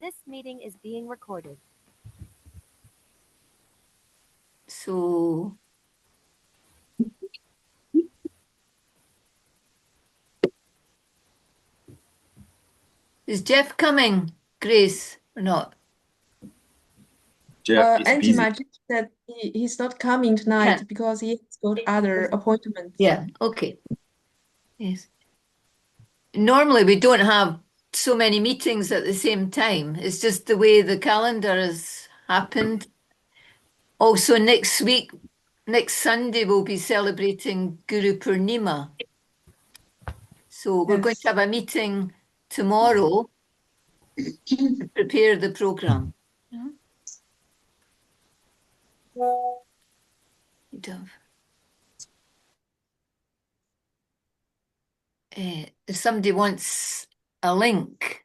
This meeting is being recorded. So is Jeff coming, Grace, or not? Jeff is Auntie busy. Magic said he's not coming tonight Can't. because he has got other appointments. Yeah, okay. Yes. Normally we don't have so many meetings at the same time. It's just the way the calendar has happened. Also, next week, next Sunday, we'll be celebrating Guru Purnima. So we're going to have a meeting tomorrow to prepare the program. If somebody wants a link,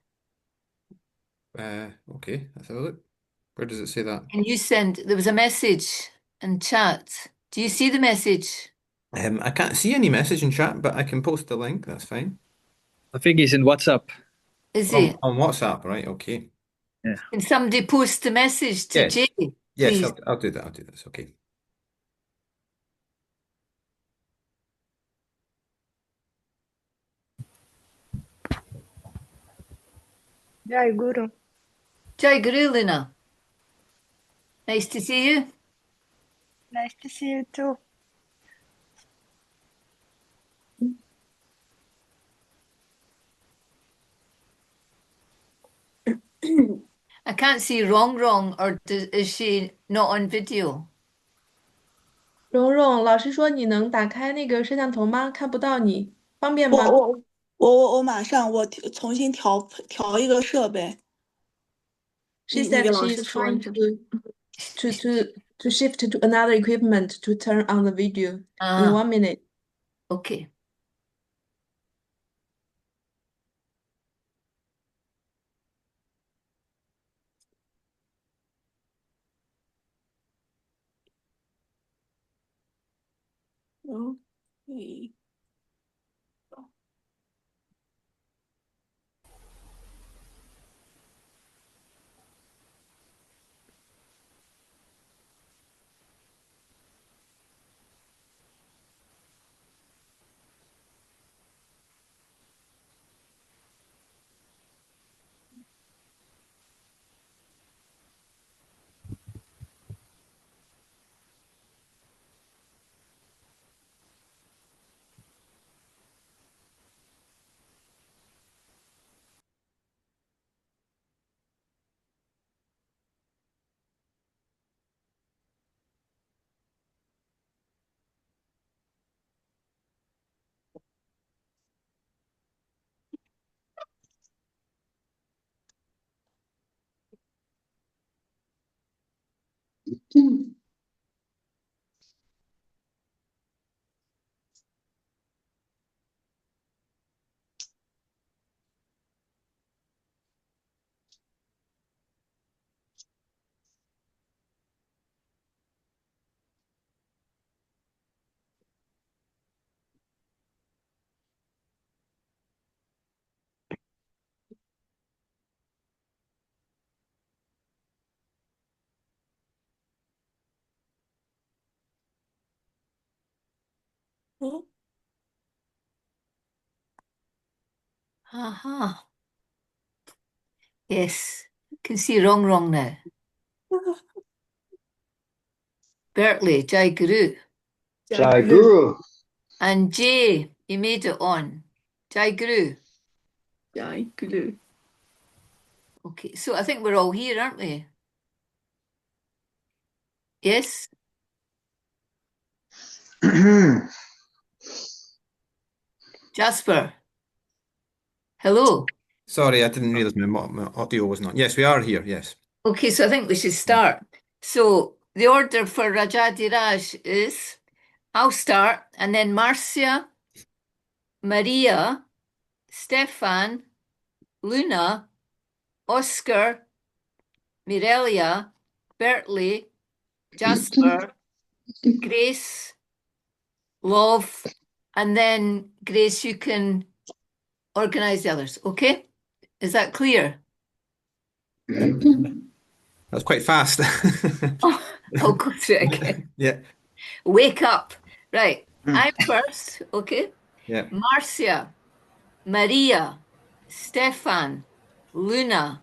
Okay, let's have a look. Where does it say that? can you send? There was a message in chat. Do you see the message? I can't see any message in chat, but I can post the link. That's fine. I think he's in WhatsApp. Is On, it? on WhatsApp, right? Okay. Yeah. Can somebody post the message to Yes. Jay, Yes, please? I'll do that. I'll do this. Okay. Jai Guru. Jai Guru, Lina. Nice to see you. Nice to see you too. I can't see Wrong, or is she not on video? 蓉蓉，老师说你能打开那个摄像头吗？看不到你，方便吗？我马上重新调一个设备。 She 你 said 给老 she's 师说 trying 一下。 to shift to another equipment to turn on the video in 1 minute. Okay. Okay. Yes, can see Wrong now. Berkeley, Jai Guru. Jai Guru. And Jay, you made it on. Jai Guru. Jai Guru. Okay, so I think we're all here, aren't we? Yes? Jasper. Hello. Sorry, I didn't realize my audio was not. Yes, we are here. Yes. Okay, so I think we should start. So the order for Rajadiraj is I'll start, and then Marcia, Maria, Stefan, Luna, Oscar, Mirelia, Bertley, Jasper, Grace, Love, and then Grace, you can organize the others, okay? Is that clear? That's quite fast. I'll go through it again. Yeah, Wake up. Right. I'm first, okay? yeah. Marcia, Maria, Stefan, Luna,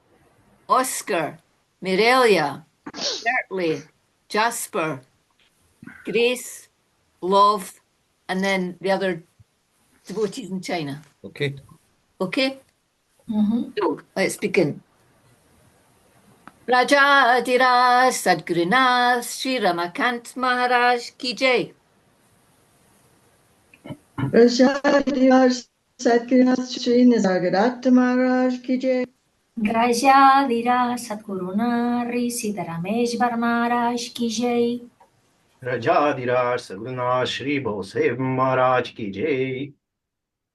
Oscar, Mirelia, Bertley, Jasper, Grace, Love, and then the other devotees in China. Okay. Okay? So let's begin. Raja Sadgurunath Shri Ramakant Maharaj Ki Jai. Rajadivas Satguru Shri Nisargadatta Maharaj ki jai. Gracias Satguruna Siddharamesh Maharaj ki jai. Rajadhiraj Saguna Shri Bose Maharaj ki jai.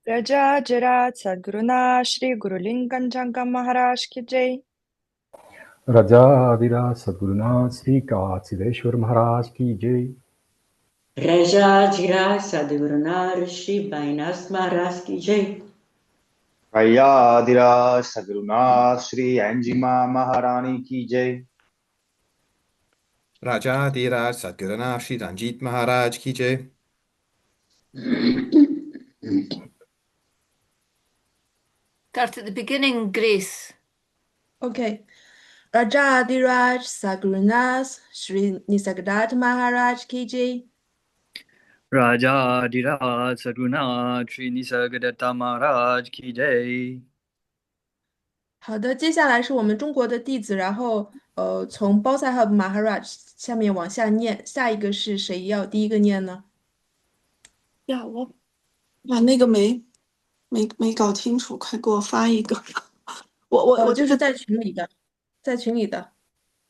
Raja Jarat Sadguruna Shri Gurulinganjanga Maharaj ki jai. Raja Sadguruna Sri Kasideshwar Maharaj ki jai. Rajadhiraj Sadguruna Shri Bainas Maharaj ki jai. Rajadhiraj Saguna Shri Anjima Maharani ki jai. Raja Sadguruna Shri Ranjit Maharaj ki jai. Start at the beginning, Grace. Okay. Rajadiraj Sagurunas Shri Nisargadatta Maharaj ki jai. Raja Dira Sadguna Shri Nisargadatta Maharaj Ki Jai. 好的，接下来是我们中国的弟子，然后从包萨赫 Maharaj 下面往下念，下一个是谁要第一个念呢？呀，我把那个没搞清楚，快给我发一个。我就是在群里的，在群里的。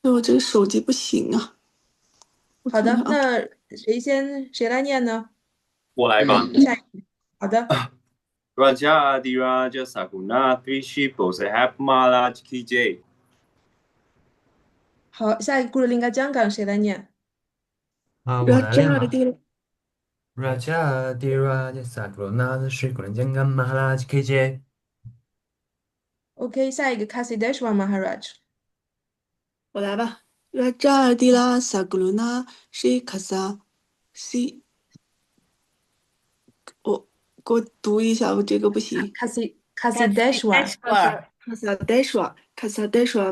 对，我这个手机不行啊。好的，那谁来念呢？我来吧。下一个。好的。Raja Saguna Shri Bose Maharaj Ki Jai. 好，下一个故事应该香港谁来念？我来念吧。Raja Saguna Shri Gurulinganjanga Maharaj Ki Jai. OK，下一个 Kasideshwar Maharaj。我来吧。Rajadila Saguna Shri Kasa Si。给我读一下，我这个不行。Kasideshwar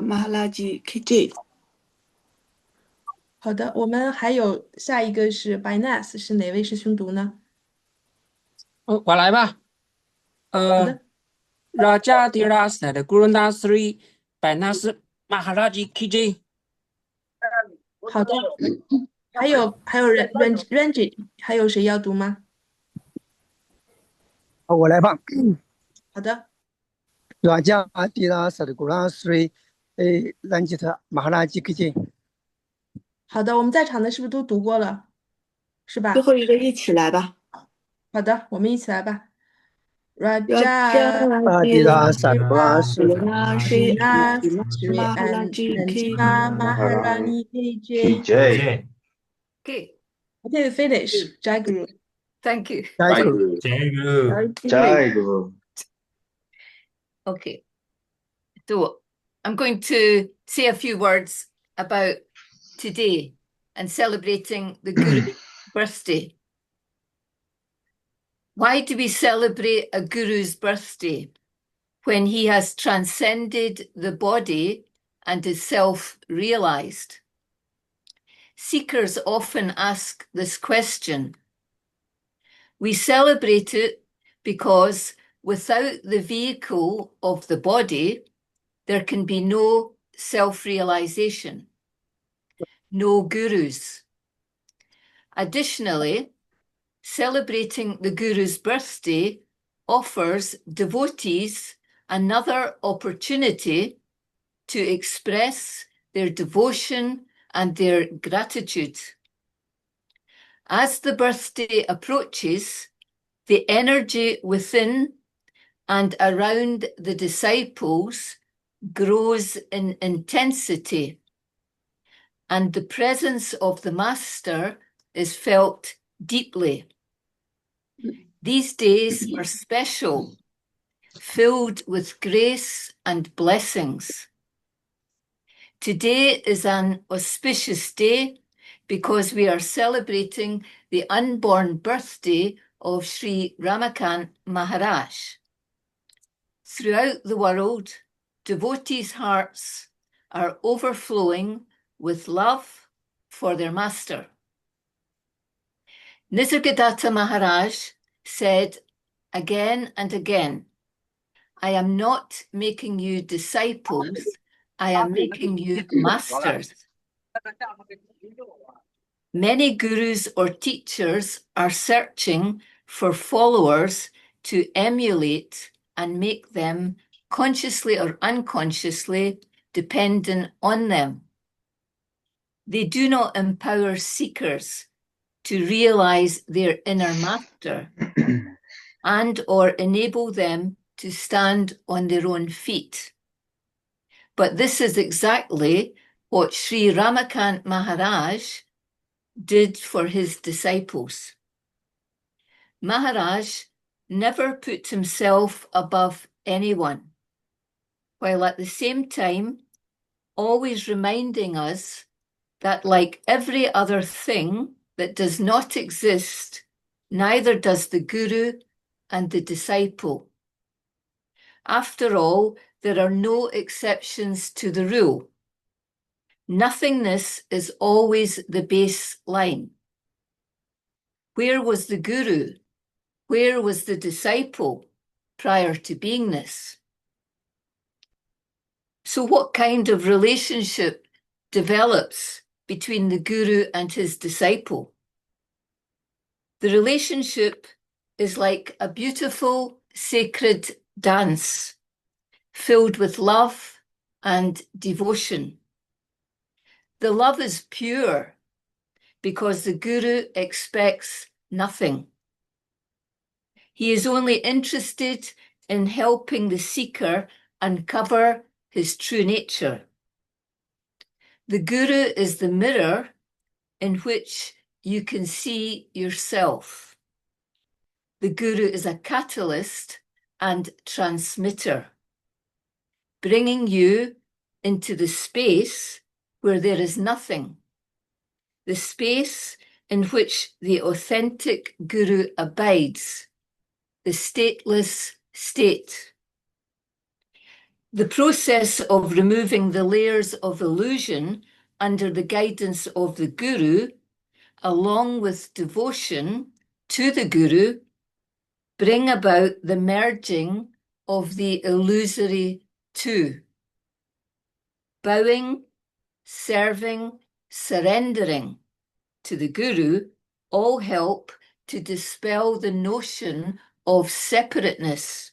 Maharaj Ki Jai。好的，我们还有下一个是 Binas， 是哪位师兄读呢？我来吧。Rajadira Sadguruna Sri Binas Maharaj Ki Jai。好的，还有Ranjit， 还有谁要读吗？我来吧。好的。Rajadira Sadguruna Sri Ranjit Maharaj Ki Jai。好的，我们在场的是不是都读过了？是吧？最后一个一起来吧。好的，我们一起来吧。Rajadira Sadguruna Sri Anjima Maharani ki jai. Okay, finish. Jai Guru. Thank you. Jai Guru. Jai Guru. Okay. So I'm going to say a few words about today and celebrating the Guru's birthday. Why do we celebrate a Guru's birthday when he has transcended the body and is self-realized? Seekers often ask this question. We celebrate it because without the vehicle of the body, there can be no self-realization, no gurus. Additionally, celebrating the Guru's birthday offers devotees another opportunity to express their devotion and their gratitude. As the birthday approaches, the energy within and around the disciples grows in intensity, and the presence of the Master is felt deeply. These days are special, filled with grace and blessings. Today is an auspicious day because we are celebrating the unborn birthday of Shri Ramakant Maharaj. Throughout the world, devotees' hearts are overflowing with love for their master. Nisargadatta Maharaj said again and again, I am not making you disciples, I am making you masters. Many gurus or teachers are searching for followers to emulate and make them, consciously or unconsciously, dependent on them. They do not empower seekers to realize their inner master and or enable them to stand on their own feet. But this is exactly what Shri Ramakant Maharaj did for his disciples. Maharaj never put himself above anyone, while at the same time always reminding us that, like every other thing that does not exist, neither does the guru and the disciple. After all, there are no exceptions to the rule. Nothingness is always the baseline. Where was the guru? Where was the disciple prior to beingness? So what kind of relationship develops between the guru and his disciple? The relationship is like a beautiful, sacred dance filled with love and devotion. The love is pure because the guru expects nothing. He is only interested in helping the seeker uncover his true nature. The guru is the mirror in which you can see yourself. The guru is a catalyst and transmitter, bringing you into the space where there is nothing, the space in which the authentic guru abides, the stateless state. The process of removing the layers of illusion under the guidance of the guru, along with devotion to the guru, bring about the merging of the illusory two. Bowing, serving, surrendering to the guru all help to dispel the notion of separateness,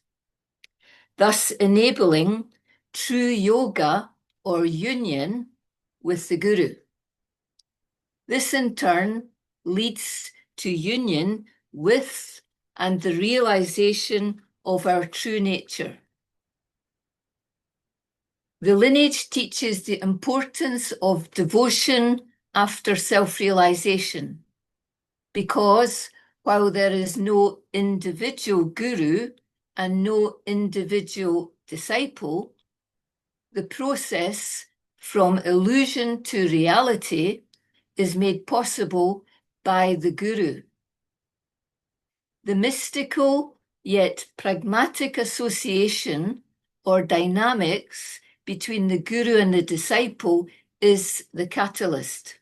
thus enabling true yoga or union with the guru. This in turn leads to union with and the realization of our true nature. The lineage teaches the importance of devotion after self-realization, because while there is no individual guru and no individual disciple, the process from illusion to reality is made possible by the guru. The mystical yet pragmatic association or dynamics between the guru and the disciple is the catalyst.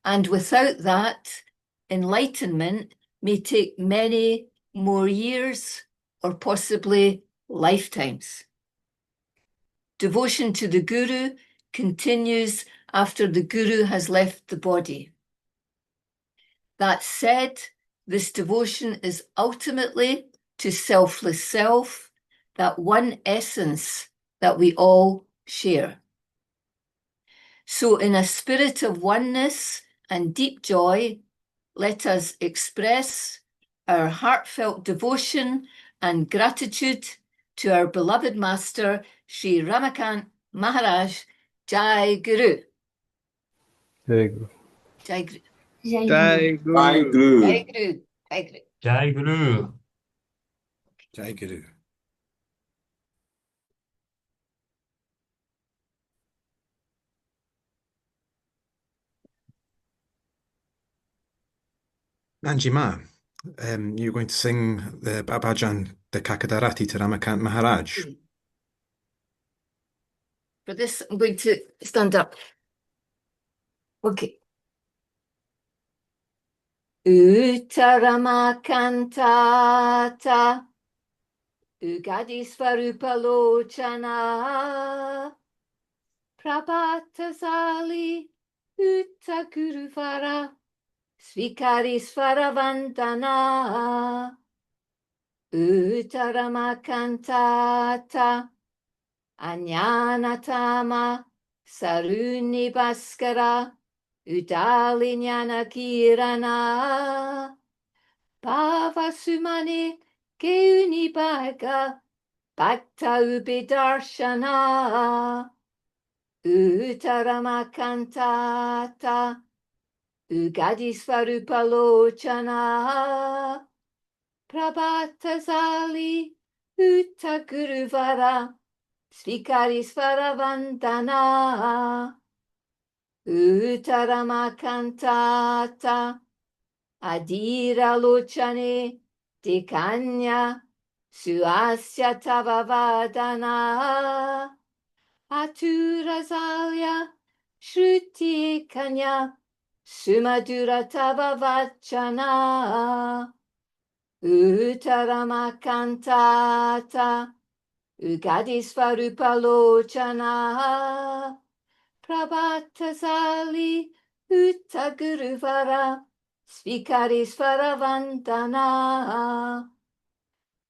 And without that, enlightenment may take many more years or possibly lifetimes. Devotion to the guru continues after the guru has left the body. That said, this devotion is ultimately to selfless self, that one essence that we all share. So in a spirit of oneness and deep joy, let us express our heartfelt devotion and gratitude to our beloved Master, Shri Ramakant Maharaj. Jai Guru. Jai Guru. Jai Guru. Jai Guru. Jai Guru. Jai Guru. Jai Guru. Jai Guru. Anjima, you're going to sing the Bhajan, the Kakadarati to Ramakant Maharaj. For this, I'm going to stand up. Okay. Uttaramakantata Ugadisvarupalochana Prabhatasali Uttakuruvara Svikarisvaravandana Uttaramakantata Anyanatama Sarunibaskara Udalinyana Kirana Bhavasumane Keunibaga Bhakta Ubidarshana Uttaramakantata Ugadisvarupalochana Prabhatasali Uttakuruvara Svikarisvaravandana Uttaramakantata Adira Lochane Dekanya Suasya Tavavadana Aturazalya Shruti Kanya Sumadura Tavavachana Uttaramakantata Ugadisvarupalochana Prabhatasali Uttaguruvara Svikarisvaravandana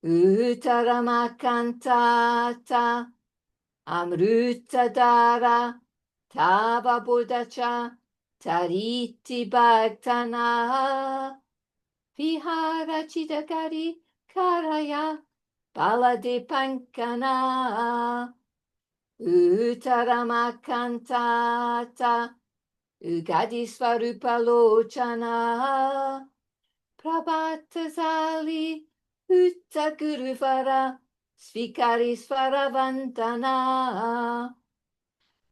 Uttaramakantata Amrutadara Tava Buddhacha Tariti Bhaktana Vihara Chidagari Karaya Balade Pankana Uttaramakantata Ugadisvarupalochana Prabhatasali Uttaguruvara Svikarisvaravandana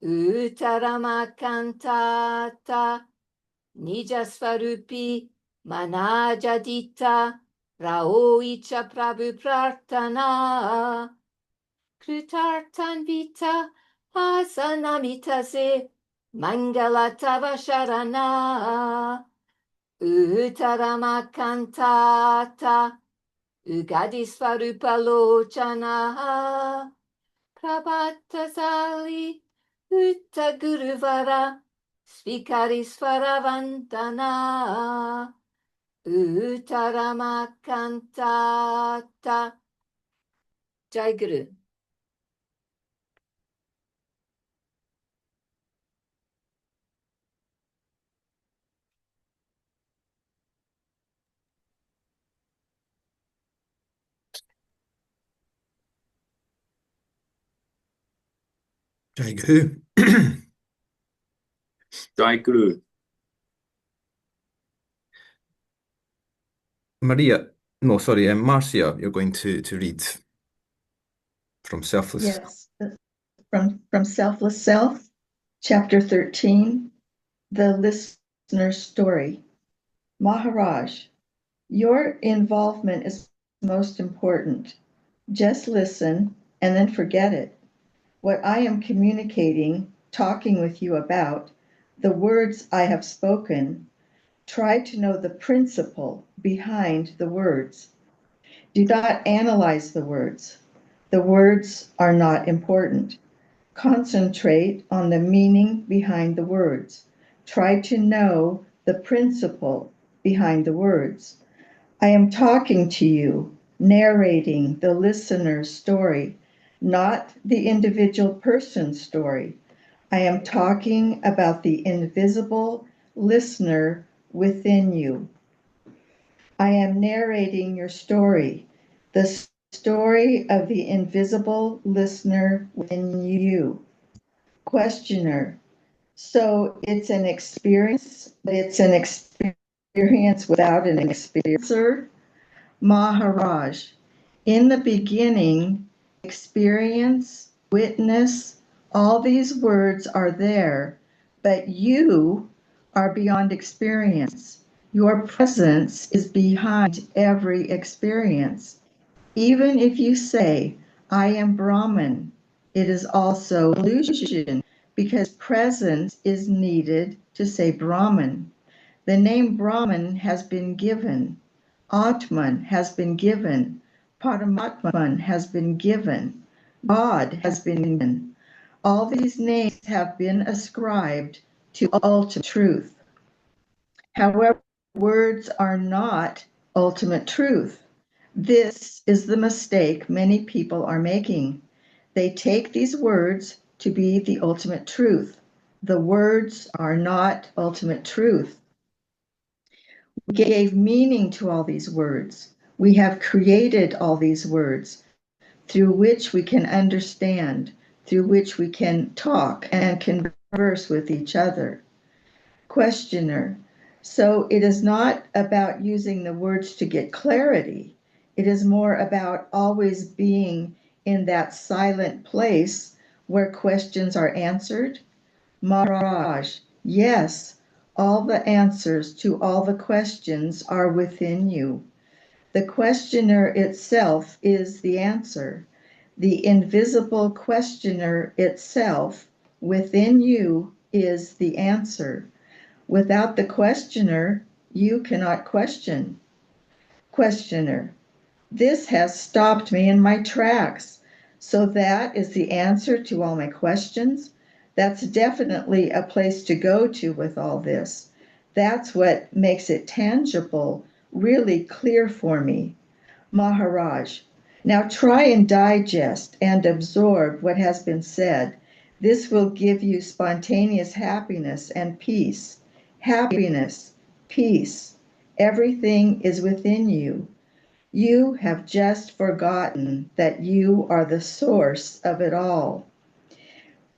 Uttaramakantata Nijasvarupi Manajadita Raoicha Prabhu Prartana Kritartanvita Asanamitase Mangalatava Sharana Uttaramakantata Ugadisvarupalochana Prabhatasali Uttaguruvara Svikarisvaravandana Uttaramakantata Jai Guru. Jai Guru. Jai Guru. Marcia, you're going to read from Selfless. Yes, from Selfless Self, Chapter 13, The Listener's Story. Maharaj, your involvement is most important. Just listen and then forget it. What I am communicating, talking with you about, the words I have spoken, try to know the principle behind the words. Do not analyze the words. The words are not important. Concentrate on the meaning behind the words. Try to know the principle behind the words. I am talking to you, narrating the listener's story, not the individual person's story. I am talking about the invisible listener within you. I am narrating your story, the story of the invisible listener within you. Questioner. So it's an experience, but it's an experience without an experiencer? Maharaj. In the beginning, experience, witness, all these words are there, but you are beyond experience. Your presence is behind every experience. Even if you say, I am Brahman, it is also illusion because presence is needed to say Brahman. The name Brahman has been given, Atman has been given, Paramatman has been given, God has been given. All these names have been ascribed to ultimate truth. However, words are not ultimate truth. This is the mistake many people are making. They take these words to be the ultimate truth. The words are not ultimate truth. We gave meaning to all these words. We have created all these words through which we can understand, through which we can talk and converse with each other. Questioner. So it is not about using the words to get clarity. It is more about always being in that silent place where questions are answered. Maharaj, yes, all the answers to all the questions are within you. The questioner itself is the answer. The invisible questioner itself within you is the answer. Without the questioner, you cannot question. Questioner, this has stopped me in my tracks. So that is the answer to all my questions? That's definitely a place to go to with all this. That's what makes it tangible, really clear for me. Maharaj, now try and digest and absorb what has been said. This will give you spontaneous happiness and peace. Happiness, peace, everything is within you. You have just forgotten that you are the source of it all.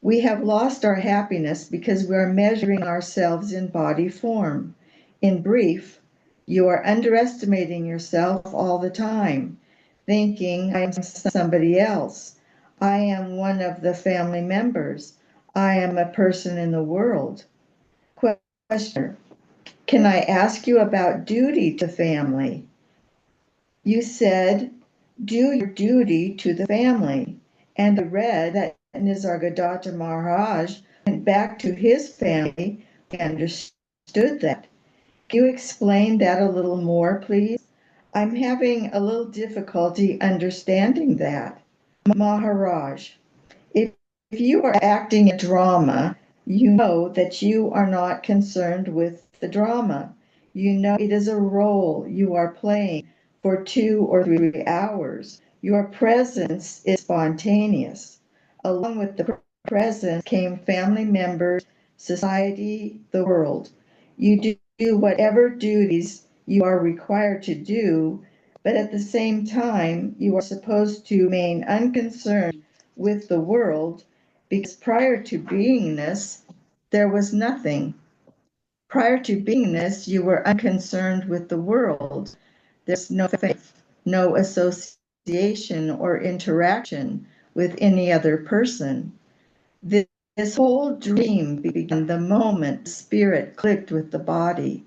We have lost our happiness because we are measuring ourselves in body form. In brief, you are underestimating yourself all the time, thinking I'm somebody else. I am one of the family members. I am a person in the world. Questioner, can I ask you about duty to family? You said, do your duty to the family. And I read that Nisargadatta Maharaj went back to his family and understood that. Can you explain that a little more, please? I'm having a little difficulty understanding that. Maharaj, if you are acting a drama, you know that you are not concerned with the drama. You know it is a role you are playing for 2 or 3 hours. Your presence is spontaneous. Along with the presence came family members, society, the world. You do whatever duties you are required to do, but at the same time, you are supposed to remain unconcerned with the world because prior to beingness, there was nothing. Prior to beingness, you were unconcerned with the world. There's no faith, no association or interaction with any other person. This whole dream began the moment the spirit clicked with the body.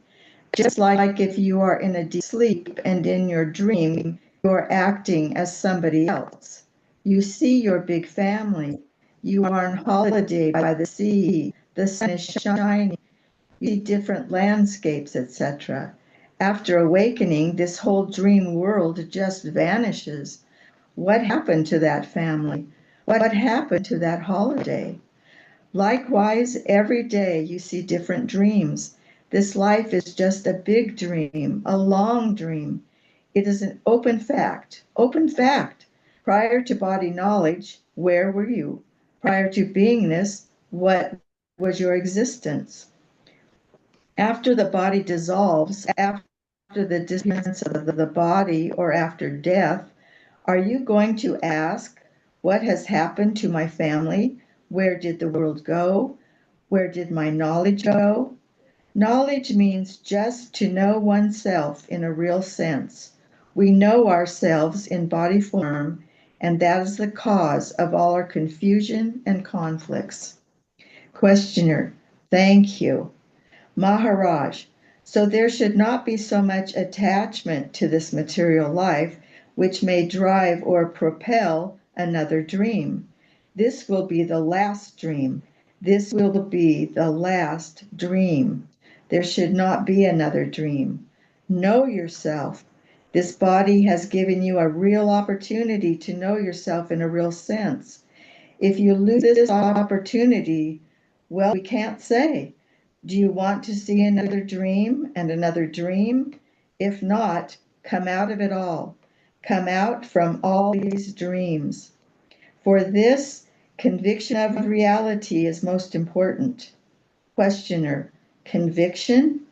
Just like if you are in a deep sleep and in your dream, you are acting as somebody else. You see your big family. You are on holiday by the sea. The sun is shining. You see different landscapes, etc. After awakening, this whole dream world just vanishes. What happened to that family? What happened to that holiday? Likewise, every day you see different dreams. This life is just a big dream, a long dream. It is an open fact. Open fact. Prior to body knowledge, where were you? Prior to beingness, what was your existence? After the body dissolves, after the disappearance of the body, or after death, are you going to ask, what has happened to my family? Where did the world go? Where did my knowledge go? Knowledge means just to know oneself in a real sense. We know ourselves in body form, and that is the cause of all our confusion and conflicts. Questioner, thank you. Maharaj, So there should not be so much attachment to this material life, which may drive or propel another dream. This will be the last dream. This will be the last dream. There should not be another dream. Know yourself. This body has given you a real opportunity to know yourself in a real sense. If you lose this opportunity, well, we can't say. Do you want to see another dream and another dream? If not, come out of it all. Come out from all these dreams. For this, conviction of reality is most important. Questioner, conviction?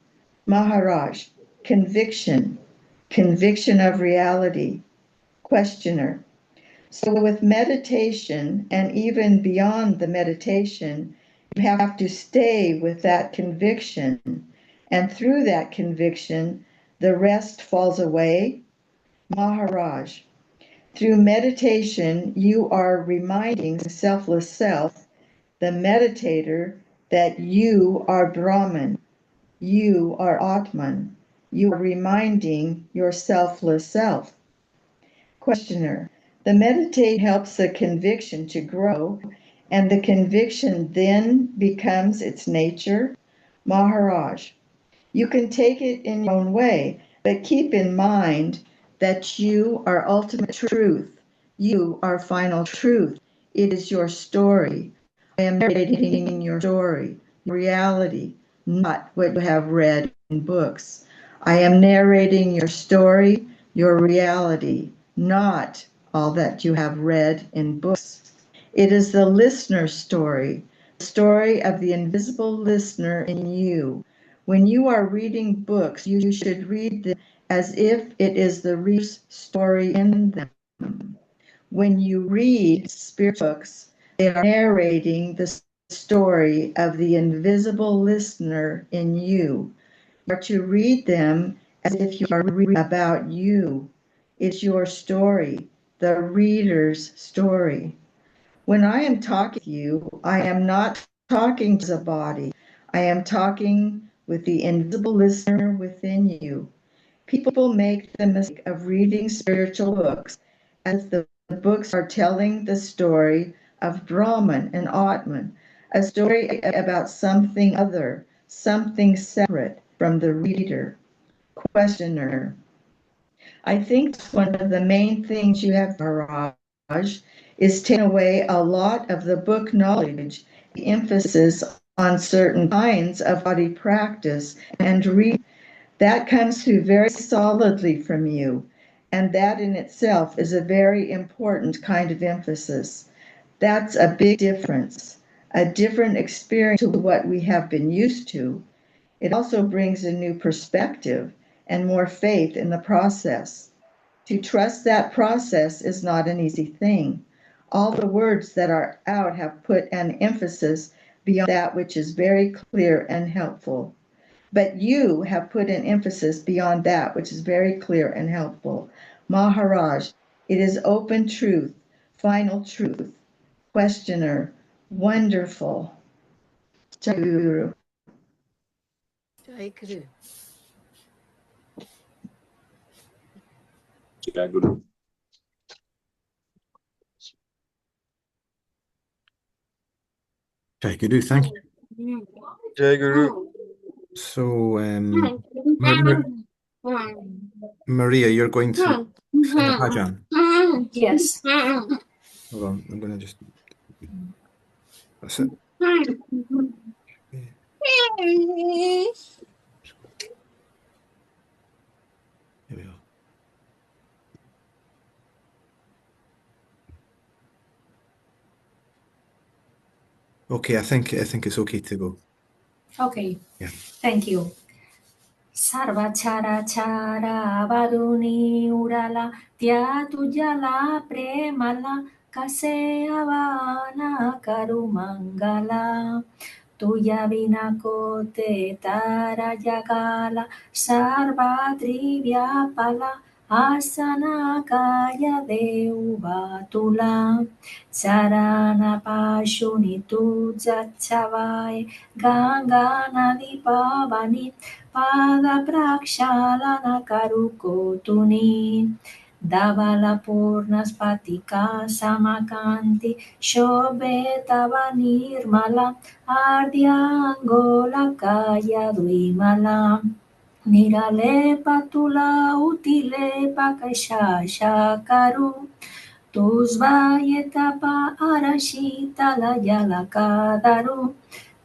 Maharaj, conviction. Conviction of reality. Questioner, so with meditation and even beyond the meditation, you have to stay with that conviction. And through that conviction, the rest falls away. Maharaj, through meditation, you are reminding selfless self, the meditator, that you are Brahman, you are Atman. You are reminding your selfless self. Questioner, the meditate helps the conviction to grow, and the conviction then becomes its nature. Maharaj, you can take it in your own way, but keep in mind that you are ultimate truth. You are final truth. It is your story. I am narrating your story, your reality, not what you have read in books. I am narrating your story, your reality, not all that you have read in books. It is the listener's story, the story of the invisible listener in you. When you are reading books, you should read them as if it is the reader's story in them. When you read spirit books, they are narrating the story of the invisible listener in you. You are to read them as if you are reading about you. It's your story, the reader's story. When I am talking to you, I am not talking to the body. I am talking with the invisible listener within you. People make the mistake of reading spiritual books as the books are telling the story of Brahman and Atman, a story about something other, something separate from the reader. Questioner, I think one of the main things you have, Maharaj, is taken away a lot of the book knowledge, the emphasis on certain kinds of body practice and read. That comes through very solidly from you, and that in itself is a very important kind of emphasis. That's a big difference, a different experience to what we have been used to. It also brings a new perspective and more faith in the process. To trust that process is not an easy thing. All the words that are out have put an emphasis beyond that which is very clear and helpful. But you have put an emphasis beyond that which is very clear and helpful. Maharaj, it is open truth, final truth. Questioner, wonderful. Jai Guru. Jai Guru. Jai Guru. Jai Guru, thank you. Jai Guru. So, Maria, you're going to sing a bhajan. Yes. Hold on, I'm going to just... That's it. Here we are. Okay, I think it's okay to go. Okay. Yeah. Thank you. Sarva chara chara vaduni urala tyatu jala premala kase avana karumangala tuya vinakote tara yagala sarva trivyapala asana kaya devatula sarana pashuni tujachavai ganga nadi pavani pada prakshalana karukotuni Davala purnaspati samakanti shobetava nirmala ardyangola kaya duimala Nirale patula utile pakashasha karu Tuzvayetapa arashita la yala kadaru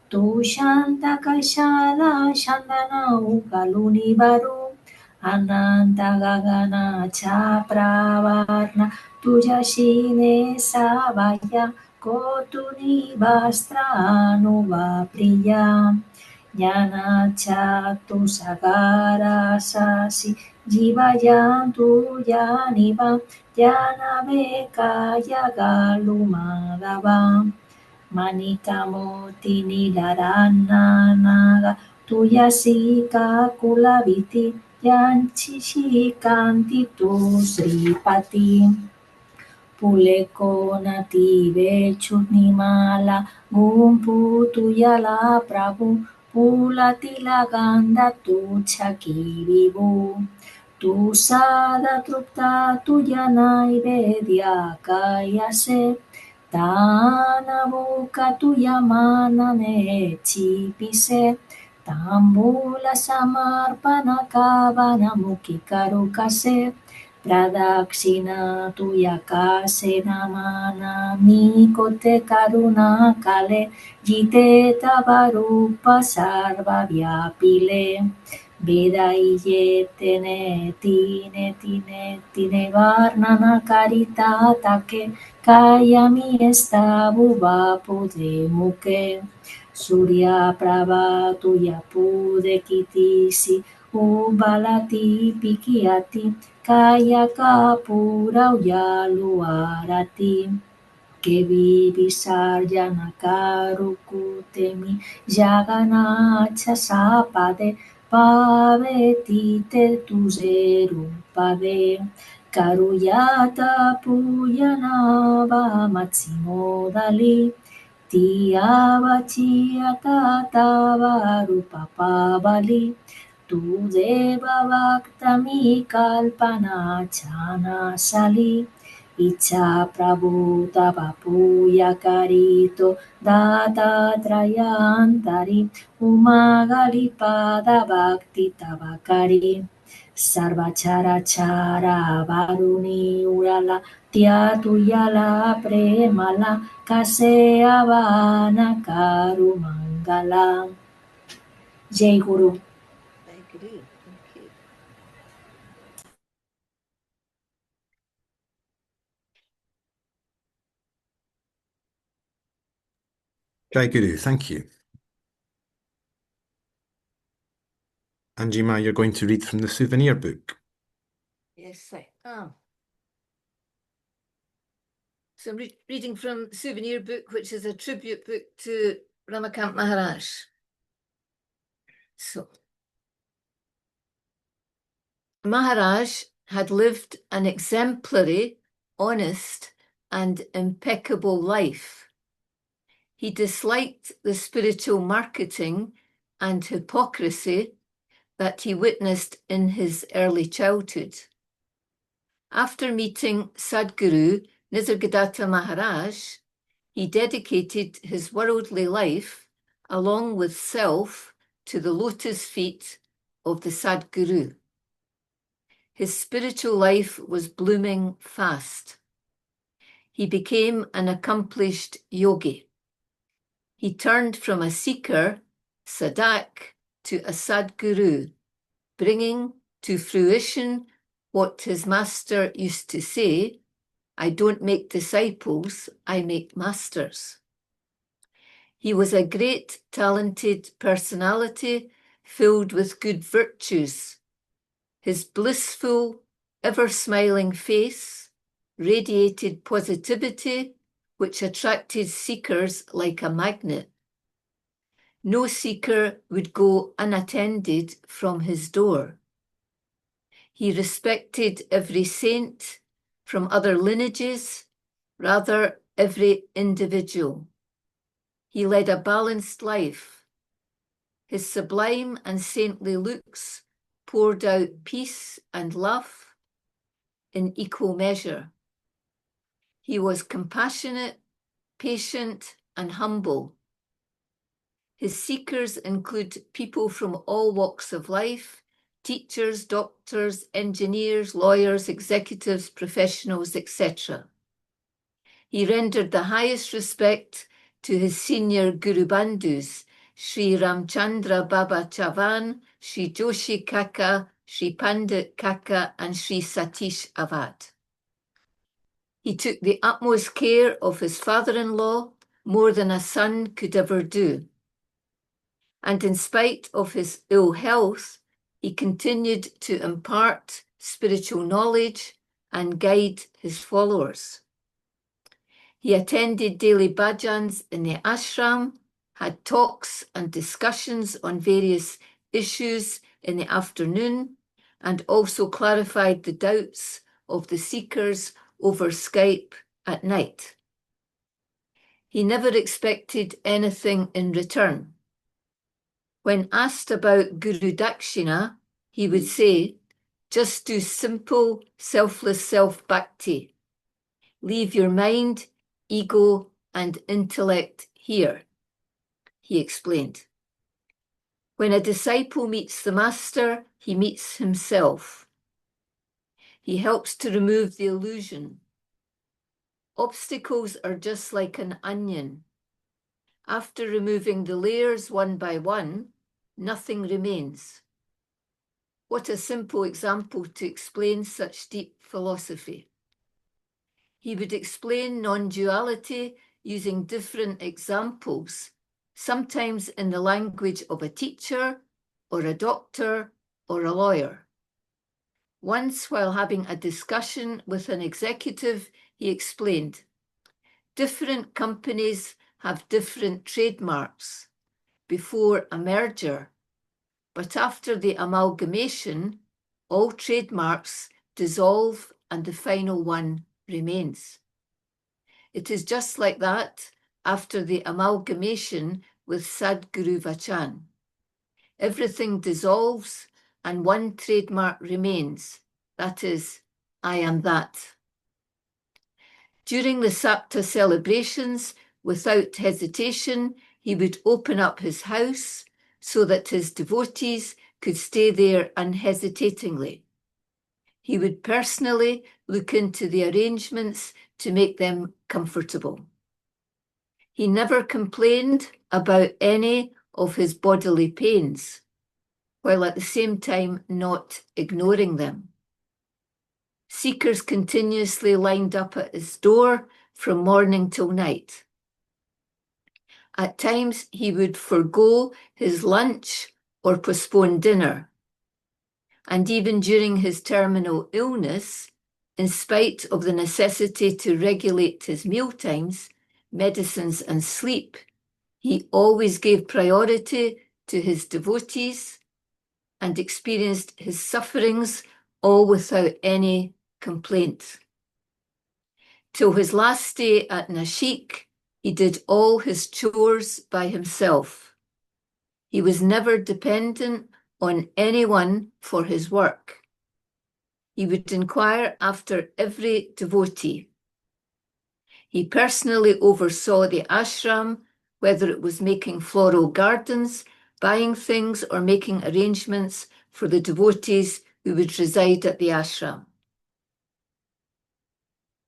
Tu shanta kashala shandana ukaluni baru Ananta gagana chapravarna tuya shine savaya kotuni vastra anuva priya Jnana chatu sagara sasi jivayantu yaniva jnana vekaya galumadava Manikamoti nidarana naga tuyasika kulaviti yanchikanti tu sripati Puleko native chutnimala gumpu tuyala prabhu pulatila ganda tu chakiribu tu sada trupta tuyana ibedia kayase Tana boca tuya mana ne chipise Tambula samarpana kavana muki karukase Pradakshina tuya kase namana mikote karuna kale Jite tabarupa sarva vyapile Vedaiye tene tine varnana karita take Kayami estavu vapude muke Surya prava tuya pude kitisi Ubalati pikiati Kaya kapura uyaluarati Kevi sarjana karukutemi Jaganacha sapade Pavetite tuzeru pade Karuyata puyanava matsimodali Tiavachiata tavaru Tu deva vaktami kalpana chana sali Icha prabhuta papuya karito data trayantari umagali pada bhakti tabakari sarvachara chara varuni urala tiatuyala premala kaseavana karumangala Jai Guru. Jai Guru. Thank you. Jai Guru, thank you. Anjima, you're going to read from the souvenir book. Yes, I am. So I'm reading from Souvenir Book, which is a tribute book to Ramakant Maharaj. So, Maharaj had lived an exemplary, honest, and impeccable life. He disliked the spiritual marketing and hypocrisy that he witnessed in his early childhood. After meeting Sadhguru Nisargadatta Maharaj, he dedicated his worldly life, along with self, to the lotus feet of the Sadhguru. His spiritual life was blooming fast. He became an accomplished yogi. He turned from a seeker, sadhak, to a Sadhguru, bringing to fruition what his master used to say, I don't make disciples, I make masters. He was a great, talented personality filled with good virtues. His blissful, ever-smiling face radiated positivity, which attracted seekers like a magnet. No seeker would go unattended from his door. He respected every saint from other lineages, rather every individual. He led a balanced life. His sublime and saintly looks poured out peace and love in equal measure. He was compassionate, patient, and humble. His seekers include people from all walks of life: teachers, doctors, engineers, lawyers, executives, professionals, etc. He rendered the highest respect to his senior Guru Bandhus, Shri Ramchandra Baba Chavan, Shri Joshi Kaka, Shri Pandit Kaka, and Shri Satish Avad. He took the utmost care of his father-in-law, more than a son could ever do. And in spite of his ill health, he continued to impart spiritual knowledge and guide his followers. He attended daily bhajans in the ashram, had talks and discussions on various issues in the afternoon, and also clarified the doubts of the seekers over Skype at night. He never expected anything in return. When asked about Guru Dakshina, he would say, just do simple, selfless self-bhakti. Leave your mind, ego, and intellect here, he explained. When a disciple meets the master, he meets himself. He helps to remove the illusion. Obstacles are just like an onion. After removing the layers one by one, nothing remains. What a simple example to explain such deep philosophy. He would explain non-duality using different examples, sometimes in the language of a teacher or a doctor or a lawyer. Once, while having a discussion with an executive, he explained, different companies have different trademarks before a merger, but after the amalgamation, all trademarks dissolve and the final one remains. It is just like that after the amalgamation with Sadguru Vachan. Everything dissolves and one trademark remains. That is, I am that. During the Sapta celebrations, without hesitation, he would open up his house so that his devotees could stay there unhesitatingly. He would personally look into the arrangements to make them comfortable. He never complained about any of his bodily pains, while at the same time not ignoring them. Seekers continuously lined up at his door from morning till night. At times he would forego his lunch or postpone dinner. And even during his terminal illness, in spite of the necessity to regulate his mealtimes, medicines, and sleep, he always gave priority to his devotees and experienced his sufferings all without any complaint. Till his last day at Nashik, he did all his chores by himself. He was never dependent on anyone for his work. He would inquire after every devotee. He personally oversaw the ashram, whether it was making floral gardens, buying things, or making arrangements for the devotees who would reside at the ashram.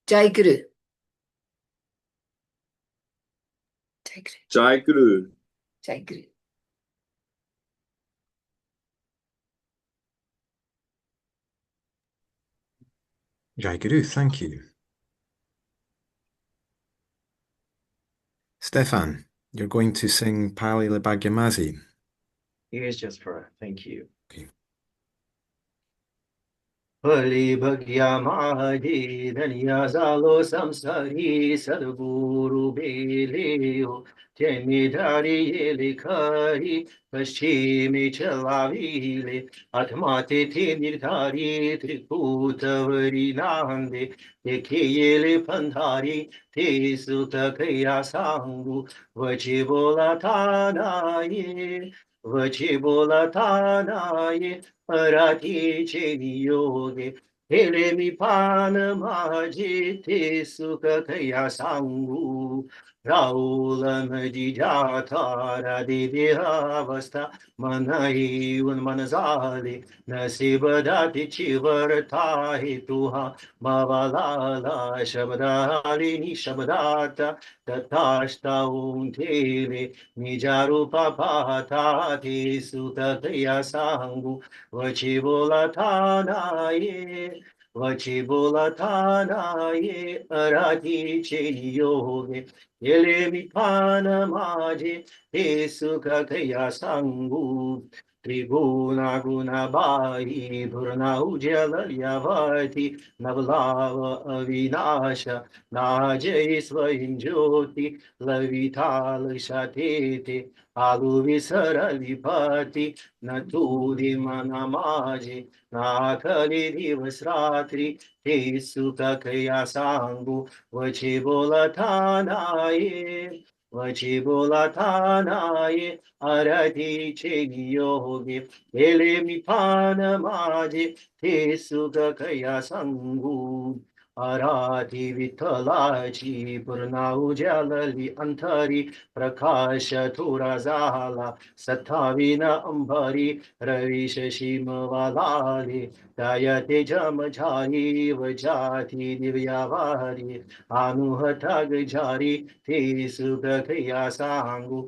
Jai Guru. Jai Guru. Jai Guru. Jai Guru. Jai Guru, thank you. Stefan, you're going to sing Pali Lebhagyamasi. Yes, just for thank you. Okay. Pali Bhagya Mahaji Daniya Zalo Samsari Sadguru Beleo 天你大地也里可以，पश्चिमी चलाविले आत्माते ते निर्धारी त्रिपुतवरी नांदे देखियेले पंधारी ते सुत कया सांगू वचे बोला थानाये पराठीचे नियोगे हेले मी पान माझे ते सुख कया सांगू राहुल नदी जाता राधी देहावस्था मनाई मन झाले नसीब दातीची वरता हे तुहा मावाला शब्दाली निशब्दात तथाष्टाऊन ठेले निजा रूपा पाहता ते सुत कया सांगू वची बोला थानाये अराधीचे योगे येले मी पान माझे हे सुख कया सांगू त्रिगुणा गुणाबाई भुर्ना उजलयावती नवलाव अविनाश नाजय स्वयं ज्योती लविता लक्षाते आलू विसरली पती न तुरी मना माझे नाखले दिवस रात्री हे सुख कया सांगू वचे बोला थानाये आराधीचे नियोगे गेले मी पान माझे ते सुख कया सांगू आराधी विठ्ठलाची पूर्णा उजालली अंतरी प्रकाश थोरा झाला सत्तावीन अंबरी रवी शशिमवालाले त्यायते जमझारी व जाती दिव्यावारी अनुहताग झारी ते सुख कया सांगू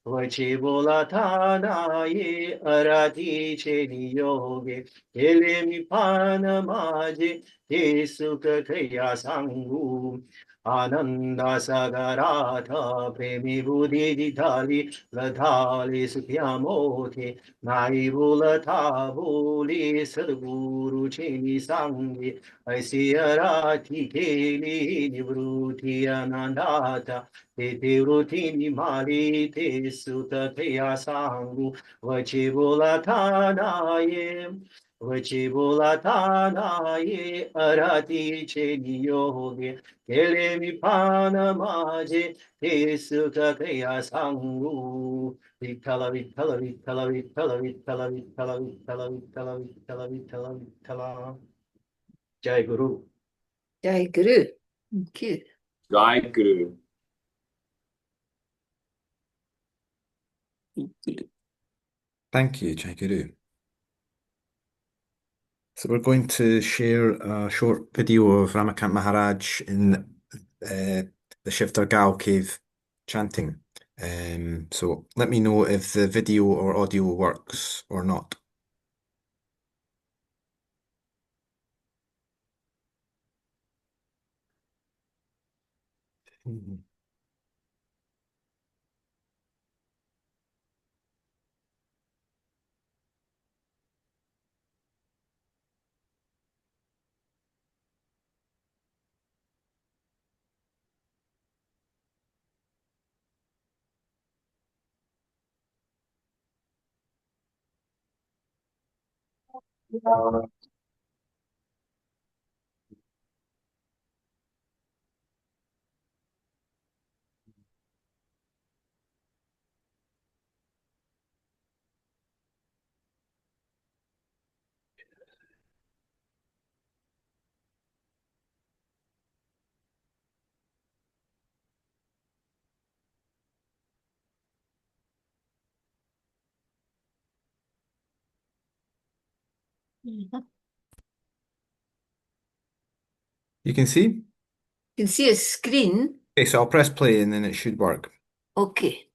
वची बोला थानाये अराधीचे नियोगे केले मी पान माझे ते सुख कया सांगू आनंदा सागरात प्रेमी बुधी दिधाली लधाले सुख्या मोठे नाही बोलता बोली सद्गुरुचे सांगे ऐसी अराठी केली निवृत्ती आनंदात ते वृत्ती निमाली ते सुत कया सांगू वचे बोला थानाये अराधीचे नियोगे केले मी पान माझे ते सुख कया सांगू विठ्ठल विठ्ठल विठ्ठल विठ्ठल विठ्ठल विठ्ठल विठ्ठल विठ्ठल विठ्ठल विठ्ठल विठ्ठल जय गुरु Jai Guru. Thank you. Jai Guru. Thank you, Jai Guru. So we're going to share a short video of Ramakant Maharaj in the Shifter Gal cave chanting. So let me know if the video or audio works or not. You can see? You can see a screen. Okay, so I'll press play and then it should work. Okay.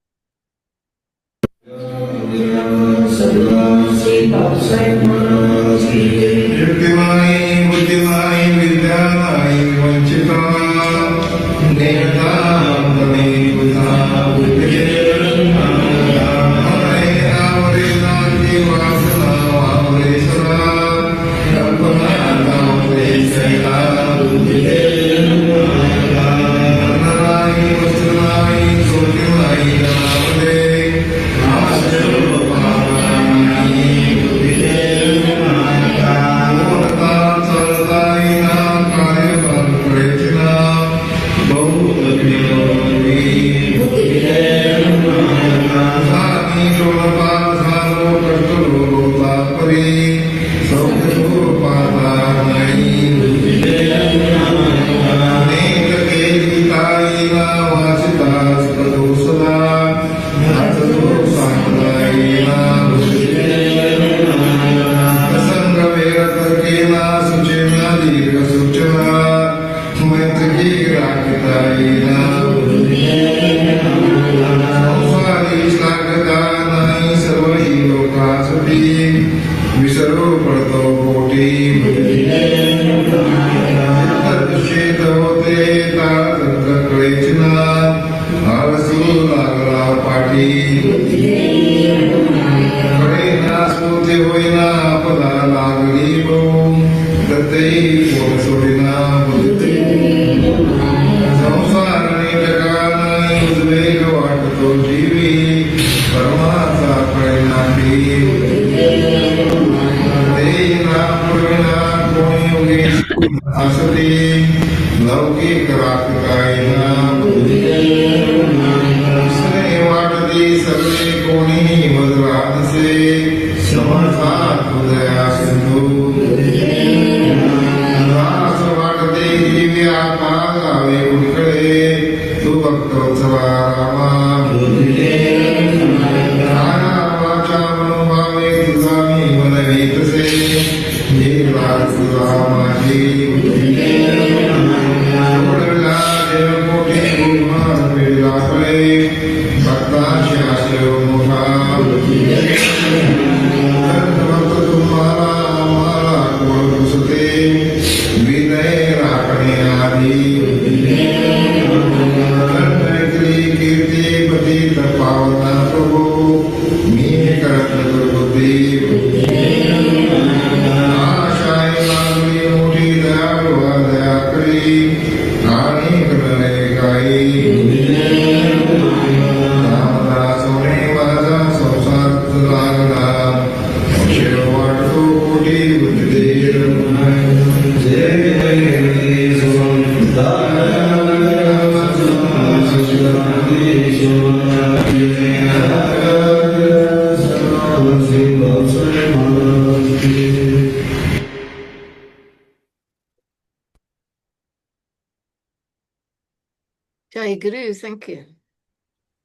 Jai Guru, thank you.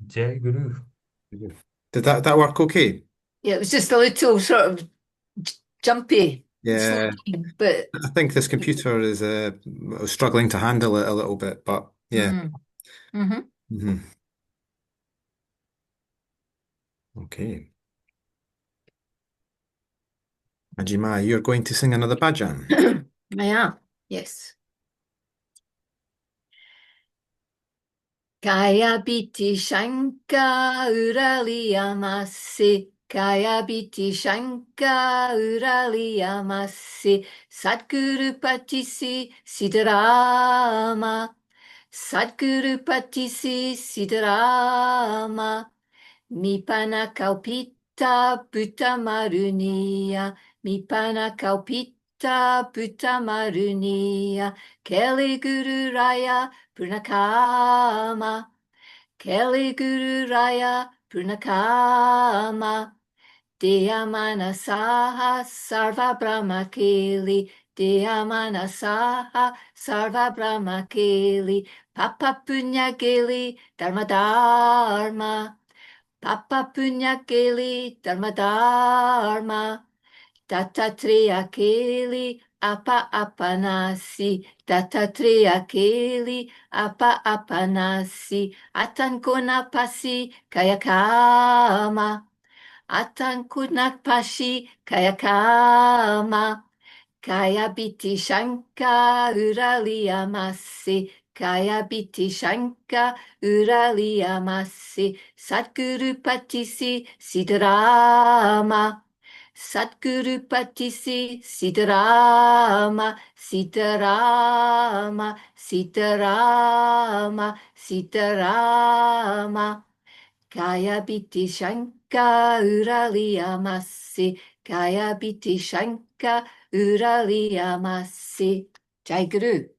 Jai Guru. Did that work okay? Yeah, it was just a little sort of jumpy, Yeah, but I think this computer is struggling to handle it a little bit, but yeah. Okay. Ajima, you're going to sing another bhajan. I am, yes. Kaya biti shanka uraliyamase. Kaya biti shanka uraliyamase. Sadguru patisi siddharama. Sadguru patisi siddharama. Mipana kaupita buddha maruniya. Mipana kaupita buddha maruniya. Keli guru raya purnakama. Keli guru raya purnakama. Deyamana saha sarva brahma keli. Deyamana saha sarva brahma keli. Papa punya keli dharma dharma. Papa punya keli dharma dharma. Dattatreya keli apa nasi. Dattatreya keli apa nasi. Atan kona pasi kaya kama. Atan kona pasi kaya kama. Kaya biti shanka uraliyamase. Kaya biti shanka uraliyamase. Sadguru patisi siddharama. Satguru Patisi Sitarama, Sitarama, Sitarama, Sitarama. Kaya biti shanka uraliyamasi, Kaya biti shanka uraliyamasi. Jai Guru.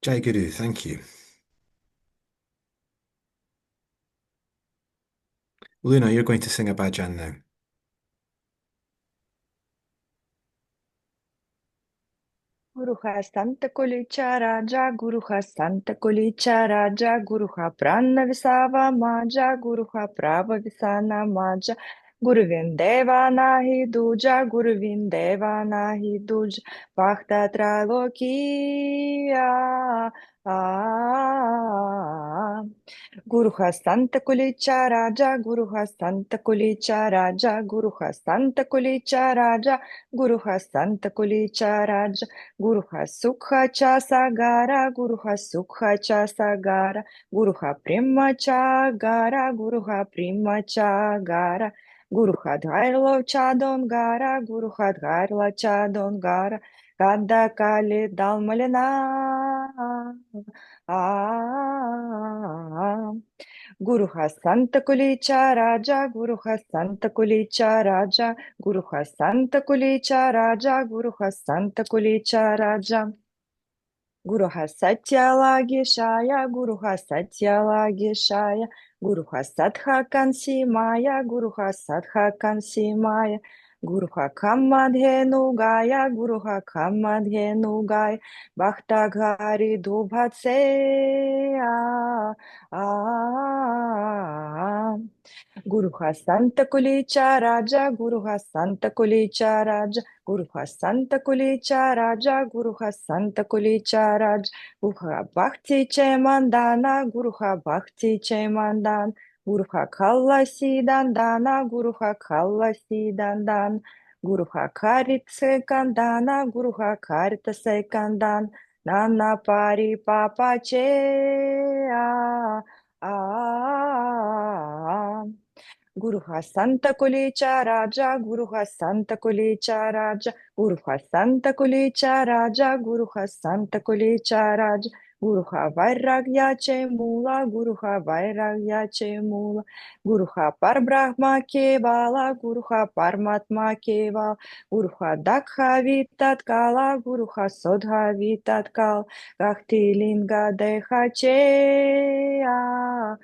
Jai Guru, thank you. Luna, you're going to sing a bhajan now. Guruha Santa Kulicha Raja, Guruha Santa Kulicha Raja, Guruha Pranna Visava Maja, Guruha Prava Visana Maja, Guruvindeva Nahi Duja, Guruvindeva Nahi Duja, Bhakta Tralokiya. Guruha Santa Kulicha Raja, Guruha Santa Kulicha Raja, Guruha Santa Kulicha Raja, Guruha Santa Kulicha Raja, Guruha Sukha Cha Sagara, Guruha Sukha Cha Sagara, Guruha Prima Cha Gara, Guruha Prima Cha Gara, Guruha Dharlo Cha Dongara, Guruha Dharla Cha Dongara, Kada Kali Dalmalina. Guruha Santa Kulicha Raja, Guruha Santa Kulicha Raja, Guruha Santa Kulicha Raja, Guruha Santa Kulicha Raja. Guruha Satyalagishaya, Guruha Satyalagishaya, Guruha Sadha Kansimaya, Guruha Sadha Kansimaya, Guruha Kamadhenu Gaya, Guruha Kamadhenu Gaya, Bhakta Gari Dubhatseya. Guruha Santa Kulicha Raja, Guruha Santa Kulicha Raja, Guruha Santa Kulicha Raja, Guruha Santa Kulicha Raja, Guruha Bhakti Chemandana, Guruha Bhakti Chemandana, Guruha Kallasi Dandana, Guruha Kallasi Dandana, Guruha Karit Sekandana, Guruha Karita Sekandana, Nana Pari Papa Che. Guruha Santa Kulicha Raja, Guruha Santa Kulicha Raja, Guruha Santa Kulicha Raja, Guruha Santa Kulicha Raja, Guruha Vairagya Chemula, Guruha Vairagya Chemula, Guruha Parbrahma Kevala, Guruha Parmatma Kevala, Guruha Dakha Vitatkala, Guruha Sodha Vitatkala, Gakti Linga Deha Cheya.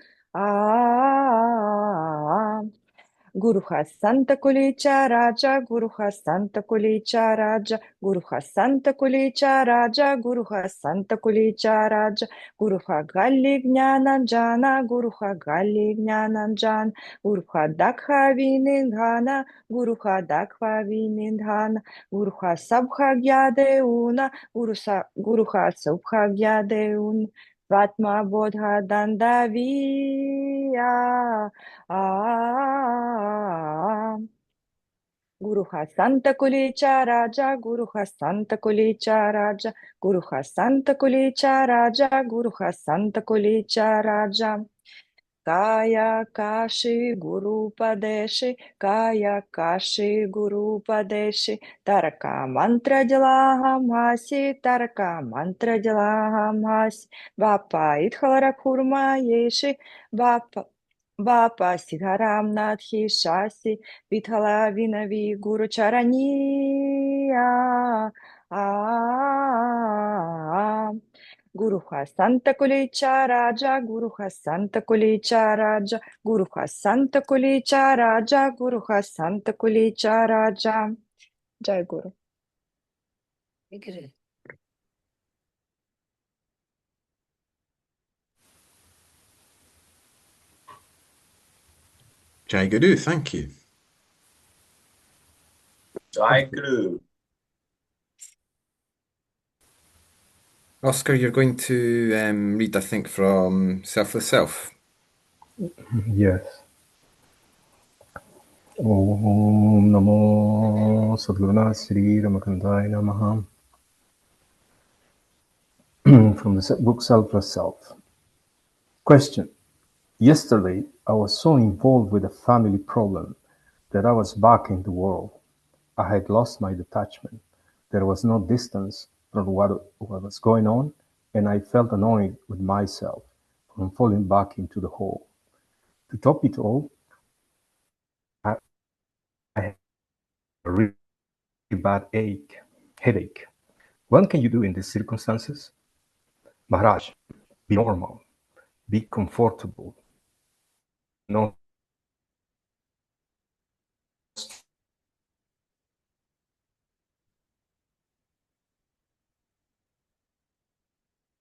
Guruha Santa Kulicha Raja, Guruha Santa Kulicha Raja, Guruha Santa Kulicha Raja, Guruha Santa Kulicha Raja, Guruha Galli Gnananjana, Guruha Galli Gnananjana, Guruha Dakha Vinindhana, Guruha Dakha Vinindhana, Guruha Sabha Gyadeuna, Guruha Sabha Gyadeuna, Vatma Bodha Dandaviya. Guruha Santa Kulicha Raja, Guruha Santa Kulicha Raja, Guruha Santa Kulicha Raja, Guruha Santa Kulicha Raja. Kaya Kashi Guru Padeshi, Kaya Kashi Guru Padeshi, Taraka Mantra Jalaham Hasi, Taraka Mantra Jalaham Hasi, Bapa Idhalara Kurma Yeshi, Bapa Sidharam Nadhi Shasi, Vithala Vinavi Guru Charaniya. Guruha Santa Kulicha Raja, Guruha Santa Kulicha Raja, Guruha Santa Kulicha Raja, Guruha Santa Kulicha Raja. Jai Guru. Jai Guru, thank you. Jai Guru. Oscar, you're going to read, I think, from Selfless Self. Yes. Om Namo Sadguruna Shri Ramakantaya Namaha. From the book Selfless Self. Question. Yesterday, I was so involved with a family problem that I was back in the world. I had lost my detachment. There was no distance from what was going on, and I felt annoyed with myself from falling back into the hole. To top it all, I had a really bad headache. What can you do in these circumstances? Maharaj, be normal, be comfortable, no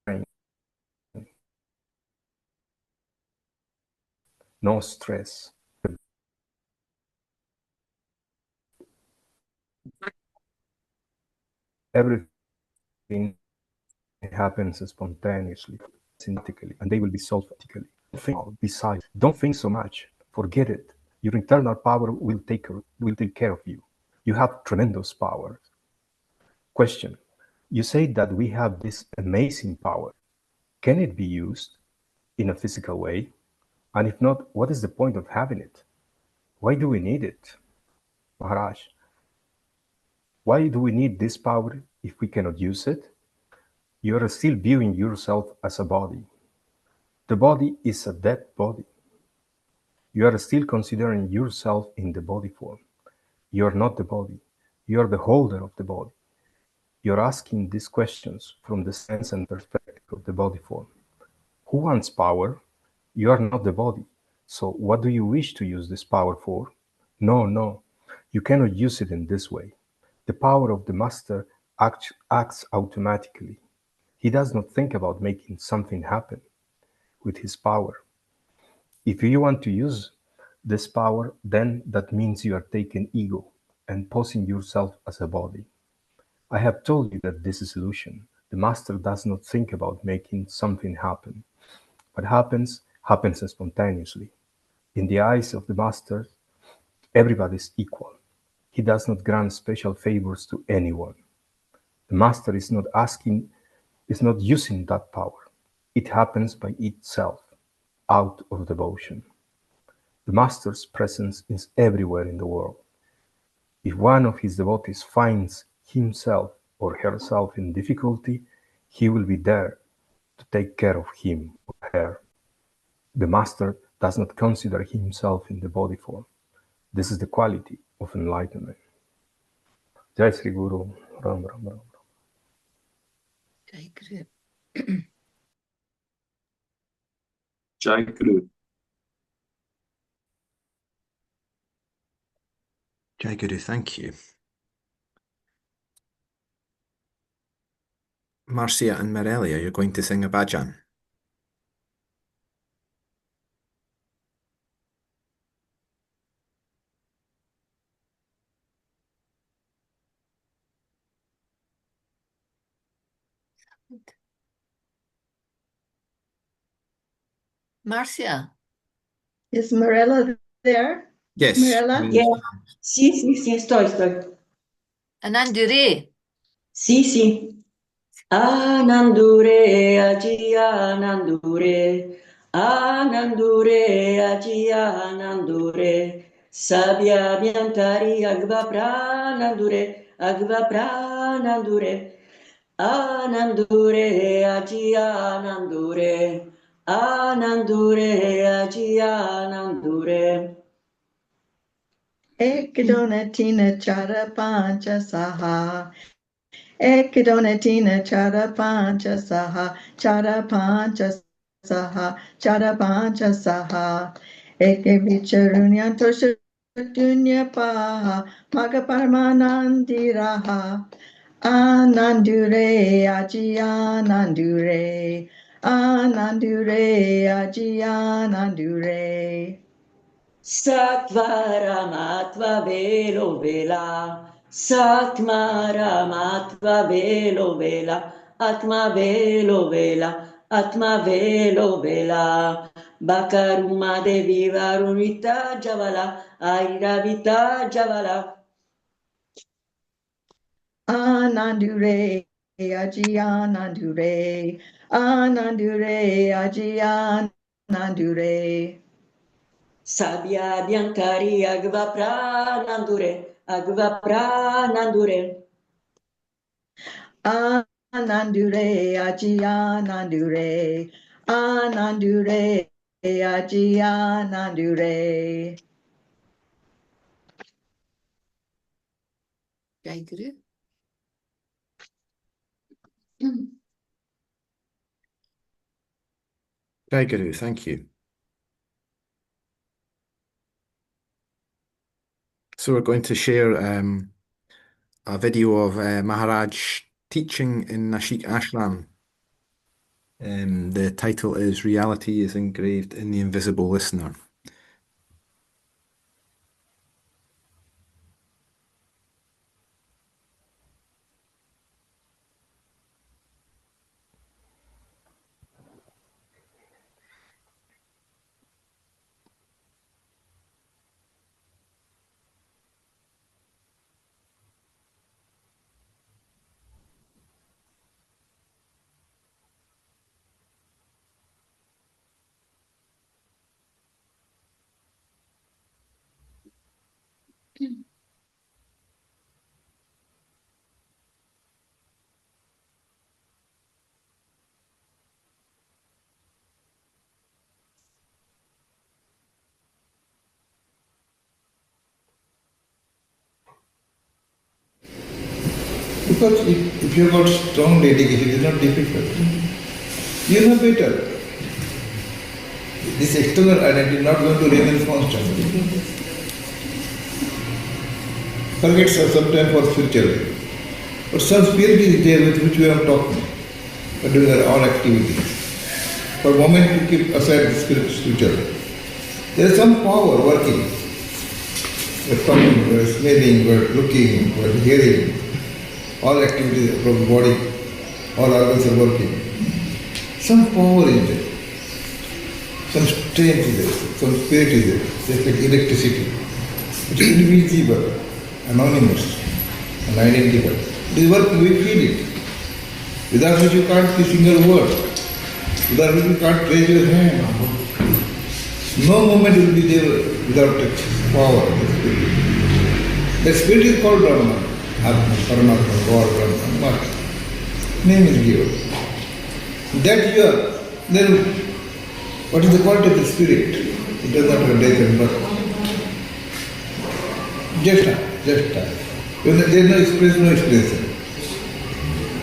strain, no stress. Everything happens spontaneously, synaptically, and they will be solved automatically. Besides, don't think so much. Forget it. Your internal power will take care of you. You have tremendous power. Question. You say that we have this amazing power. Can it be used in a physical way? And if not, what is the point of having it? Why do we need it? Maharaj, why do we need this power if we cannot use it? You are still viewing yourself as a body. The body is a dead body. You are still considering yourself in the body form. You are not the body. You are the holder of the body. You are asking these questions from the sense and perspective of the body form. Who wants power? You are not the body. So what do you wish to use this power for? No, no. You cannot use it in this way. The power of the master acts automatically. He does not think about making something happen with his power. If you want to use this power, then that means you are taking ego and posing yourself as a body. I have told you that this is illusion. The master does not think about making something happen. What happens spontaneously. In the eyes of the master, everybody is equal. He does not grant special favors to anyone. The master is not using that power. It happens by itself, out of devotion. The master's presence is everywhere in the world. If one of his devotees finds himself or herself in difficulty, he will be there to take care of him or her. The master does not consider himself in the body form. This is the quality of enlightenment. Jai Sri Guru. Ram Ram Ram. Jai Guru. Jai Guru. Jai Guru, thank you. Marcia and Morelia, you're going to sing a bhajan. Marcia. Is Morella there? Yes. Morella? Yeah. Sì, sì, sì, sto. Anandure. Sì, sì. Anandure, aji anandure. Anandure, aji anandure. Sabia biantari agva pranandure, agva pranandure. Anandure, aji anandure. Anandure, aji anandure. Ekdonatina chara pancha saha. Ekdonatina chara pancha saha. Chara pancha saha. Chara pancha saha. Eke vicharunyanto shatunya paha. Maga paramanandiraha. Anandure aji anandure. Anandure aji anandure. Satvaramatva velo vela, Satmaramatva velo vela, Atma velo vela, Atma velo vela, Bakaruma devi varunita javala, Airavita javala. Anandure, Aji Anandure, Anandure, Aji Anandure. Sabia biancari agva pranandure, agva pranandure. Anandure, Aji Anandure, Anandure, Aji Anandure. Jai Guru. Jai Guru, thank you. So we're going to share a video of Maharaj teaching in Nashik Ashram. The title is Reality is Engraved in the Invisible Listener. Because if you have got strong dedication, it is not difficult. You know better. This external identity is not going to remain constant. Forget some time for spirituality. But some spirit is there with which we are talking. We are doing all activities. For a moment to keep aside the spirituality. There is some power working. We are talking, we are smelling, we are looking, we are hearing. All activities from the body, all organs are working. Some power is there. Some strength is there. Some spirit is there. Just like electricity. It is invisible, anonymous, unidentified. It is working, we feel it. Without which you can't see a single word. Without which you can't raise your hand. No moment will be there without power. The spirit is called Brahman. Atma, Paramatma, God, Brahman, name is given. That you are, then what is the quality of the spirit? It does not have death and birth. Just time. There is no expression, no expression.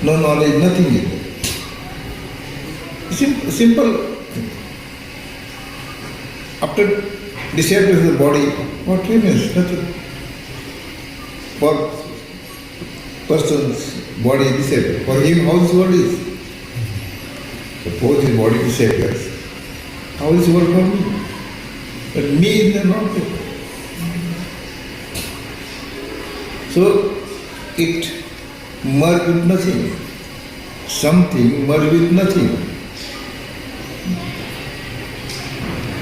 No knowledge, nothing is there. Simple. After disappears the body, what remains? Nothing. For person's body disappears. For him, how this world is? Suppose his body disappears. How is the world for me? But me is there not there. So it merged with nothing. Something merged with nothing.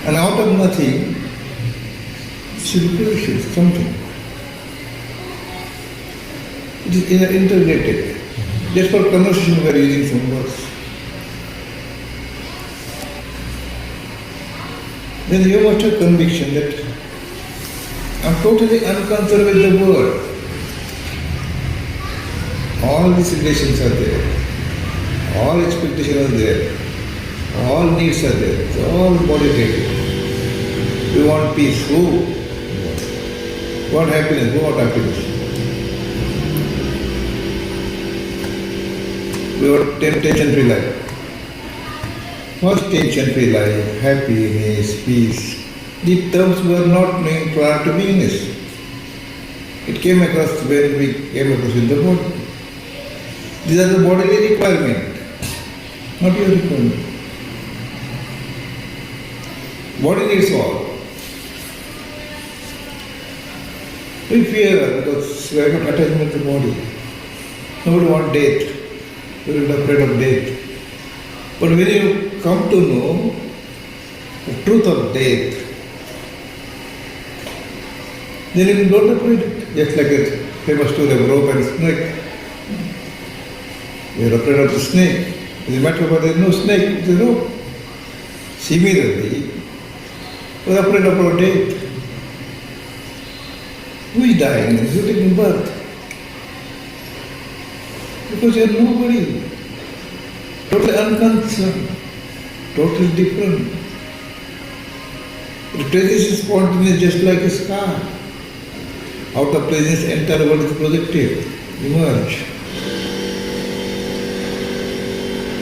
And out of nothing, circulation, something. It is integrated. Just for conversation we are using some words. Then you must have conviction that I am totally unconcerned with the world. All these relations are there. All expectations are there. All needs are there. It's all qualitative. We want peace. Who? We want happiness. Who want happiness? We want tension-free life. What's tension-free life? Happiness, peace. These terms were not known prior to beingness. It came across when we came across with the body. These are the bodily requirement, not your requirement. Body needs all. We fear because we have got attachment to the body. Nobody wants death. We are afraid of death. But when you come to know the truth of death, then you don't avoid it. Just like a famous story of rope and snake. You are afraid of the snake. As a matter of fact, there is no snake, it's a rope. Similarly, we are afraid of our death. Who is dying and who is taking birth? Because you are nobody. Totally unconcerned. Totally different. The presence is spontaneous just like a star. Out of presence, entire world is projected, emerge.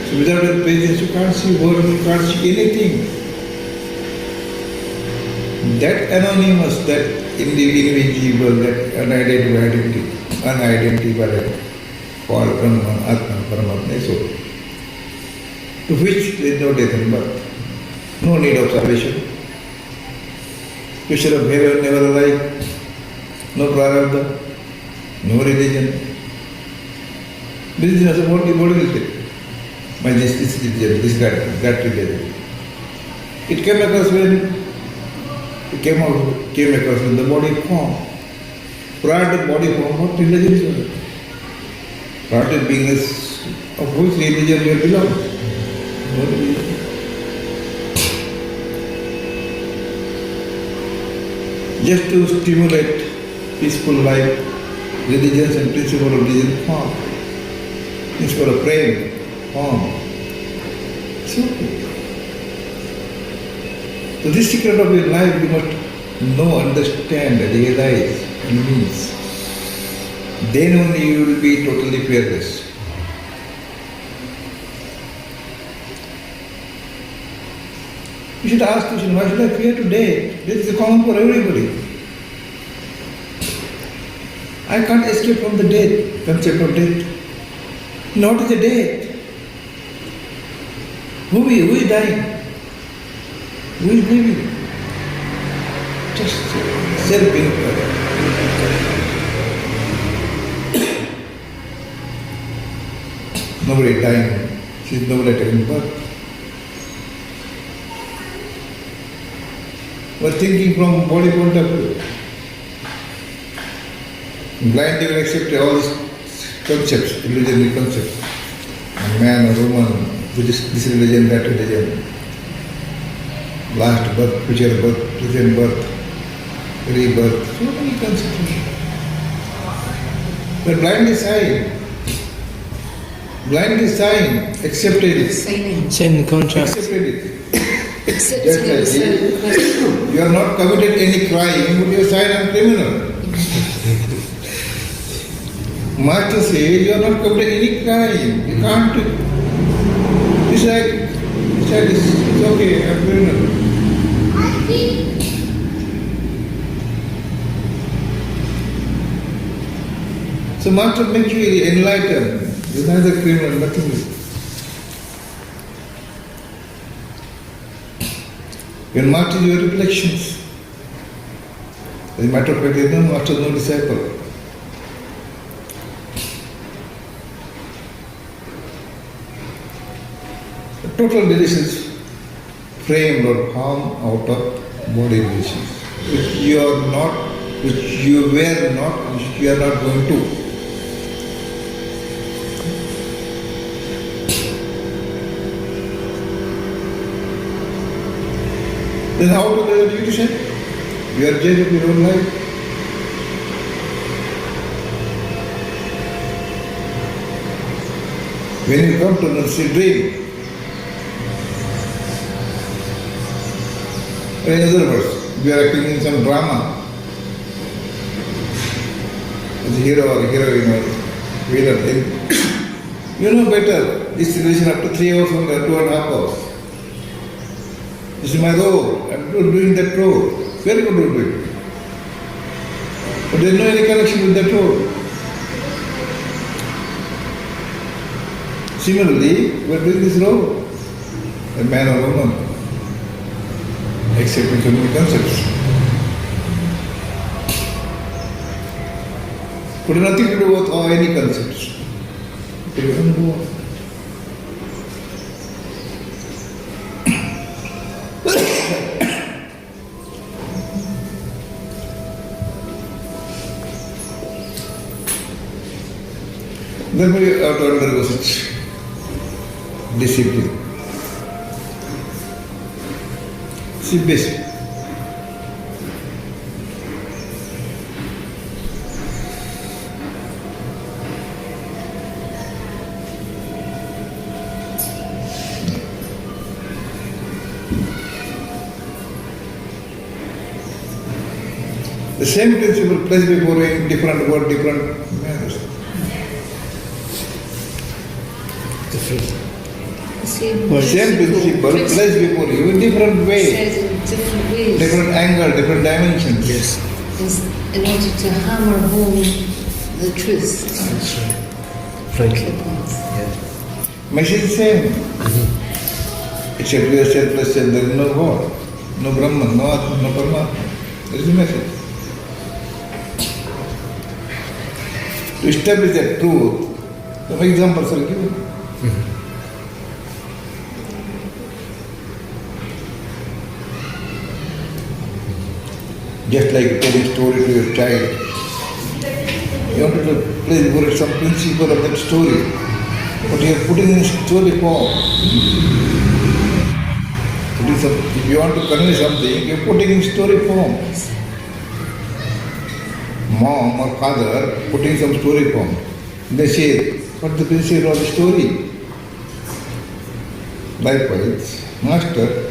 So without your presence, you can't see world, you can't see anything. That anonymous, that invisible, that unidentified, called Brahman, Atma, Paramatma, so to which there is no death and birth, no need of salvation. Question of heaven never arrived, no prarabdha, no religion. Religion as a body will take. My this religion, this that religion. It came across when the body formed. Prior to body form, what religion is it? Prior to beingness, of which religion you belong? No religion. Just to stimulate peaceful life, religions and principle of religion form. It's for a prayer form. It's okay. So this secret of your life you must know, understand, realize and means. Then only you will be totally fearless. You should ask the question, why should I fear today? This is common for everybody. I can't escape from the death, concept of death. Not the death. Who is dying? Who is living? Just self-inquiry. Nobody dying, since nobody taking birth. We're thinking from body point of view. Blindly we accept all these concepts, illusionary concepts. A man, a woman, this religion, that religion. Last birth, future birth, present birth, rebirth, so many concepts. But blindly sign. Blindly sign, accepted it. Sign contract. Accepted it. Just like you are not committed any crime, but you are sign a criminal. Master says you are not committed any crime. You can't decide. It's okay, I am criminal. So Master makes you enlightened. You are neither criminal, nothing. When Master is your reflections. As a matter of fact, there is no Master, no disciple. The total relations framed or formed out of body relations, which you are not, which you were not, which you are not going to. Then how to do your duty? You are judge of your own life. When you come to lucid dream, in other words, we are acting in some drama. As a hero or heroine or villain, you know better. This situation up to 3 hours or 2.5 hours. This is my role. I am doing that role. Very good to do it. But there is no any connection with that role. Similarly, we are doing this role. A man or woman, accepting so many concepts. But nothing to do with any concepts. Therefore you have to undergo such discipline. See, basic. The same principle placed before you in different word, different manners. Same principle placed before you in different way, different angle, different dimensions. Yes. In order to hammer home the truth. That's right. Frankly. Yeah. Message is same. Except we are selfless and there is no God, no Brahman, no Atma, no Paramatma. That is the message. To establish that truth, some examples are given. Just like telling story to your child, you want to place for some principle of that story, but you are putting in story form. If you want to convey something, you are putting in story form. Mom or father putting some story form. They say, what's the principle of the story? Likewise, Master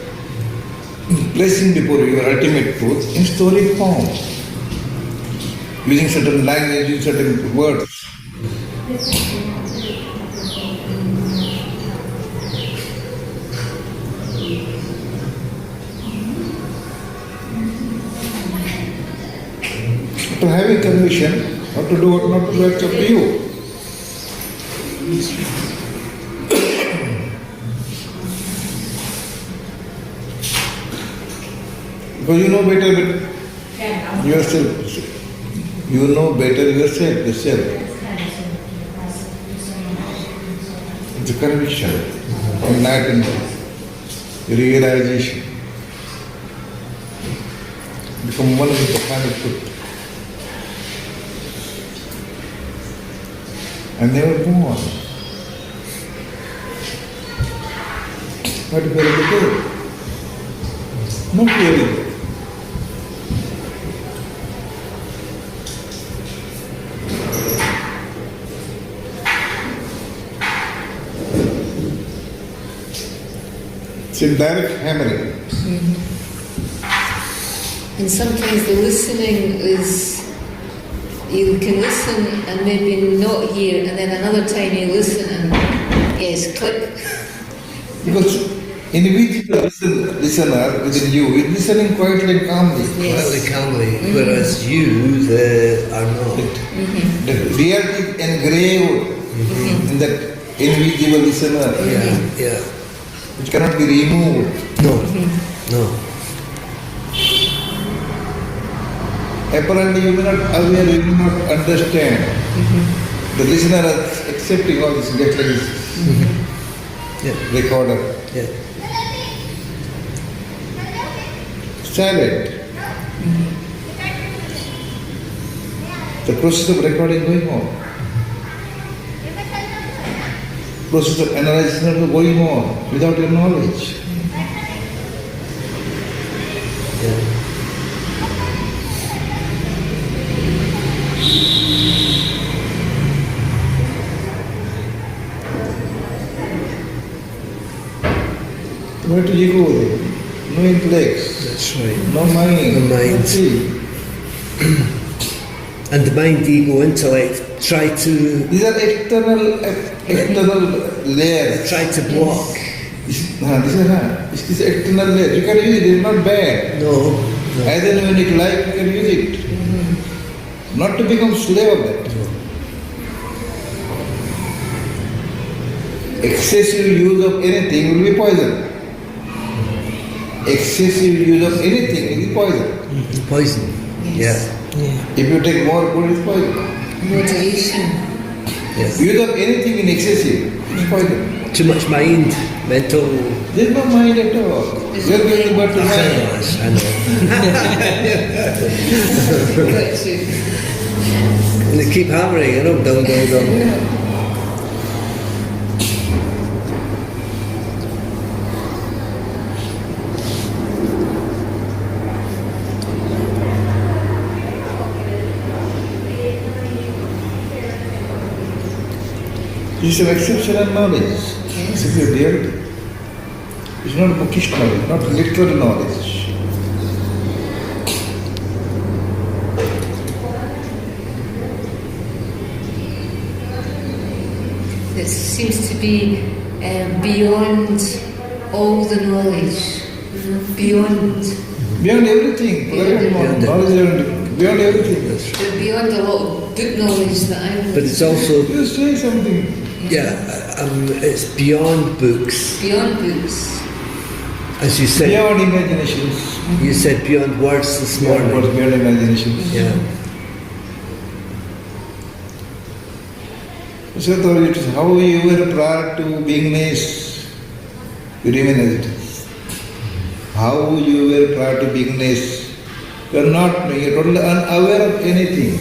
placing before you your ultimate truth in story form, using certain language, using certain words. After having conviction, what to do, what not to do, it's up to you. Because you know better yourself. You know better yourself, the self. It's a conviction, enlightenment, realization. Become one with the final truth. And never go on. What is there to do? Not really. It's in direct hammering. And sometimes the listening is, you can listen and maybe not hear, and then another time you listen and yes, click. Because individual listener within you is listening quietly and calmly. Yes. Quietly, calmly, whereas you are not. The reality is engraved in that individual listener. Yeah. Which cannot be removed. No. Apparently you may not aware, you may not understand. The listener is accepting all this, just like this recorder. Yeah. Silent. The process of recording going on. Process of analysis is going on without your knowledge. Where did you go there? No intellects. That's right. No mind. No mind. And the mind, ego, intellect try to... These are external layers. Try to block. This is external layers. You can use it, it's not bad. No. As and when you like, you can use it. Not to become slave of that. Excessive use of anything will be poison. Excessive use of anything is poison. Poison. Yes. Yeah. If you take more food, it's poison. Moderation. Yes. Use of anything in excessive, it's poison. Too much mind, mental. There's no mind at all. You're giving birth to mind. I know. And they keep hammering, dum. This is an exceptional knowledge. This is a reality. It's not bookish knowledge, not literal knowledge. It seems to be beyond all the knowledge, beyond. Beyond everything. Beyond knowledge, beyond everything. Beyond a lot of book knowledge that I know. But it's also. You say something. Yeah, it's beyond books. Beyond books. As you said. Beyond imaginations. You said beyond words this morning. Beyond imaginations. Yeah. So it is how you were prior to beingness, you remain as it is. How you were prior to beingness, you are not knowing, you are totally unaware of anything.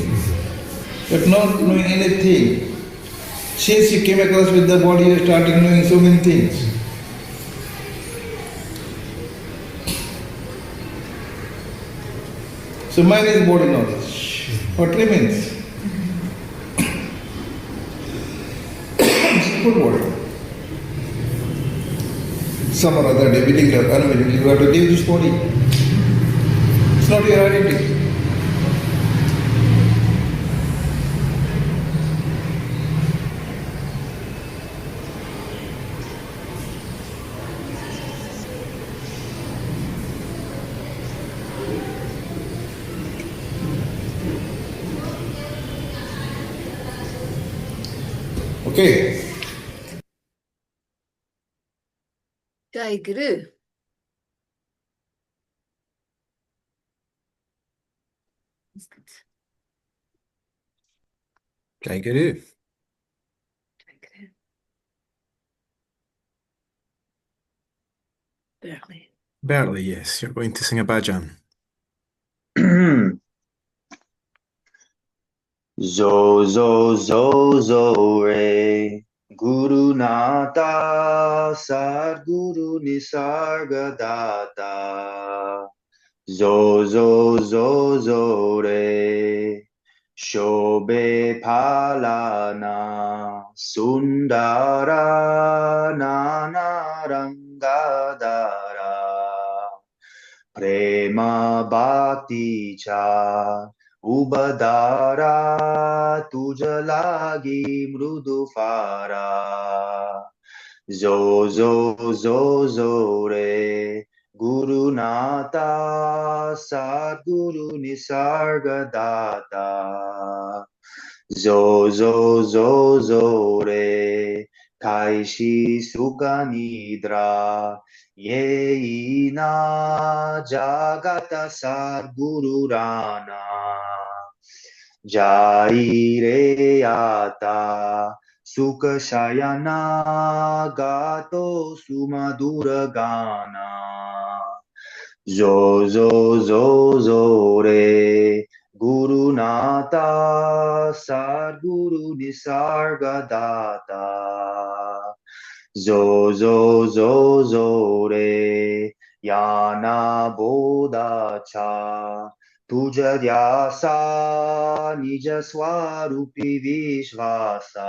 You are not knowing anything. Since you came across with the body, you started knowing so many things. So mine is body knowledge. What remains? Good body. Some or other day, willingly or unwillingly, you have to leave this body. It's not your identity. Okay. Jai Guru. Jai Guru. Berkeley. Berkeley, yes, you're going to sing a bhajan. Zo, zo, zo, zo, re. Guru Nata Sadguru Nisargadatta. Zo, zo, zo, zo, re. Shobe Palana Sundara Nana Rangadara Prema Bhakti Cha Ubadara Tujalagi Mrudufara Zo, zo, zo, zo, re Guru Nata Sadguru Nisargadatta Zo, zo, zo, zo, re Kaishi Sukha Nidra Yeina Jagata Sadguru Rana Jaire Ata Sukha Shayana Gato Sumadura Gana Zo, zo, zo, zo, re Guru Nata Sadguru Nisargadatta Zo, zo, zo, zo, re Yana Bodha Cha Tuja Dhyasa Nija Swarupi Vishvasa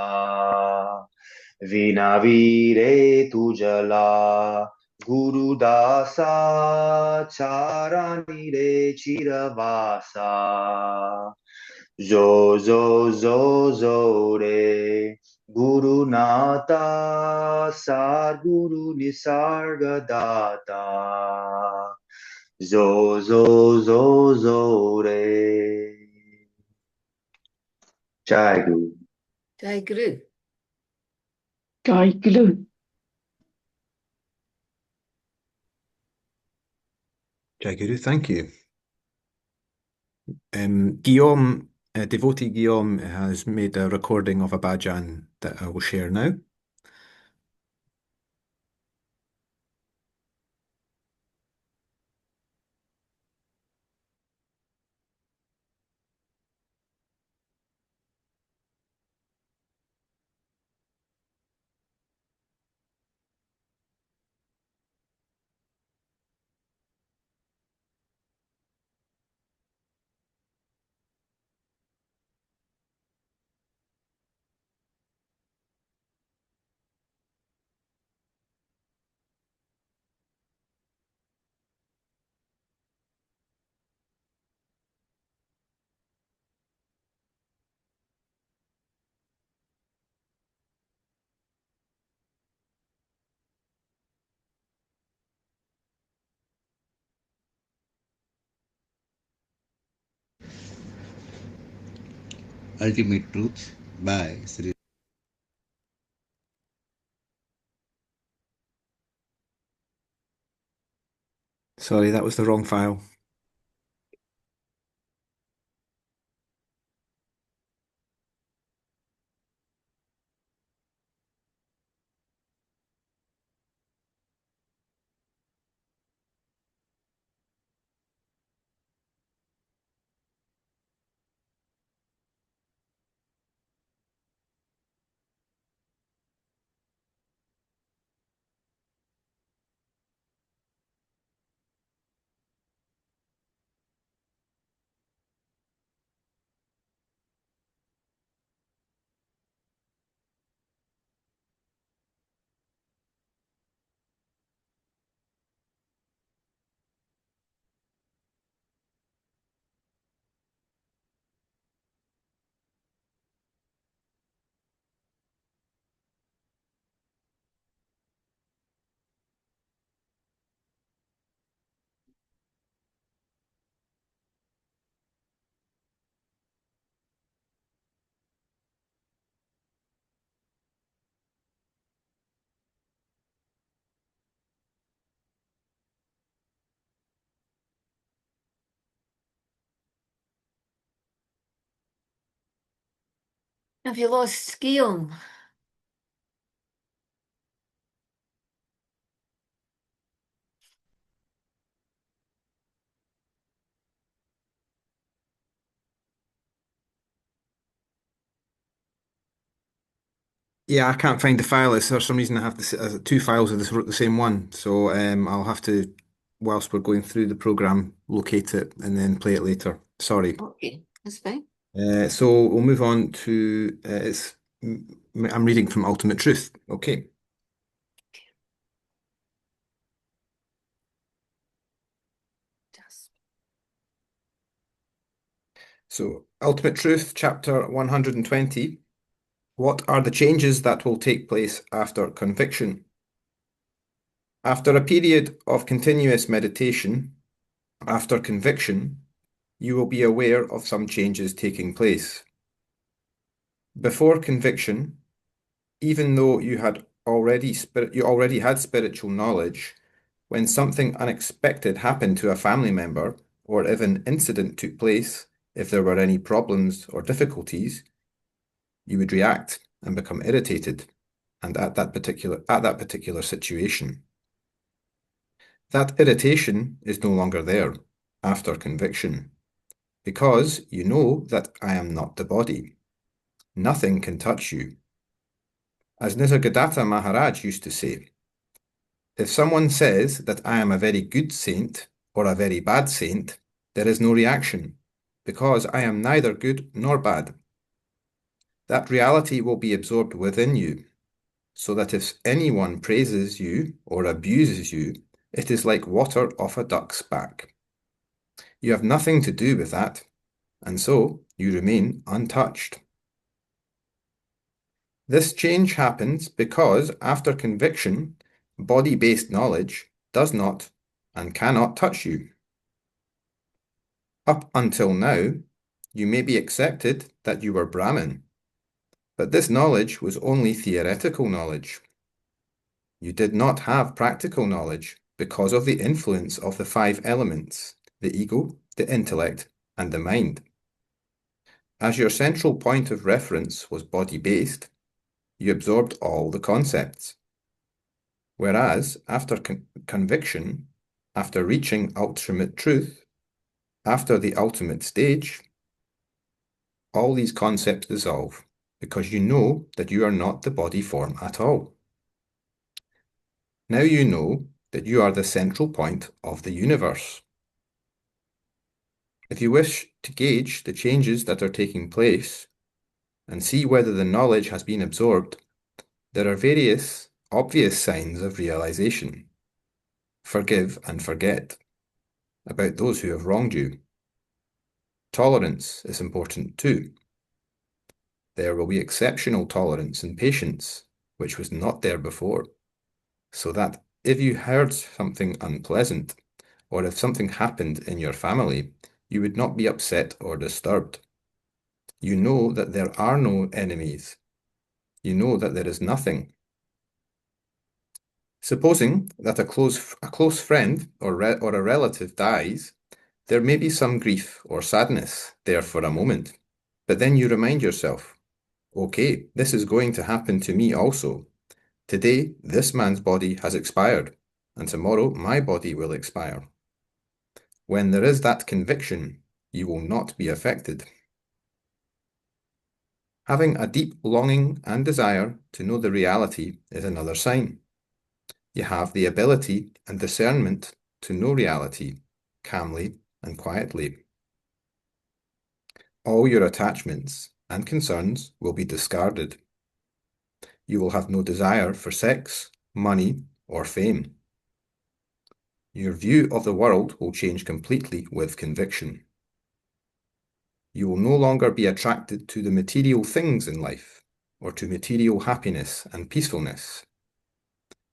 Vinavire Tujala Guru Dasa Charani Re Chiravasa Zo, zo, zo, zo, re Guru Nata Sadguru Nisargadatta Zo, zo, zo, zo, re Jai Guru. Jai Guru. Jai Guru. Jai Guru, thank you. Guillaume, devotee Guillaume has made a recording of a bhajan that I will share now. ultimate truth by Shri. Sorry, that was the wrong file. Have you lost Guillaume? Yeah, I can't find the file. It's for some reason I have two files of the same one. So I'll have to, whilst we're going through the program, locate it and then play it later. Sorry. Okay, that's fine. So we'll move on to I'm reading from Ultimate Truth. Okay. So Ultimate Truth, chapter 120. What are the changes that will take place after conviction? After a period of continuous meditation, after conviction, you will be aware of some changes taking place. Before conviction, even though you already had spiritual knowledge, when something unexpected happened to a family member, or if an incident took place, if there were any problems or difficulties, you would react and become irritated, and at that particular situation. That irritation is no longer there after conviction, because you know that I am not the body. Nothing can touch you. As Nisargadatta Maharaj used to say, if someone says that I am a very good saint or a very bad saint, there is no reaction, because I am neither good nor bad. That reality will be absorbed within you, so that if anyone praises you or abuses you, it is like water off a duck's back. You have nothing to do with that, and so you remain untouched. This change happens because after conviction, body-based knowledge does not and cannot touch you. Up until now, you may be accepted that you were Brahmin, but this knowledge was only theoretical knowledge. You did not have practical knowledge because of the influence of the five elements, the ego, the intellect, and the mind. As your central point of reference was body-based, you absorbed all the concepts. Whereas after conviction, after reaching ultimate truth, after the ultimate stage, all these concepts dissolve because you know that you are not the body form at all. Now you know that you are the central point of the universe. If you wish to gauge the changes that are taking place and see whether the knowledge has been absorbed, there are various obvious signs of realization. Forgive and forget about those who have wronged you. Tolerance is important too. There will be exceptional tolerance and patience, which was not there before, so that if you heard something unpleasant, or if something happened in your family, you would not be upset or disturbed. You know that there are no enemies. You know that there is nothing. Supposing that a close friend or a relative dies, there may be some grief or sadness there for a moment, but then you remind yourself, okay, this is going to happen to me also. Today, this man's body has expired, and tomorrow my body will expire. When there is that conviction, you will not be affected. Having a deep longing and desire to know the reality is another sign. You have the ability and discernment to know reality calmly and quietly. All your attachments and concerns will be discarded. You will have no desire for sex, money, or fame. Your view of the world will change completely with conviction. You will no longer be attracted to the material things in life or to material happiness and peacefulness.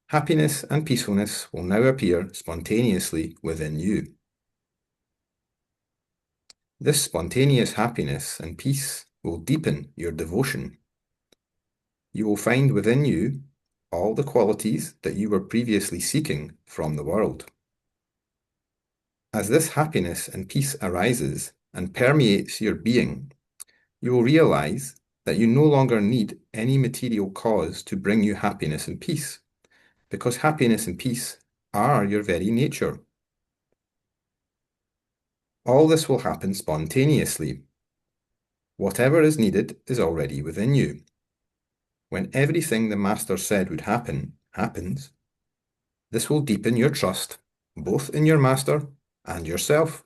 Happiness and peacefulness will now appear spontaneously within you. This spontaneous happiness and peace will deepen your devotion. You will find within you all the qualities that you were previously seeking from the world. As this happiness and peace arises and permeates your being, you will realize that you no longer need any material cause to bring you happiness and peace, because happiness and peace are your very nature. All this will happen spontaneously. Whatever is needed is already within you. When everything the Master said would happen, happens, this will deepen your trust, both in your Master and yourself.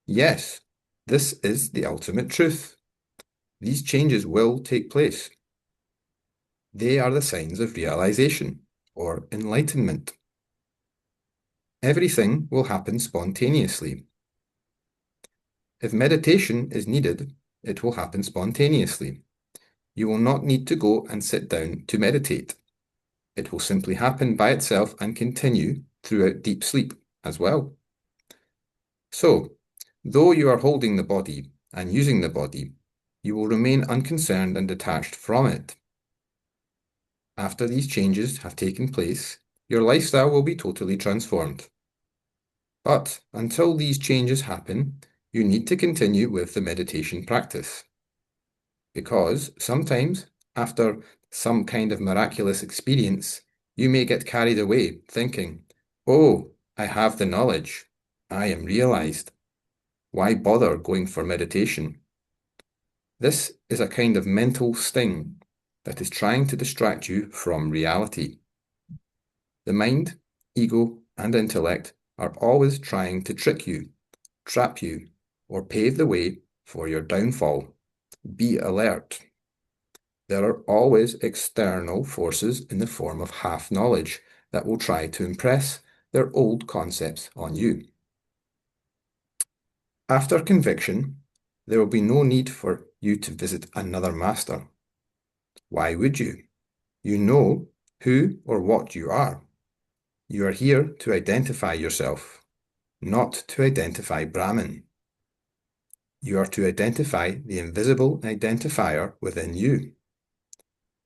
Yes, this is the ultimate truth. These changes will take place. They are the signs of realization, or enlightenment. Everything will happen spontaneously. If meditation is needed, it will happen spontaneously. You will not need to go and sit down to meditate. It will simply happen by itself and continue throughout deep sleep as well. So, though you are holding the body and using the body, you will remain unconcerned and detached from it. After these changes have taken place, your lifestyle will be totally transformed. But until these changes happen, you need to continue with the meditation practice. Because sometimes, after some kind of miraculous experience, you may get carried away thinking, oh, I have the knowledge. I am realized. Why bother going for meditation? This is a kind of mental sting that is trying to distract you from reality. The mind, ego, and intellect are always trying to trick you, trap you, or pave the way for your downfall. Be alert. There are always external forces in the form of half-knowledge that will try to impress their old concepts on you. After conviction, there will be no need for you to visit another master. Why would you? You know who or what you are. You are here to identify yourself, not to identify Brahman. You are to identify the invisible identifier within you.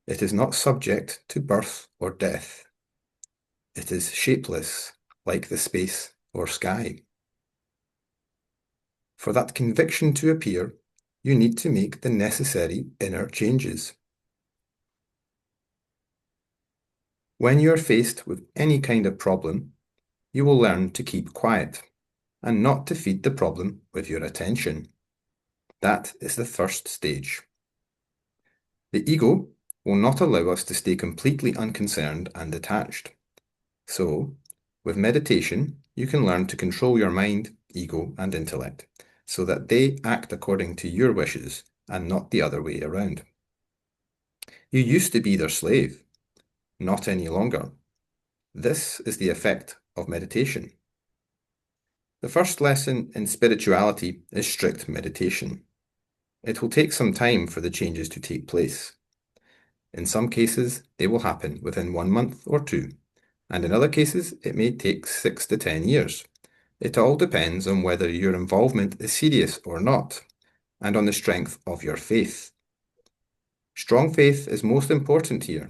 It is not subject to birth or death. It is shapeless, like the space or sky. For that conviction to appear, you need to make the necessary inner changes. When you are faced with any kind of problem, you will learn to keep quiet and not to feed the problem with your attention. That is the first stage. The ego will not allow us to stay completely unconcerned and detached. So, with meditation, you can learn to control your mind, ego, and intellect so that they act according to your wishes and not the other way around. You used to be their slave, not any longer. This is the effect of meditation. The first lesson in spirituality is strict meditation. It will take some time for the changes to take place. In some cases, they will happen within 1 month or 2, and in other cases, it may take 6 to 10 years. It all depends on whether your involvement is serious or not. and on the strength of your faith. Strong faith is most important here,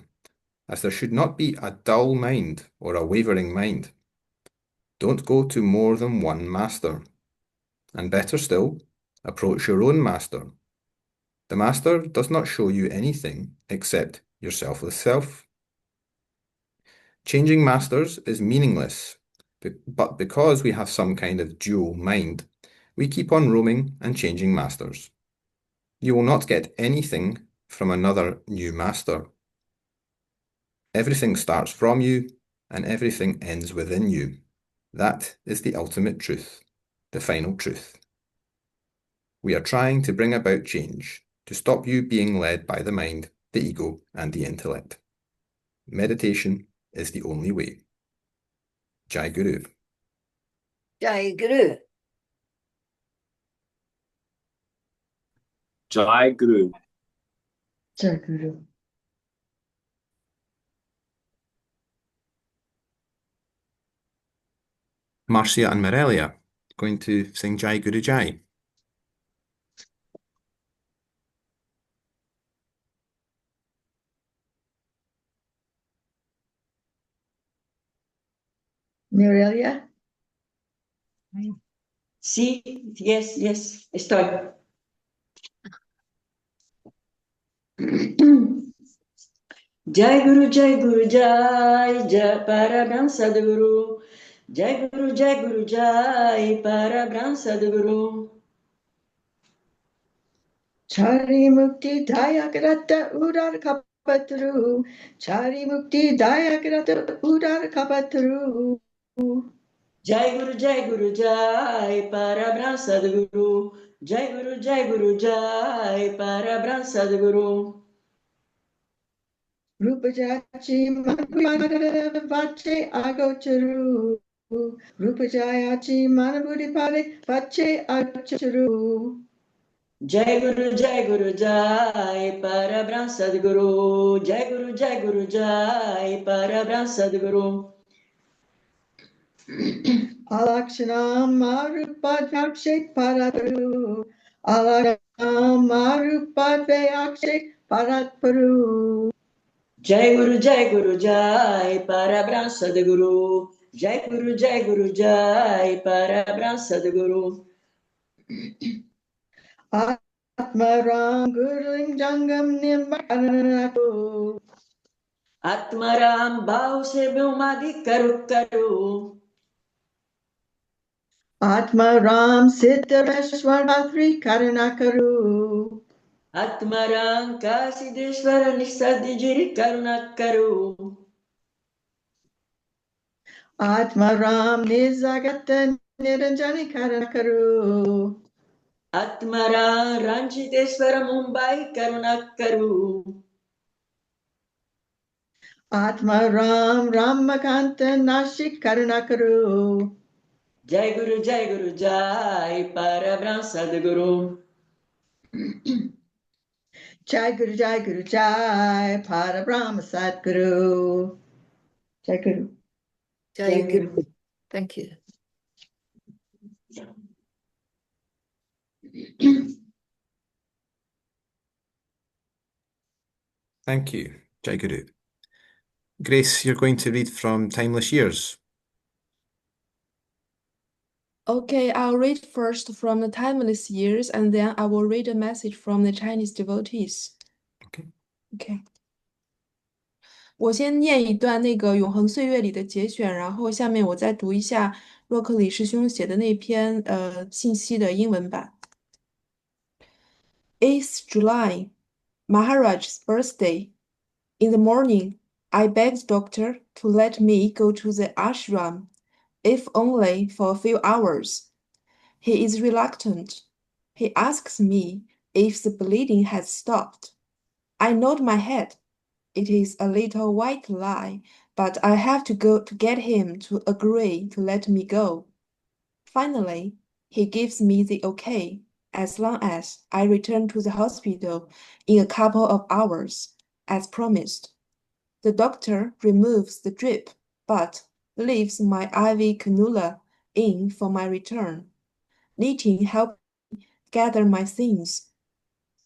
as there should not be a dull mind or a wavering mind. Don't go to more than one master. And better still, approach your own master. The master does not show you anything except your selfless self. Changing masters is meaningless, but because we have some kind of dual mind, we keep on roaming and changing masters. You will not get anything from another new master. Everything starts from you, and everything ends within you. That is the ultimate truth, the final truth. We are trying to bring about change, to stop you being led by the mind, the ego, and the intellect. Meditation is the only way. Jai Guru. Jai Guru. Jai Guru. Jai Guru. Marcia and Morelia going to sing Jai Guru Jai. Morelia? Sí, yes, estoy. Jai Guru, Jai Guru, Jai, Jai Parabrahma Sadhguru. Jai Guru, Jai Guru, Jai Parabrahma Sadhguru. Chari Mukti Dayakrata Udar Kapatru. Chari Mukti Dayakrata Udar Kapatru. Jai Guru, Jai Guru, Jai Parabrahma Sadhguru. Jai Guru, Jai Guru, Jai Parabrahma Sadhguru. Rupajachi Manavati Agocharu. Rupajachi Manavati Pache Agocharu. Jai Guru, Jai Guru, Jai Parabrahma Sadhguru. Jai Guru, Jai Guru, Jai Parabrahma Sadhguru. Alakshanam Marupad Vakshet Paratparu. Alakshanam Marupad Vakshet Paratparu. Jai Guru, Jai Guru, Jai Parabrahma Sadhguru. Jai Guru, Jai Guru, Jai Parabrahma Sadhguru. Atmaram Guru Jangam Nimbaranato. Atmaram Bhau se Bhumadi Karu Karu. Atmaram Siddhareshwar Bhatri Karunakaru. Atmaram Kasideshwara Nisadijiri Karunakaru. Atmaram Nizagata Niranjani Karunakaru. Atmaram Ranjiteshwara Mumbai Karunakaru. Atmaram Ramakant Nashik Karunakaru. Jai Guru, Jai Guru, Jai Parabrahma Sadhguru. Jai Guru, Jai Guru, Jai Parabrahma Sadguru. Jai Guru. Jai Guru. Thank you. Thank you, Jai Guru. Grace, you're going to read from Timeless Years. Okay, I'll read first from the Timeless Years, and then I will read a message from the Chinese devotees. Okay. 我先念一段那个《永恒岁月》里的节选，然后下面我再读一下洛克里师兄写的那篇信息的英文版。8th July, Maharaj's birthday. In the morning, I begged doctor to let me go to the ashram, if only for a few hours. He is reluctant. He asks me if the bleeding has stopped. I nod my head. It is a little white lie, but I have to go to get him to agree to let me go. Finally, he gives me the okay, as long as I return to the hospital in a couple of hours, as promised. The doctor removes the drip, but leaves my IV cannula in for my return. Nitin helped me gather my things.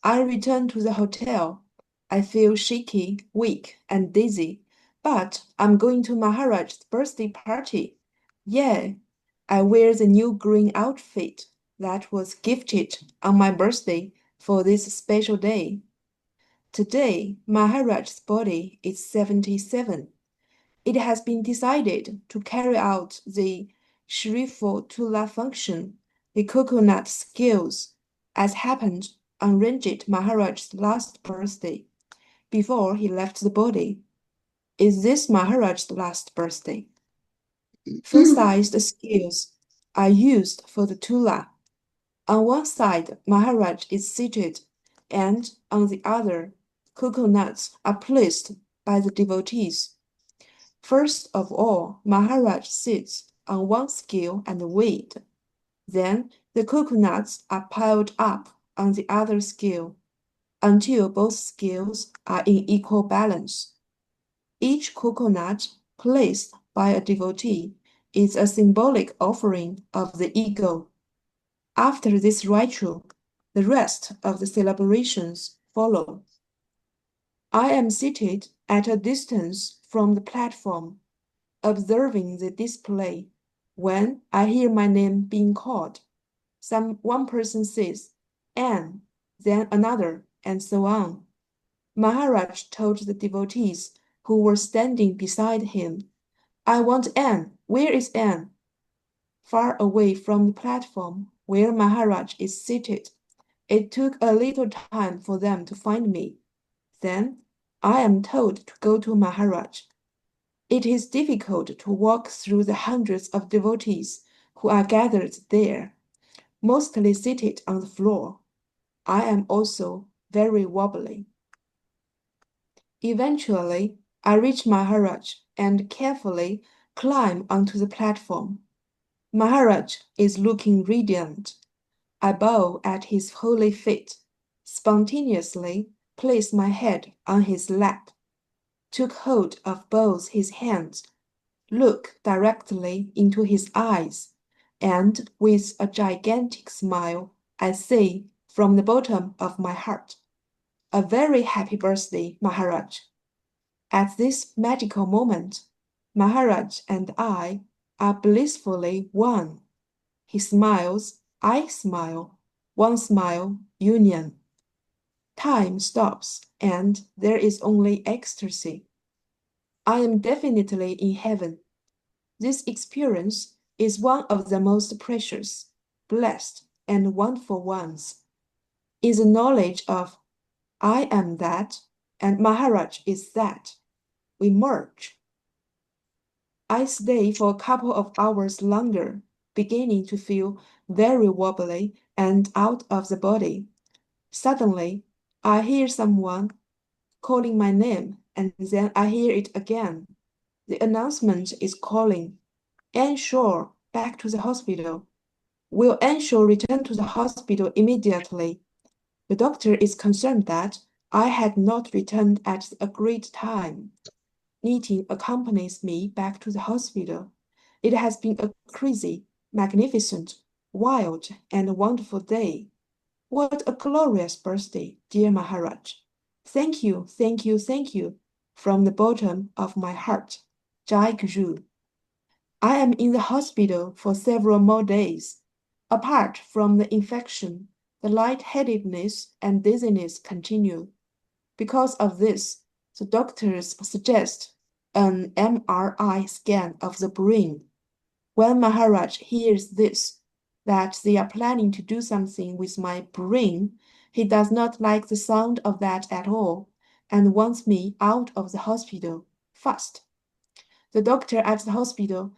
I return to the hotel. I feel shaky, weak, and dizzy, but I'm going to Maharaj's birthday party. Yeah, I wear the new green outfit that was gifted on my birthday for this special day. Today, Maharaj's body is 77. It has been decided to carry out the Shri Tula function, the coconut skills, as happened on Ranjit Maharaj's last birthday, before he left the body. Is this Maharaj's last birthday? Full-sized skills are used for the Tula. On one side, Maharaj is seated, and on the other, coconuts are placed by the devotees. First of all, Maharaj sits on one scale and weighed. Then the coconuts are piled up on the other scale until both scales are in equal balance. Each coconut placed by a devotee is a symbolic offering of the ego. After this ritual, the rest of the celebrations follow. I am seated at a distance from the platform, observing the display, when I hear my name being called. One person says, Anne, then another, and so on. Maharaj told the devotees who were standing beside him, I want Anne. Where is Anne? Far away from the platform where Maharaj is seated, it took a little time for them to find me. Then I am told to go to Maharaj. It is difficult to walk through the hundreds of devotees who are gathered there, mostly seated on the floor. I am also very wobbly. Eventually, I reach Maharaj and carefully climb onto the platform. Maharaj is looking radiant. I bow at his holy feet, spontaneously place my head on his lap, took hold of both his hands, look directly into his eyes, and with a gigantic smile, I say from the bottom of my heart, a very happy birthday, Maharaj. At this magical moment, Maharaj and I are blissfully one. He smiles, I smile, one smile, union. Time stops, and there is only ecstasy. I am definitely in heaven. This experience is one of the most precious, blessed, and wonderful ones. In the knowledge of I am that, and Maharaj is that, we merge. I stay for a couple of hours longer, beginning to feel very wobbly and out of the body. Suddenly, I hear someone calling my name, and then I hear it again. The announcement is calling, Anne Shaw, back to the hospital. Will Anne Shaw return to the hospital immediately? The doctor is concerned that I had not returned at the agreed time. Nitin accompanies me back to the hospital. It has been a crazy, magnificent, wild, and wonderful day. What a glorious birthday, dear Maharaj. Thank you, thank you, thank you, from the bottom of my heart. Jai Guru. I am in the hospital for several more days. Apart from the infection, the lightheadedness and dizziness continue. Because of this, the doctors suggest an MRI scan of the brain. When Maharaj hears this, that they are planning to do something with my brain, he does not like the sound of that at all and wants me out of the hospital fast. The doctor at the hospital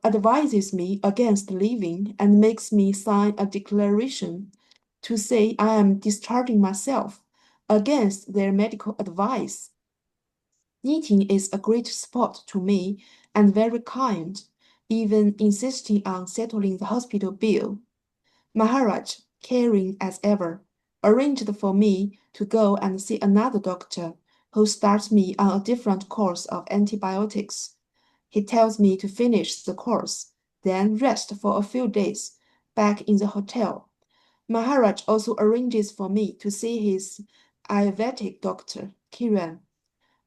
advises me against leaving and makes me sign a declaration to say I am discharging myself against their medical advice. Nitin is a great support to me and very kind, even insisting on settling the hospital bill. Maharaj, caring as ever, arranged for me to go and see another doctor who starts me on a different course of antibiotics. He tells me to finish the course, then rest for a few days back in the hotel. Maharaj also arranges for me to see his Ayurvedic doctor, Kiran.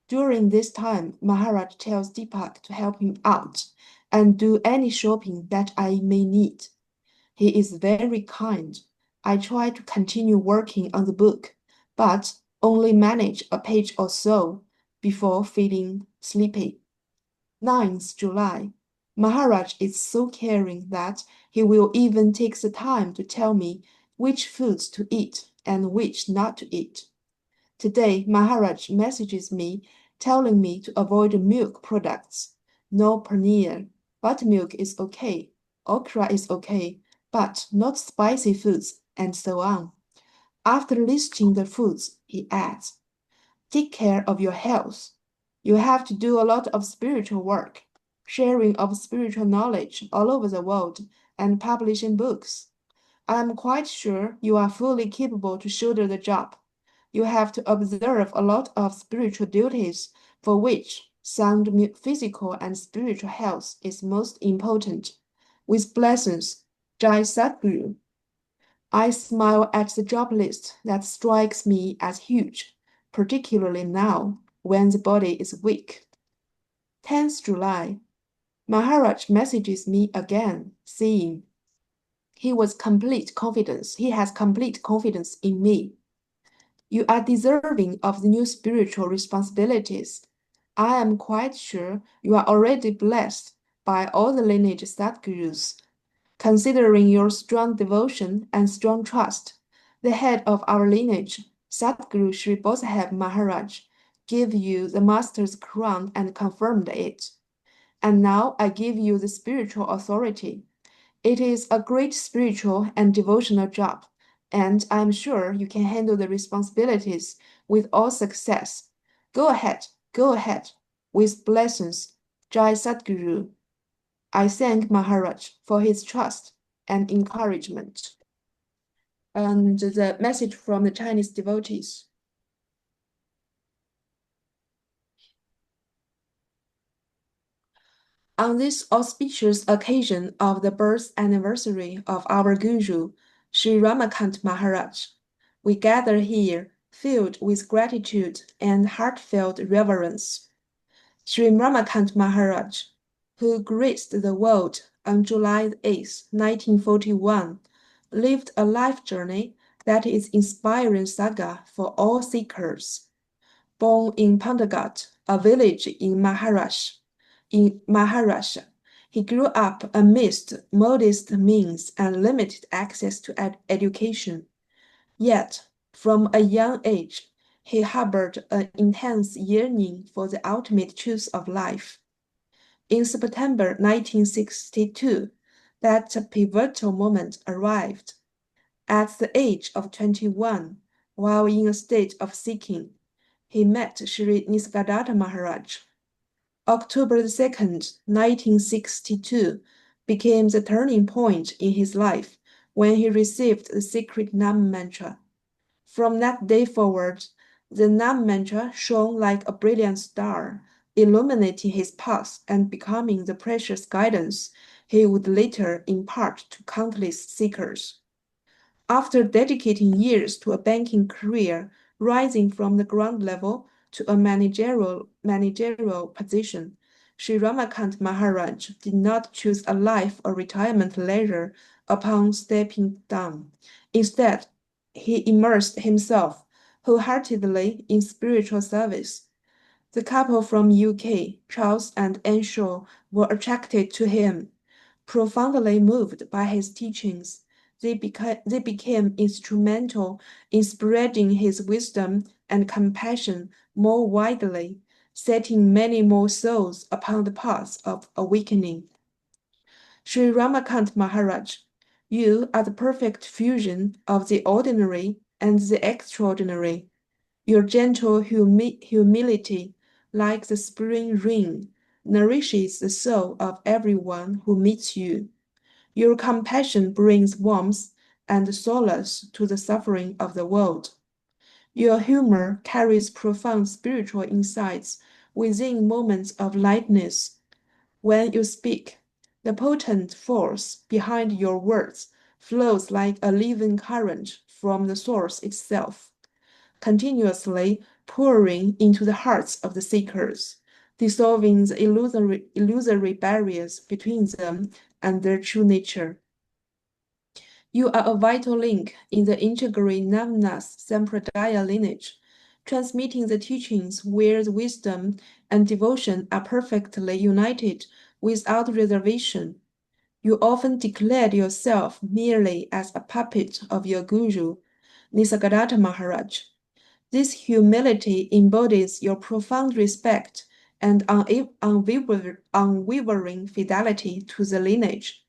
During this time, Maharaj tells Deepak to help him out and do any shopping that I may need. He is very kind. I try to continue working on the book, but only manage a page or so before feeling sleepy. 9th July. Maharaj is so caring that he will even take the time to tell me which foods to eat and which not to eat. Today, Maharaj messages me telling me to avoid milk products. No paneer. Buttermilk is okay. Okra is okay, but not spicy foods, and so on. After listing the foods, he adds, take care of your health. You have to do a lot of spiritual work, sharing of spiritual knowledge all over the world, and publishing books. I am quite sure you are fully capable to shoulder the job. You have to observe a lot of spiritual duties for which sound physical and spiritual health is most important. With blessings, Jai Sadguru. I smile at the job list that strikes me as huge, particularly now when the body is weak. 10th July. Maharaj messages me again, saying he has complete confidence in me. You are deserving of the new spiritual responsibilities. I am quite sure you are already blessed by all the lineage Sadgurus. Considering your strong devotion and strong trust, the head of our lineage, Sadguru Shri Bosaheb Maharaj, gave you the master's crown and confirmed it. And now I give you the spiritual authority. It is a great spiritual and devotional job, and I am sure you can handle the responsibilities with all success. Go ahead, with blessings, Jai Sadguru. I thank Maharaj for his trust and encouragement. And the message from the Chinese devotees. On this auspicious occasion of the birth anniversary of our Guru, Shri Ramakant Maharaj, we gather here filled with gratitude and heartfelt reverence. Shri Ramakant Maharaj, who graced the world on July 8, 1941, lived a life journey that is inspiring saga for all seekers. Born in Pandagat, a village in Maharashtra, he grew up amidst modest means and limited access to education. Yet, from a young age, he harbored an intense yearning for the ultimate truth of life. In September 1962, that pivotal moment arrived. At the age of 21, while in a state of seeking, he met Shri Nisargadatta Maharaj. October 2nd, 1962, became the turning point in his life when he received the secret Nam mantra. From that day forward, the Nam mantra shone like a brilliant star, illuminating his path and becoming the precious guidance he would later impart to countless seekers. After dedicating years to a banking career, rising from the ground level to a managerial position, Sri Ramakant Maharaj did not choose a life or retirement later upon stepping down. Instead, he immersed himself wholeheartedly in spiritual service. The couple from UK, Charles and Anne Shaw, were attracted to him. Profoundly moved by his teachings, they became instrumental in spreading his wisdom and compassion more widely, setting many more souls upon the path of awakening. Sri Ramakant Maharaj, you are the perfect fusion of the ordinary and the extraordinary. Your gentle humility, like the spring rain, nourishes the soul of everyone who meets you. Your compassion brings warmth and solace to the suffering of the world. Your humor carries profound spiritual insights within moments of lightness. When you speak, the potent force behind your words flows like a living current from the source itself, continuously pouring into the hearts of the seekers, dissolving the illusory barriers between them and their true nature. You are a vital link in the Integral Navnas Sampradaya lineage, transmitting the teachings where the wisdom and devotion are perfectly united without reservation. You often declared yourself merely as a puppet of your guru, Nisargadatta Maharaj. This humility embodies your profound respect and unwavering fidelity to the lineage.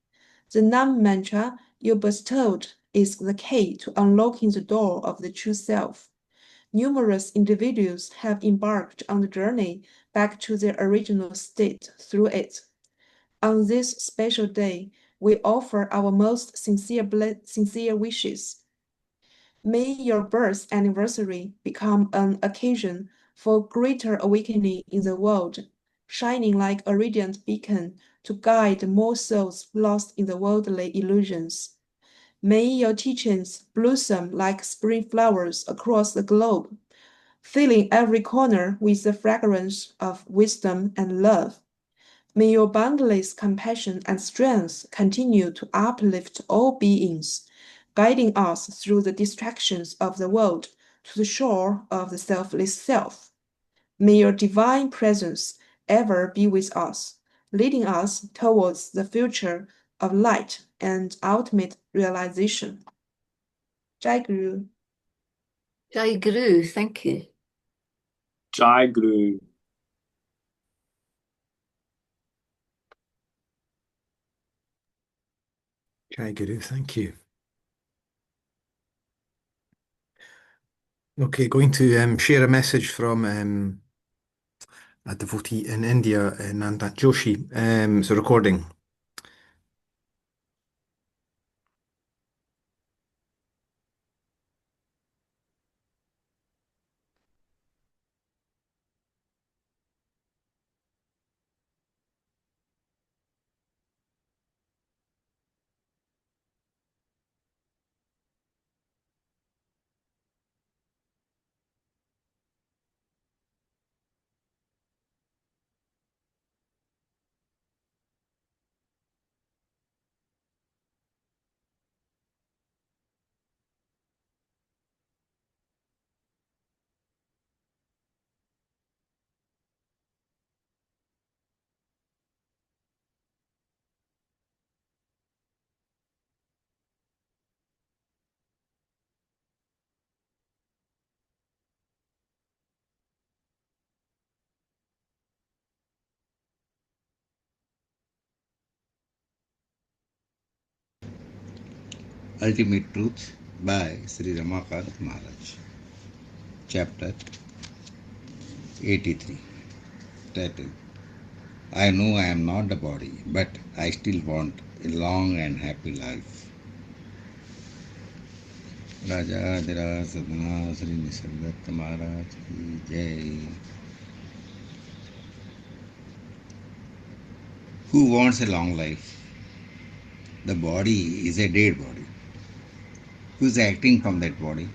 The Nam mantra you bestowed is the key to unlocking the door of the true self. Numerous individuals have embarked on the journey back to their original state through it. On this special day, we offer our most sincere wishes. May your birth anniversary become an occasion for greater awakening in the world, shining like a radiant beacon to guide more souls lost in the worldly illusions. May your teachings blossom like spring flowers across the globe, filling every corner with the fragrance of wisdom and love. May your boundless compassion and strength continue to uplift all beings, guiding us through the distractions of the world to the shore of the selfless self. May your divine presence ever be with us, leading us towards the future of light and ultimate realization. Jai Guru. Jai Guru, thank you. Jai Guru. Jai Guru, thank you. Okay, going to share a message from a devotee in India, Nanda Joshi. It's a recording. Ultimate Truth by Shri Ramakant Maharaj. Chapter 83. Title: I know I am not the body, but I still want a long and happy life. Raja Dira Sadhana Shri Nisargadatta Maharaj ki Jai. Who wants a long life? The body is a dead body. Who is acting from that body?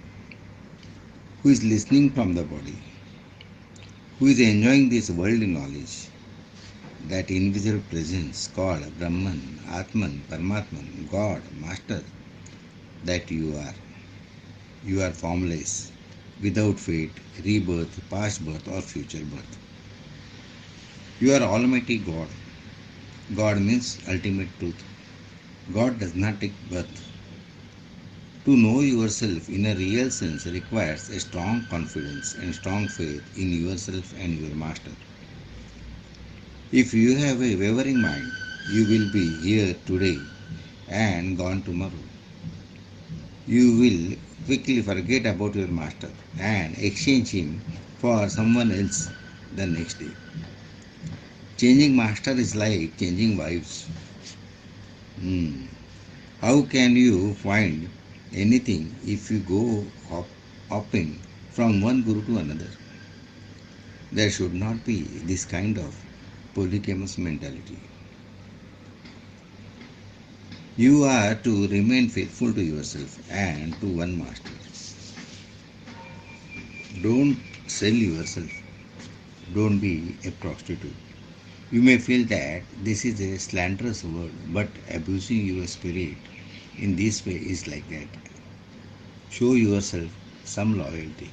Who is listening from the body? Who is enjoying this worldly knowledge? That invisible presence called Brahman, Atman, Paramatman, God, Master, that you are. You are formless, without fate, rebirth, past birth or future birth. You are Almighty God. God means ultimate truth. God does not take birth. To know yourself in a real sense requires a strong confidence and strong faith in yourself and your Master. If you have a wavering mind, you will be here today and gone tomorrow. You will quickly forget about your Master and exchange him for someone else the next day. Changing Master is like changing wives. How can you find anything if you go hopping from one guru to another? There should not be this kind of polygamous mentality. You are to remain faithful to yourself and to one master. Don't sell yourself. Don't be a prostitute. You may feel that this is a slanderous word, but abusing your spirit in this way is like that. Show yourself some loyalty.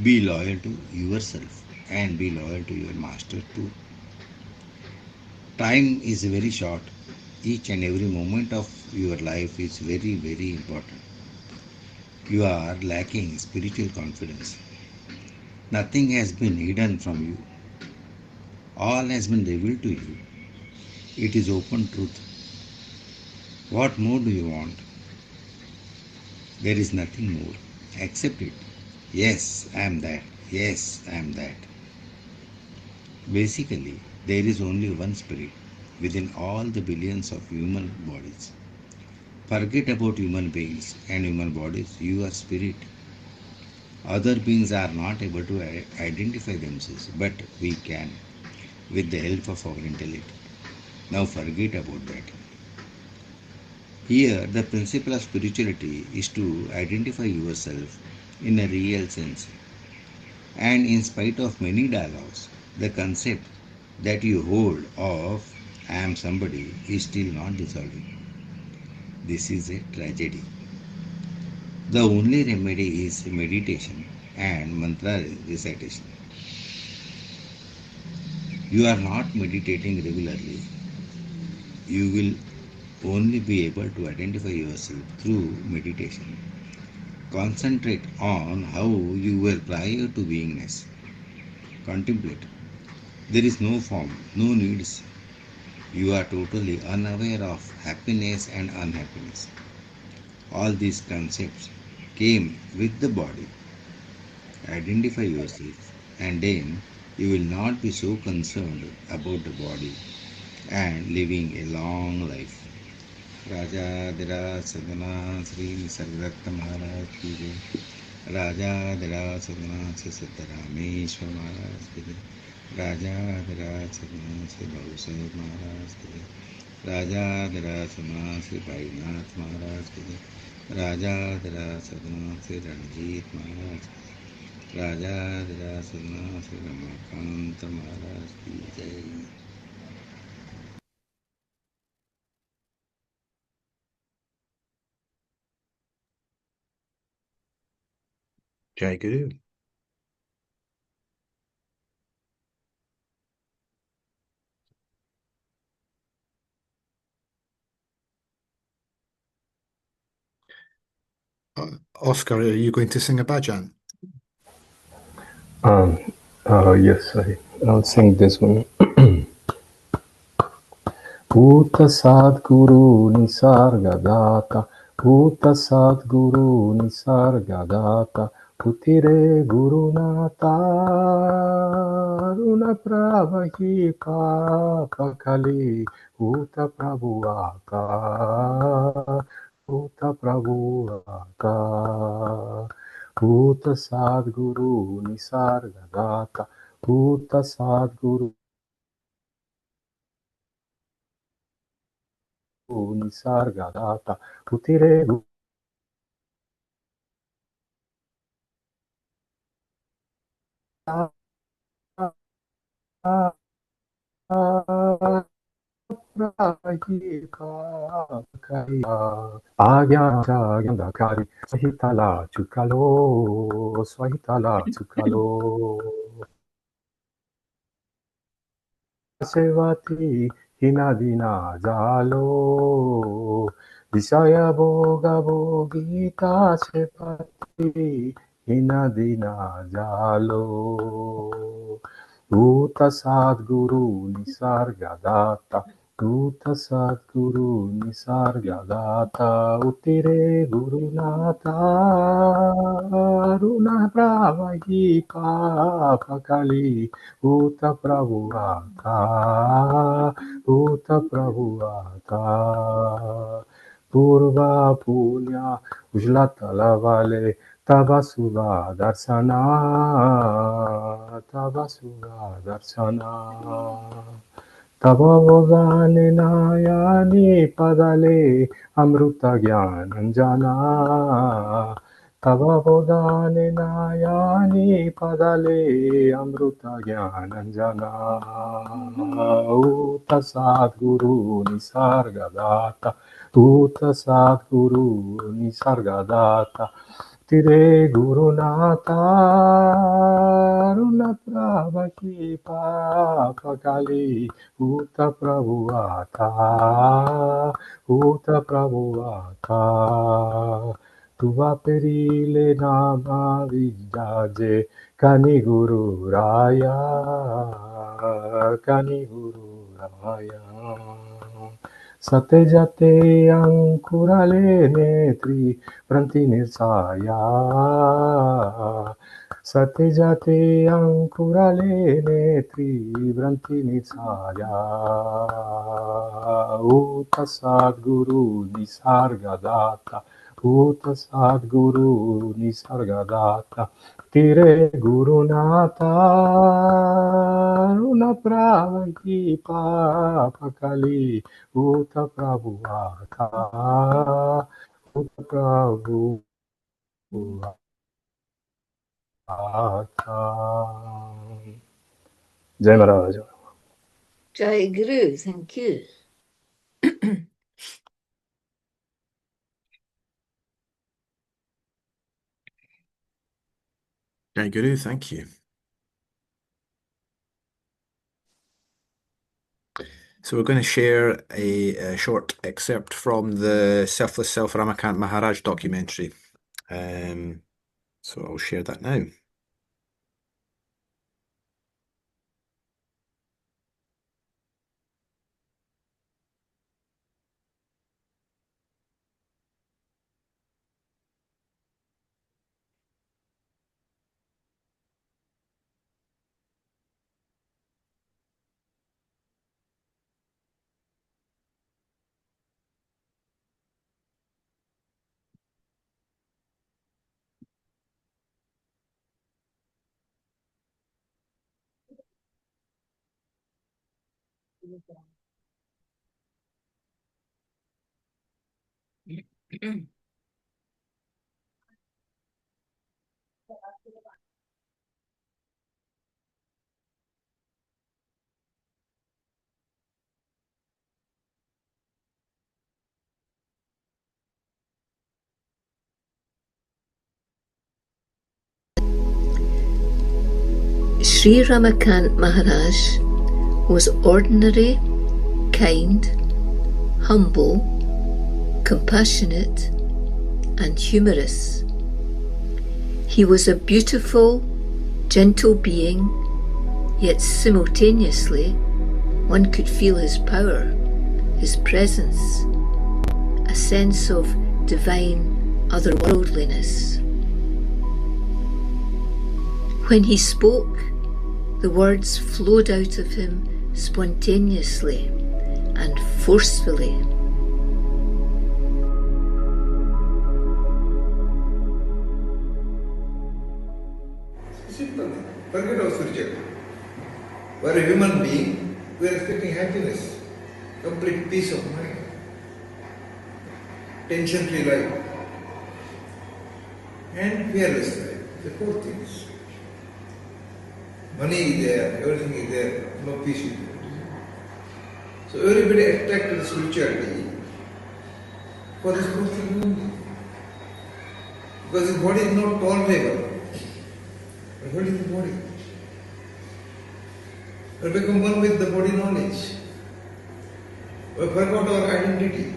Be loyal to yourself and be loyal to your master too. Time is very short. Each and every moment of your life is very, very important. You are lacking spiritual confidence. Nothing has been hidden from you. All has been revealed to you. It is open truth. What more do you want? There is nothing more. Accept it. Yes, I am that. Yes, I am that. Basically, there is only one spirit within all the billions of human bodies. Forget about human beings and human bodies. You are spirit. Other beings are not able to identify themselves, but we can with the help of our intellect. Now forget about that. Here, the principle of spirituality is to identify yourself in a real sense. And in spite of many dialogues, the concept that you hold of I am somebody is still not dissolving. This is a tragedy. The only remedy is meditation and mantra recitation. You are not meditating regularly. You will only be able to identify yourself through meditation. Concentrate on how you were prior to beingness. Contemplate. There is no form, no needs. You are totally unaware of happiness and unhappiness. All these concepts came with the body. Identify yourself, and then you will not be so concerned about the body and living a long life. Raja Dira Sadhana Shri Nisargadatta Maharaj ki jai. Raja Dira Sadhana Shri Siddharameshwar Maharaj ki jai. Raja Dira Sadhana Shri Bhavusahib Maharaj ki jai. Raja Dira Sadhana Shri Bhainath Maharaj ki jai. Raja Dira Sadhana Shri Ranjit Maharaj ki jai. Raja Dira Sadhana Shri Ramakant Maharaj ki jai. Jai Guru. Oscar, are you going to sing a bhajan? Yes, I'll sing this one. Bhuta Sadguru Nisargadatta, Bhuta Sadguru Nisargadatta, Putire Gurunata, Runa Pravahi Papakali, Bhuta Prabhuaka, Bhuta Prabhuaka, Bhuta Sadguru Nisargadatta, Bhuta Sadguru Nisargadatta, Putire Agyandakari, Swahitala Chukalo, Swahitala Chukalo. Sevati Hinadina Jalo, Visaya Boga Bogita Sepati Hinadina Jalo. Bhuta Sadguru Nisargadatta, Bhuta Sadguru Nisargadatta, Uttire Gurunata, Runa Bravahi Papakali, Bhuta Prabhuaka, Bhuta Prabhuaka, Purva Punya, Ujlatala Vale, Tabasuva Darsana, Tabasuva Darsana, Tavavogane nayani padale amruta jnananjana. Tavavogane nayani padale amruta jnananjana. Uta Sadguru Nisargadatta. Uta Sadguru Nisargadatta. Tire Guru Nata Runa Prabhaki Papa Kali Uta Prabhuata Uta Prabhuata Tuva Perile Nama Vijaje Kani Guru Raya Kani Guru Raya Sate jate ankurale netri pranti nirsaya. Sate jate ankurale netri pranti nirsaya. Uta Sadguru Nisargadatta. Uta Sadguru Nisargadatta. Tire Guru Nata Una Pravanti Papa Kali Uta Prabhuata Uta Prabhuata Jai Maharaj. Jai Guru, thank you. Jai Guru, thank you. So we're going to share a short excerpt from the Selfless Self Ramakant Maharaj documentary. So I'll share that now. Shri Ramakant Maharaj was ordinary, kind, humble, compassionate, and humorous. He was a beautiful, gentle being, yet simultaneously one could feel his power, his presence, a sense of divine otherworldliness. When he spoke, the words flowed out of him spontaneously and forcefully. Simple. Forget our spirituality. We are a human being, we are expecting happiness, complete peace of mind, tension-free life, and fearless life. The four things. Money is there, everything is there, no peace is there. So everybody attracted to spirituality for this four things only. Because his body is not tolerable. But what is the body? We become one with the body knowledge. We forgot our identity.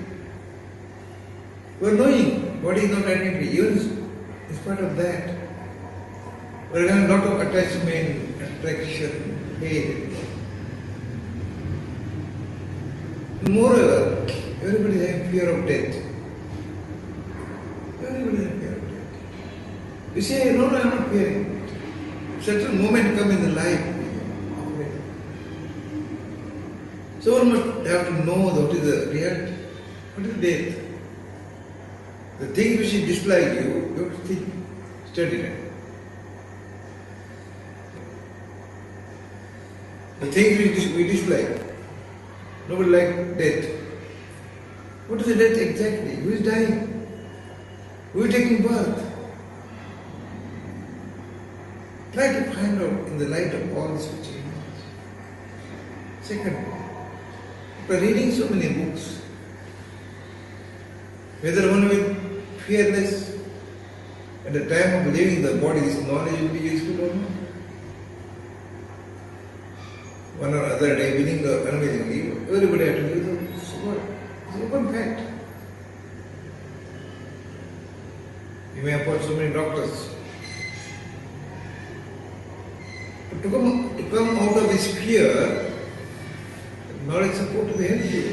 We are knowing body is not identity. Even in spite of that, we are having a lot of attachment, attraction, hate. Moreover, everybody is having fear of death. Everybody is having fear of death. You say, no, I am not fearing. Certain moment come in the life. So one must have to know what is the reality, what is death. The thing which is dislike you have to think, study that. The thing which we dislike, Nobody likes death. What is the death exactly? Who is dying? Who is taking birth? Try to find out in the light of all these achievements. Second, after reading so many books, whether one will fearless at the time of leaving the body, this knowledge will be useful or not. One or other day, willingly or unwillingly, everybody has to do the work. It's an open fact. You may have got so many doctors. But to come out of this fear, knowledge support to be helpful.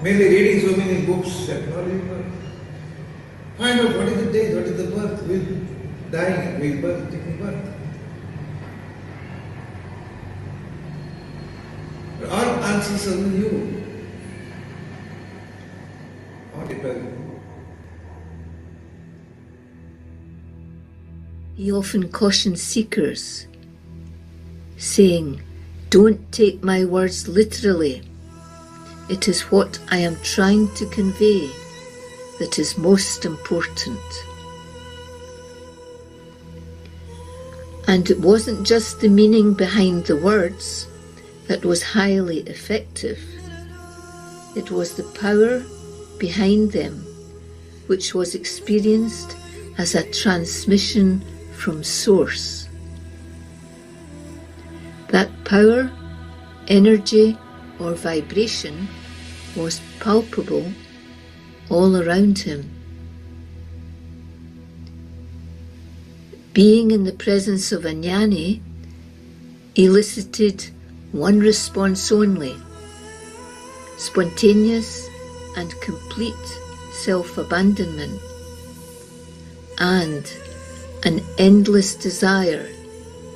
Mainly reading so many books that knowledge is not. Find out what is the death, what is the birth, who is dying, who is birth, taking birth. But all answers are in you. All depends on you. He often cautions seekers, saying, "Don't take my words literally. It is what I am trying to convey that is most important." And it wasn't just the meaning behind the words that was highly effective. It was the power behind them, which was experienced as a transmission from Source. That power, energy, or vibration was palpable all around him. Being in the presence of a jnani elicited one response only: spontaneous and complete self-abandonment, and an endless desire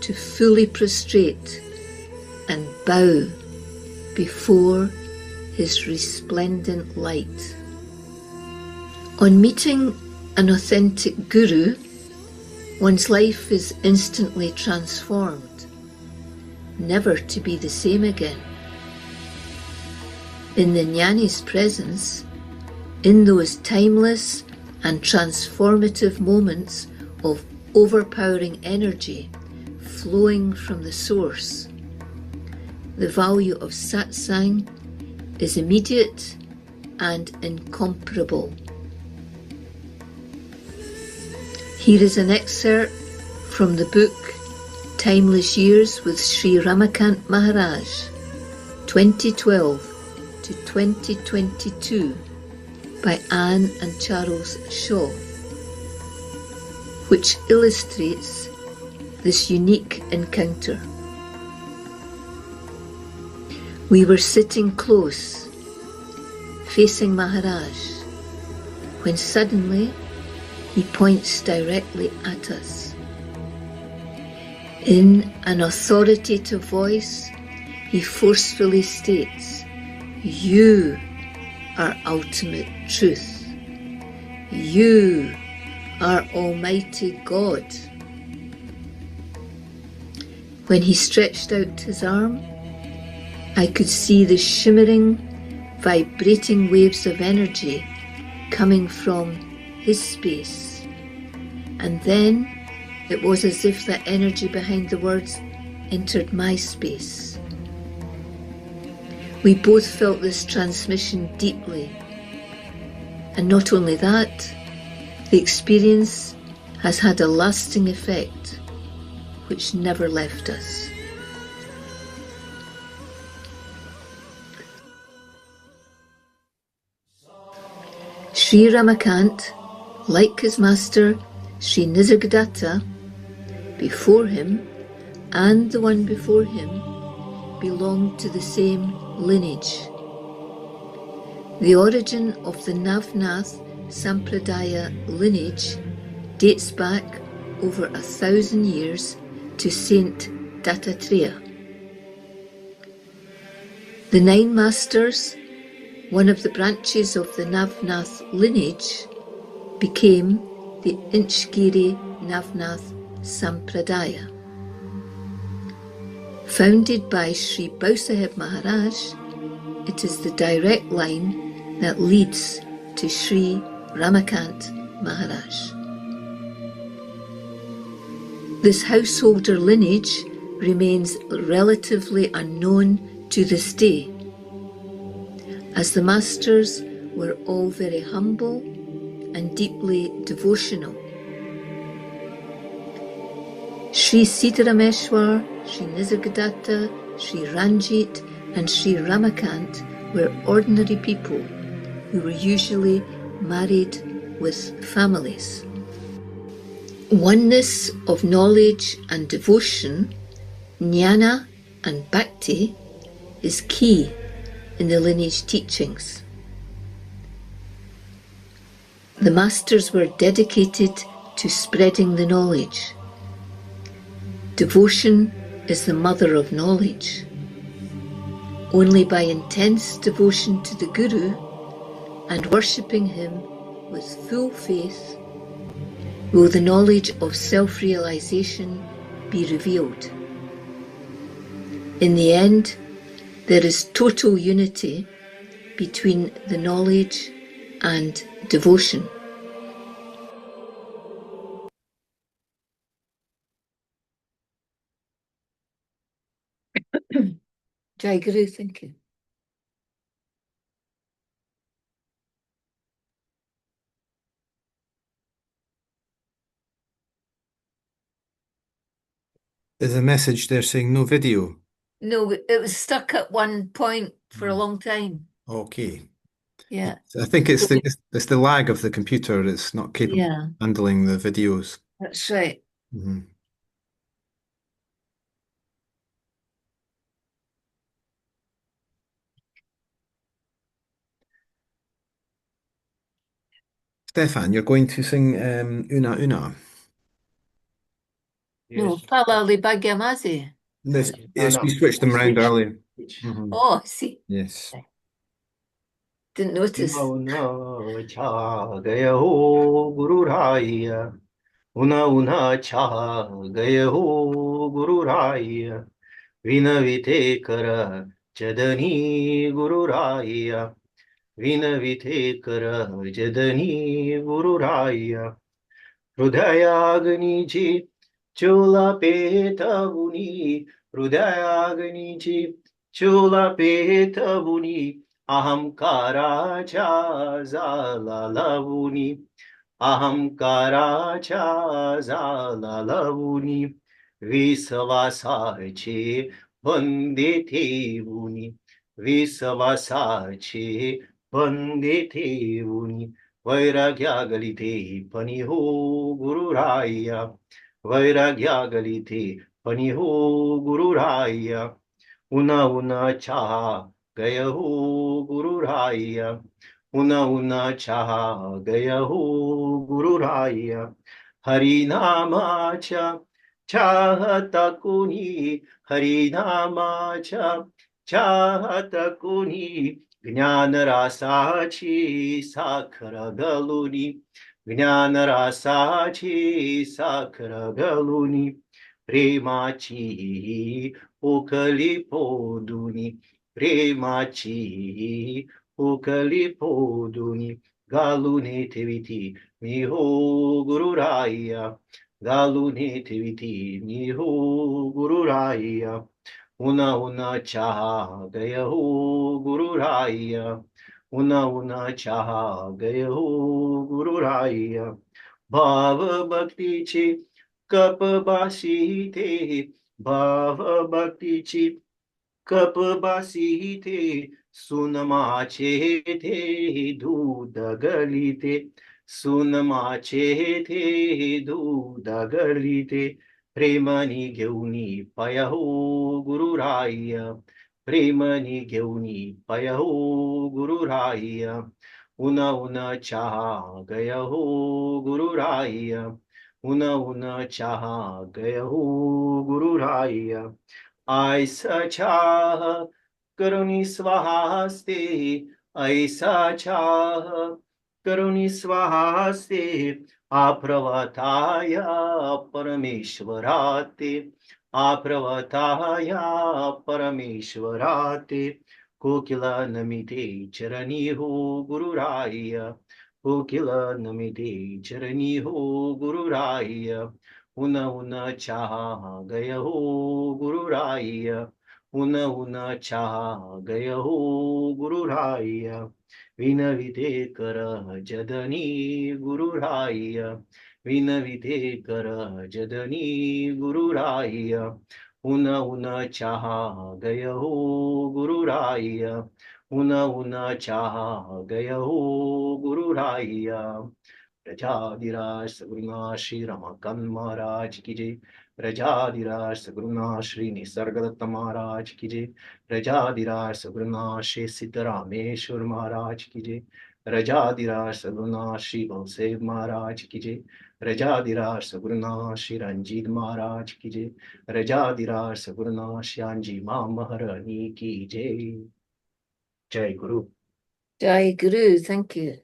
to fully prostrate and bow before his resplendent light. On meeting an authentic guru, one's life is instantly transformed, never to be the same again. In the jnani's presence, in those timeless and transformative moments of overpowering energy flowing from the source, the value of satsang is immediate and incomparable. Here is an excerpt from the book Timeless Years with Shri Ramakant Maharaj, 2012 to 2022, by Anne and Charles Shaw, which illustrates this unique encounter. We were sitting close, facing Maharaj, when suddenly he points directly at us. In an authoritative voice, he forcefully states, "You are ultimate truth. You are Almighty God." When he stretched out his arm, I could see the shimmering, vibrating waves of energy coming from his space. And then it was as if the energy behind the words entered my space. We both felt this transmission deeply. And not only that, the experience has had a lasting effect which never left us. Sri Ramakant, like his master Sri Nisargadatta, before him and the one before him belonged to the same lineage. The origin of the Navnath Sampradaya lineage dates back over 1,000 years to Saint Dattatreya. The Nine Masters, one of the branches of the Navnath lineage, became the Inchgiri Navnath Sampradaya. Founded by Shri Sahib Maharaj, it is the direct line that leads to Shri Ramakant Maharaj. This householder lineage remains relatively unknown to this day, as the masters were all very humble and deeply devotional. Shri Sitarameshwar, Shri Nisargadatta, Shri Ranjit and Shri Ramakant were ordinary people who were usually married with families. Oneness of knowledge and devotion, jnana and bhakti, is key in the lineage teachings. The masters were dedicated to spreading the knowledge. Devotion is the mother of knowledge. Only by intense devotion to the Guru and worshipping him with full faith will the knowledge of self-realization be revealed. In the end, there is total unity between the knowledge and devotion. Jai Guru, thank you. There's a message there saying no video. No, it was stuck at one point for a long time. Okay. Yeah. I think it's the lag of the computer. It's not capable Yeah. of handling the videos. That's right. Mm-hmm. Stefan, you're going to sing Una Una. No, Palali Bhagyamasi. Yes, we switched them around earlier. Mm-hmm. Oh, I see. Yes. Didn't notice. छा गए हो गुरु राइया उना उना छा गए हो गुरु राइया विनविते कर जदनी गुरु राइया विनविते कर जदनी गुरु राइया हृदयाग्निची चोला पेतवुनी हृदयाग्निची चोला पेतवुनी अहंकाराच्या जाला लावुनी अहंकाराच्या जाला लावुनी विश्वासाचे बंदे ठेवुनी विश्वासाचे बंदे ठेवुनी वैराग्यागलिते पनि हो गुरुराया वैराग्यागलिते पनि हो गुरुराया उना उना चाह गय हो गुरुराया उना उना चाह गय हो गुरुराया हरिनामाच्या चाहता कुणी हरिनामाच्या चाहता कुणी ज्ञानरासाची साखर गलुनी ज्ञानरासाची साखर गलुनी प्रेमाची उकली पोदुनी प्रेमाची उकली पोदुनी गालुने ठेविती मी हो गुरुराया गालुने ठेविती मी हो गुरुराया उना उना चाह गय हो गुरुराया उना उना चाह गय हो गुरुराया भाव भक्तीची कपबासी थे भाव भक्तीची कपबासी थे सुनमाचे थे दूध गलिते सुनमाचे थे दूध गलिते प्रेमानी घेऊनी पाया हो गुरुराया प्रेमानी घेऊनी पाया हो गुरुराया उना उना चाह गया हो गुरुराया उना उना चाह गया हो गुरुराया ऐसा चाह करुणी स्वाहास्ते ऐसा चाह करुणी स्वाहास्ते आप्रवताया परमेश्वराते आप्रवताया परमेश्वराते कोकिला नमिते चरणी हो गुरुराय कोकिला नमिते चरणी हो गुरुराय उन चाह गय हो गुरुराय उन चाह गय हो गुरुराय विनविते कर जदनी गुरुराय विनविते कर जदनी गुरुराय उन चाह गय हो गुरुराय उन चाह गय हो गुरुराय प्रजाधिराज सगुरुनाथ श्री रमाकांत महाराज की जय प्रजाधिराज सगुरुनाथ श्री निसर्गदत्त महाराज की जय प्रजाधिराज सगुरुनाथ श्री सिद्धरामेश्वर महाराज की जय प्रजाधिराज सगुरुनाथ श्री बलसेव महाराज की जय प्रजाधिराज सगुरुनाथ श्री रंजीत महाराज की जय प्रजाधिराज सगुरुनाथ श्यामजी मां महारानी की जय जय गुरु Jai Guru, thank you.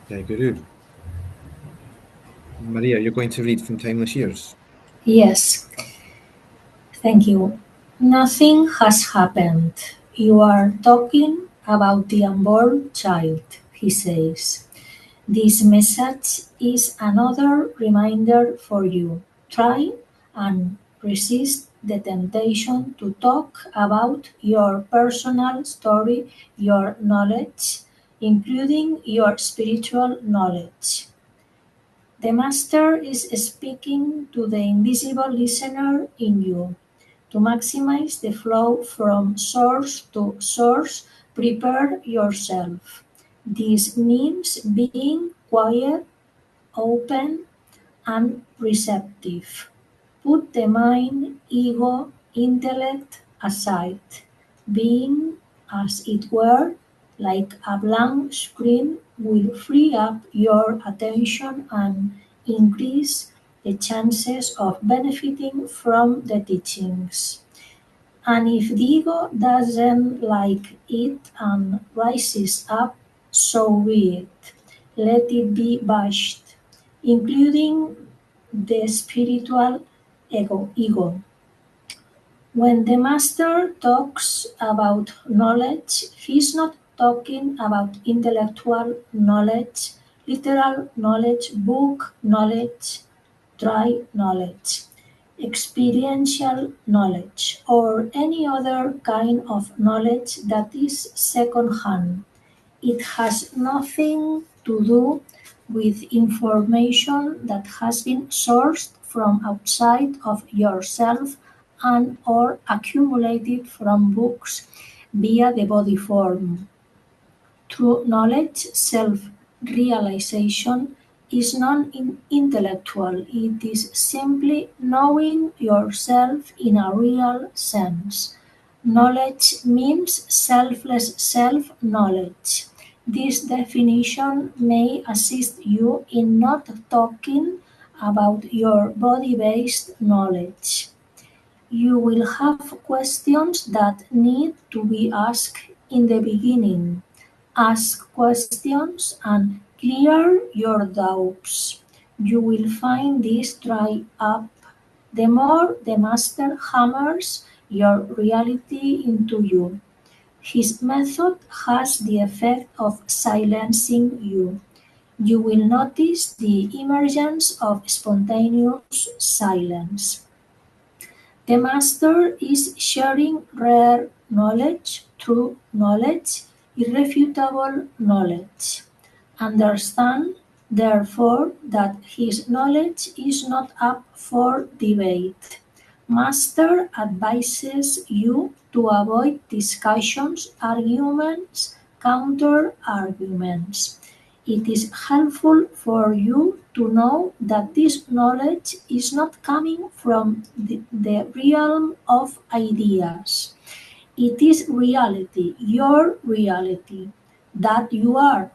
Jai Guru. Maria, you're going to read from Timeless Years. Yes, thank you. Nothing has happened. You are talking about the unborn child, he says. This message is another reminder for you. Try and resist the temptation to talk about your personal story, your knowledge, including your spiritual knowledge. The Master is speaking to the invisible listener in you. To maximize the flow from source to source, prepare yourself. This means being quiet, open, and receptive. Put the mind, ego, intellect aside. Being, as it were, like a blank screen will free up your attention and increase the chances of benefiting from the teachings. And if the ego doesn't like it and rises up, so be it. Let it be bashed, including the spiritual ego. When the Master talks about knowledge, he is not talking about intellectual knowledge, literal knowledge, book knowledge, dry knowledge, experiential knowledge, or any other kind of knowledge that is second-hand. It has nothing to do with information that has been sourced from outside of yourself and or accumulated from books via the body form. True knowledge, self-realization, is non-intellectual. It is simply knowing yourself in a real sense. Knowledge means selfless self-knowledge. This definition may assist you in not talking about your body-based knowledge. You will have questions that need to be asked in the beginning. Ask questions and clear your doubts. You will find this dry up. The more the Master hammers your reality into you, his method has the effect of silencing you. You will notice the emergence of spontaneous silence. The Master is sharing rare knowledge, true knowledge, irrefutable knowledge. Understand, therefore, that his knowledge is not up for debate. Master advises you to avoid discussions, arguments, counter-arguments. It is helpful for you to know that this knowledge is not coming from the realm of ideas. It is reality, your reality, that you are.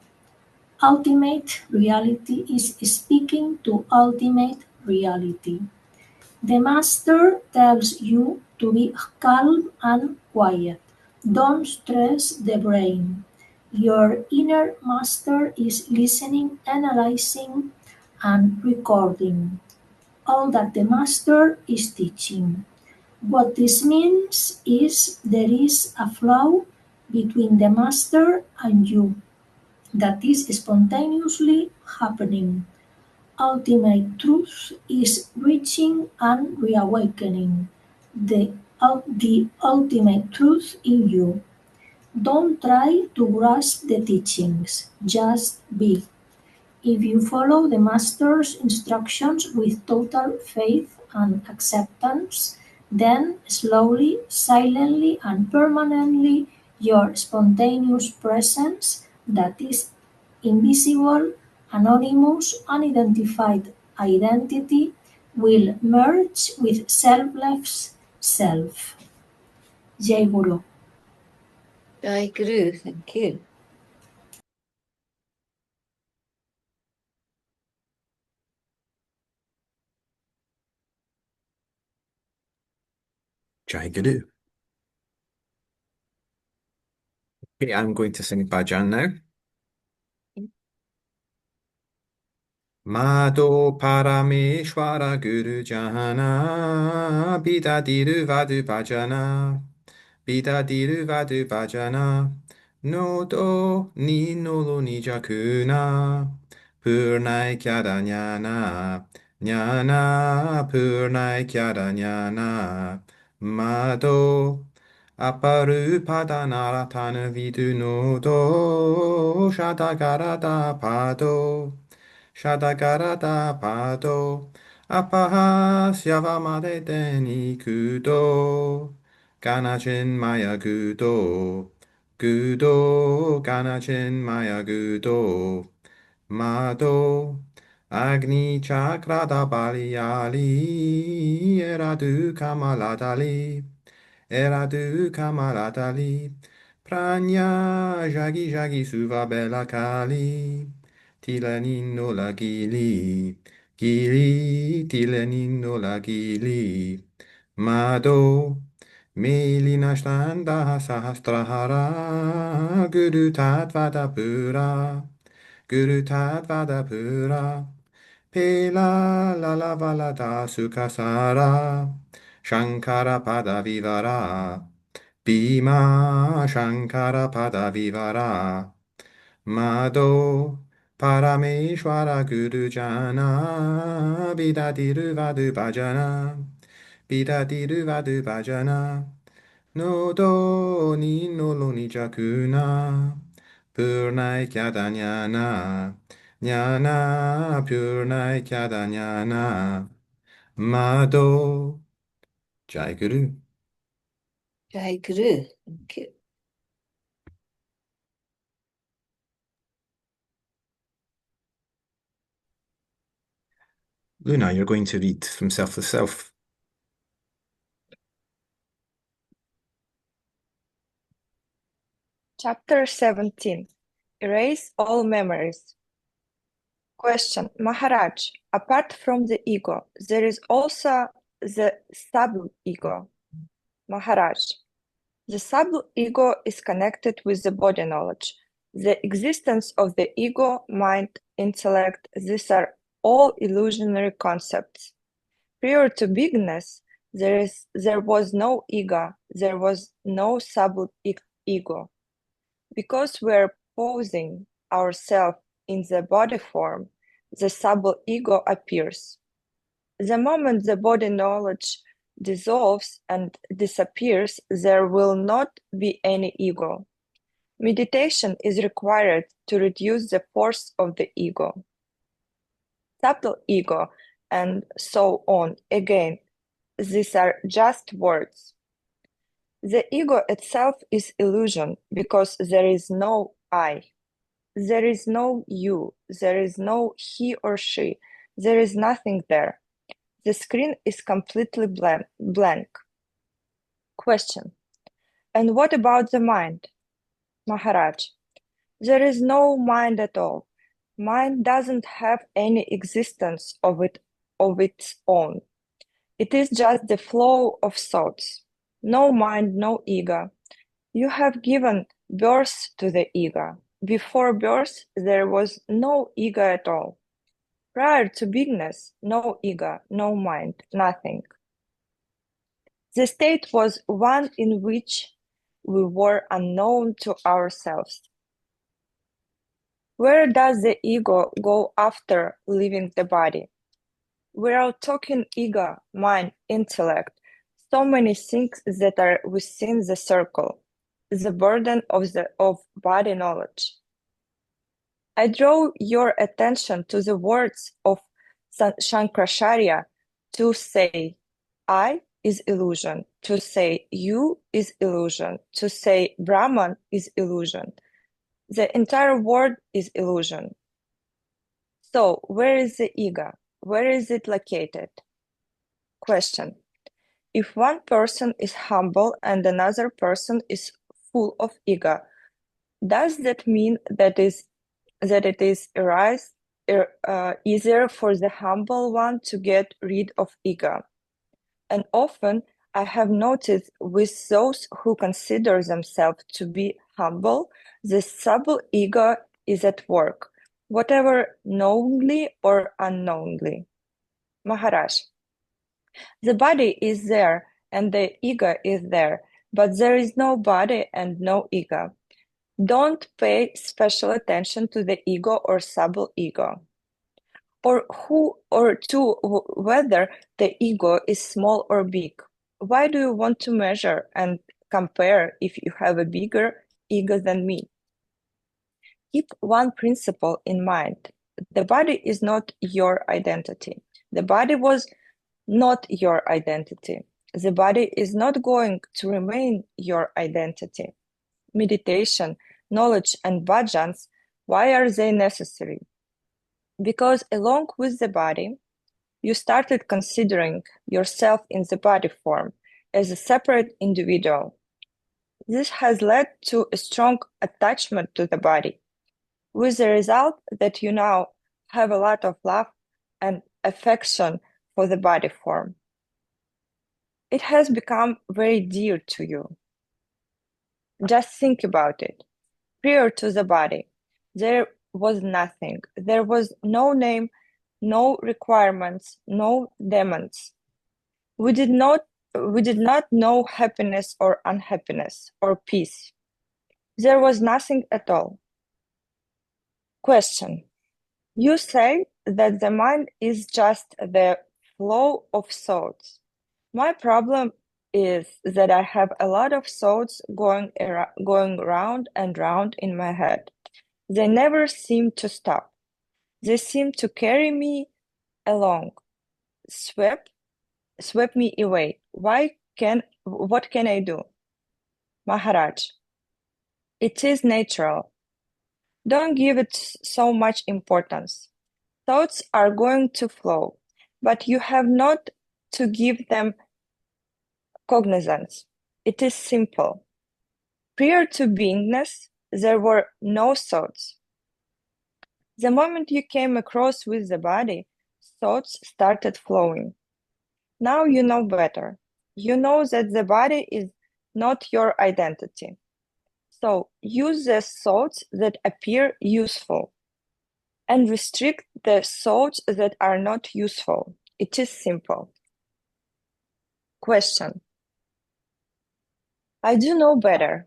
Ultimate reality is speaking to ultimate reality. The Master tells you to be calm and quiet. Don't stress the brain. Your inner master is listening, analyzing, and recording all that the master is teaching. What this means is there is a flow between the master and you that is spontaneously happening. Ultimate truth is reaching and reawakening the ultimate truth in you. Don't try to grasp the teachings, just be. If you follow the Master's instructions with total faith and acceptance, then slowly, silently, and permanently, your spontaneous presence, that is invisible, anonymous, unidentified identity, will merge with selfless self. Jai Guru. Jai Guru, thank you. Jai Guru. Okay, I'm going to sing Bhajan now. Madho Parameshwara Guru Jahana Bidadiru Vadu Bhajana Bidadiru Vadu Bhajana Nodo Ni Nolo Nijakuna Purnai Kyada Jnana Jnana Purnai Kyada Jnana Madho Aparupada Naratana Vidu Nodo Shadagarada Pado Shadagarada Pado Apahasyavamade Deni Kudo Ganachin Maya Gudo Gudo Ganachin Maya Gudo Mado Agni Chakrada Baliali Eradu Kamaladali Eradu Kamaladali Pranya Jagi Jagi Suva Bela Kali Tilanino la gili, gili, tilanino la gili. Mado, melina standa sahasrahara, guru tatvada pura, guru tatvada pura. Pela la la valada sukasara, shankara pada vivara, bhima shankara pada vivara. Madho Parameshwara Guru Jana Bidadiru Vadu Bhajana Bidadiru Vadu Bhajana Nodo Ni Nolo Nijakuna Purnai Kyadanyana Jnana Purnai Kyadanyana Madho Jai Guru. Jai Guru, thank you. Luna, you're going to read from Self to Self. Chapter 17. Erase all memories. Question. Maharaj, apart from the ego, there is also the sub-ego. Maharaj, the sub-ego is connected with the body knowledge. The existence of the ego, mind, intellect, these are all illusionary concepts. Prior to bigness, there was no ego, there was no sub-ego. Because we are posing ourselves in the body form, the sub-ego appears. The moment the body knowledge dissolves and disappears, there will not be any ego. Meditation is required to reduce the force of the ego. Subtle ego, and so on. Again, these are just words. The ego itself is illusion because there is no I. There is no you. There is no he or she. There is nothing there. The screen is completely blank. Question. And what about the mind? Maharaj, there is no mind at all. Mind doesn't have any existence of its own. It is just the flow of thoughts. No mind, no ego. You have given birth to the ego. Before birth, there was no ego at all. Prior to bigness, no ego, no mind, nothing. The state was one in which we were unknown to ourselves. Where does the ego go after leaving the body? We are talking ego, mind, intellect, so many things that are within the circle, the burden of body knowledge. I draw your attention to the words of Shankaracharya to say, I is illusion, to say you is illusion, to say Brahman is illusion. The entire world is illusion. So where is the ego? Where is it located? Question. If one person is humble and another person is full of ego, does that mean that it is easier for the humble one to get rid of ego? And often I have noticed with those who consider themselves to be humble, the subtle ego is at work, whatever knowingly or unknowingly. Maharaj, the body is there and the ego is there, but there is no body and no ego. Don't pay special attention to the ego or subtle ego, or whether the ego is small or big. Why do you want to measure and compare if you have a bigger ego than me? Keep one principle in mind. The body is not your identity. The body was not your identity. The body is not going to remain your identity. Meditation, knowledge, and bhajans, why are they necessary? Because along with the body, you started considering yourself in the body form as a separate individual. This has led to a strong attachment to the body, with the result that you now have a lot of love and affection for the body form. It has become very dear to you. Just think about it. Prior to the body, there was nothing. There was no name, no requirements, no demands. We did not know happiness or unhappiness or peace. There was nothing at all. Question. You say that the mind is just the flow of thoughts. My problem is that I have a lot of thoughts going round and round in my head. They never seem to stop. They seem to carry me along, sweep me away. What can I do? Maharaj, it is natural. Don't give it so much importance. Thoughts are going to flow, but you have not to give them cognizance. It is simple. Prior to beingness, there were no thoughts. The moment you came across with the body, thoughts started flowing. Now you know better. You know that the body is not your identity. So use the thoughts that appear useful and restrict the thoughts that are not useful. It is simple. Question. I do know better.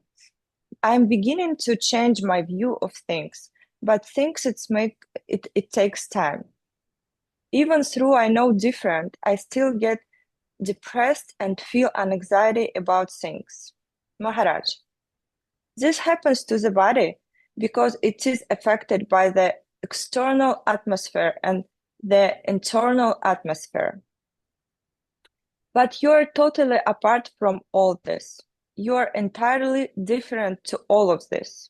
I'm beginning to change my view of things, but things it takes time. Even though I know different, I still get depressed and feel anxiety about things. Maharaj, this happens to the body because it is affected by the external atmosphere and the internal atmosphere. But you are totally apart from all this. You are entirely different to all of this.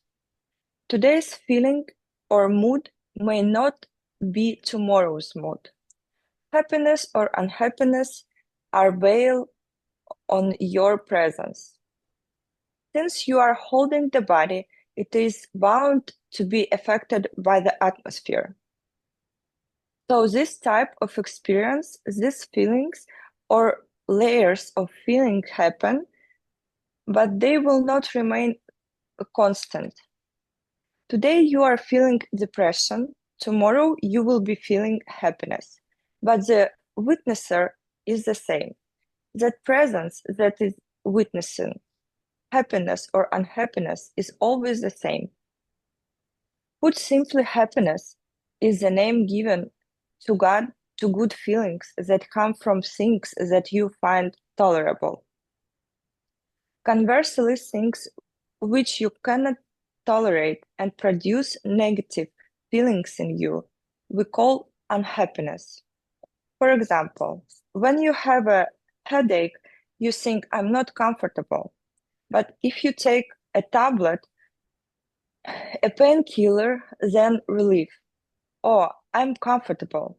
Today's feeling or mood may not be tomorrow's mood. Happiness or unhappiness are veiled on your presence. Since you are holding the body, it is bound to be affected by the atmosphere. So this type of experience, these feelings or layers of feeling happen, but they will not remain constant. Today you are feeling depression, tomorrow you will be feeling happiness, but the witnesser is the same. That presence that is witnessing happiness or unhappiness is always the same. Put simply, happiness is the name given to God to good feelings that come from things that you find tolerable. Conversely, things which you cannot tolerate and produce negative feelings in you, we call unhappiness. For example, when you have a headache, you think, I'm not comfortable. But if you take a tablet, a painkiller, then relief. Oh, I'm comfortable.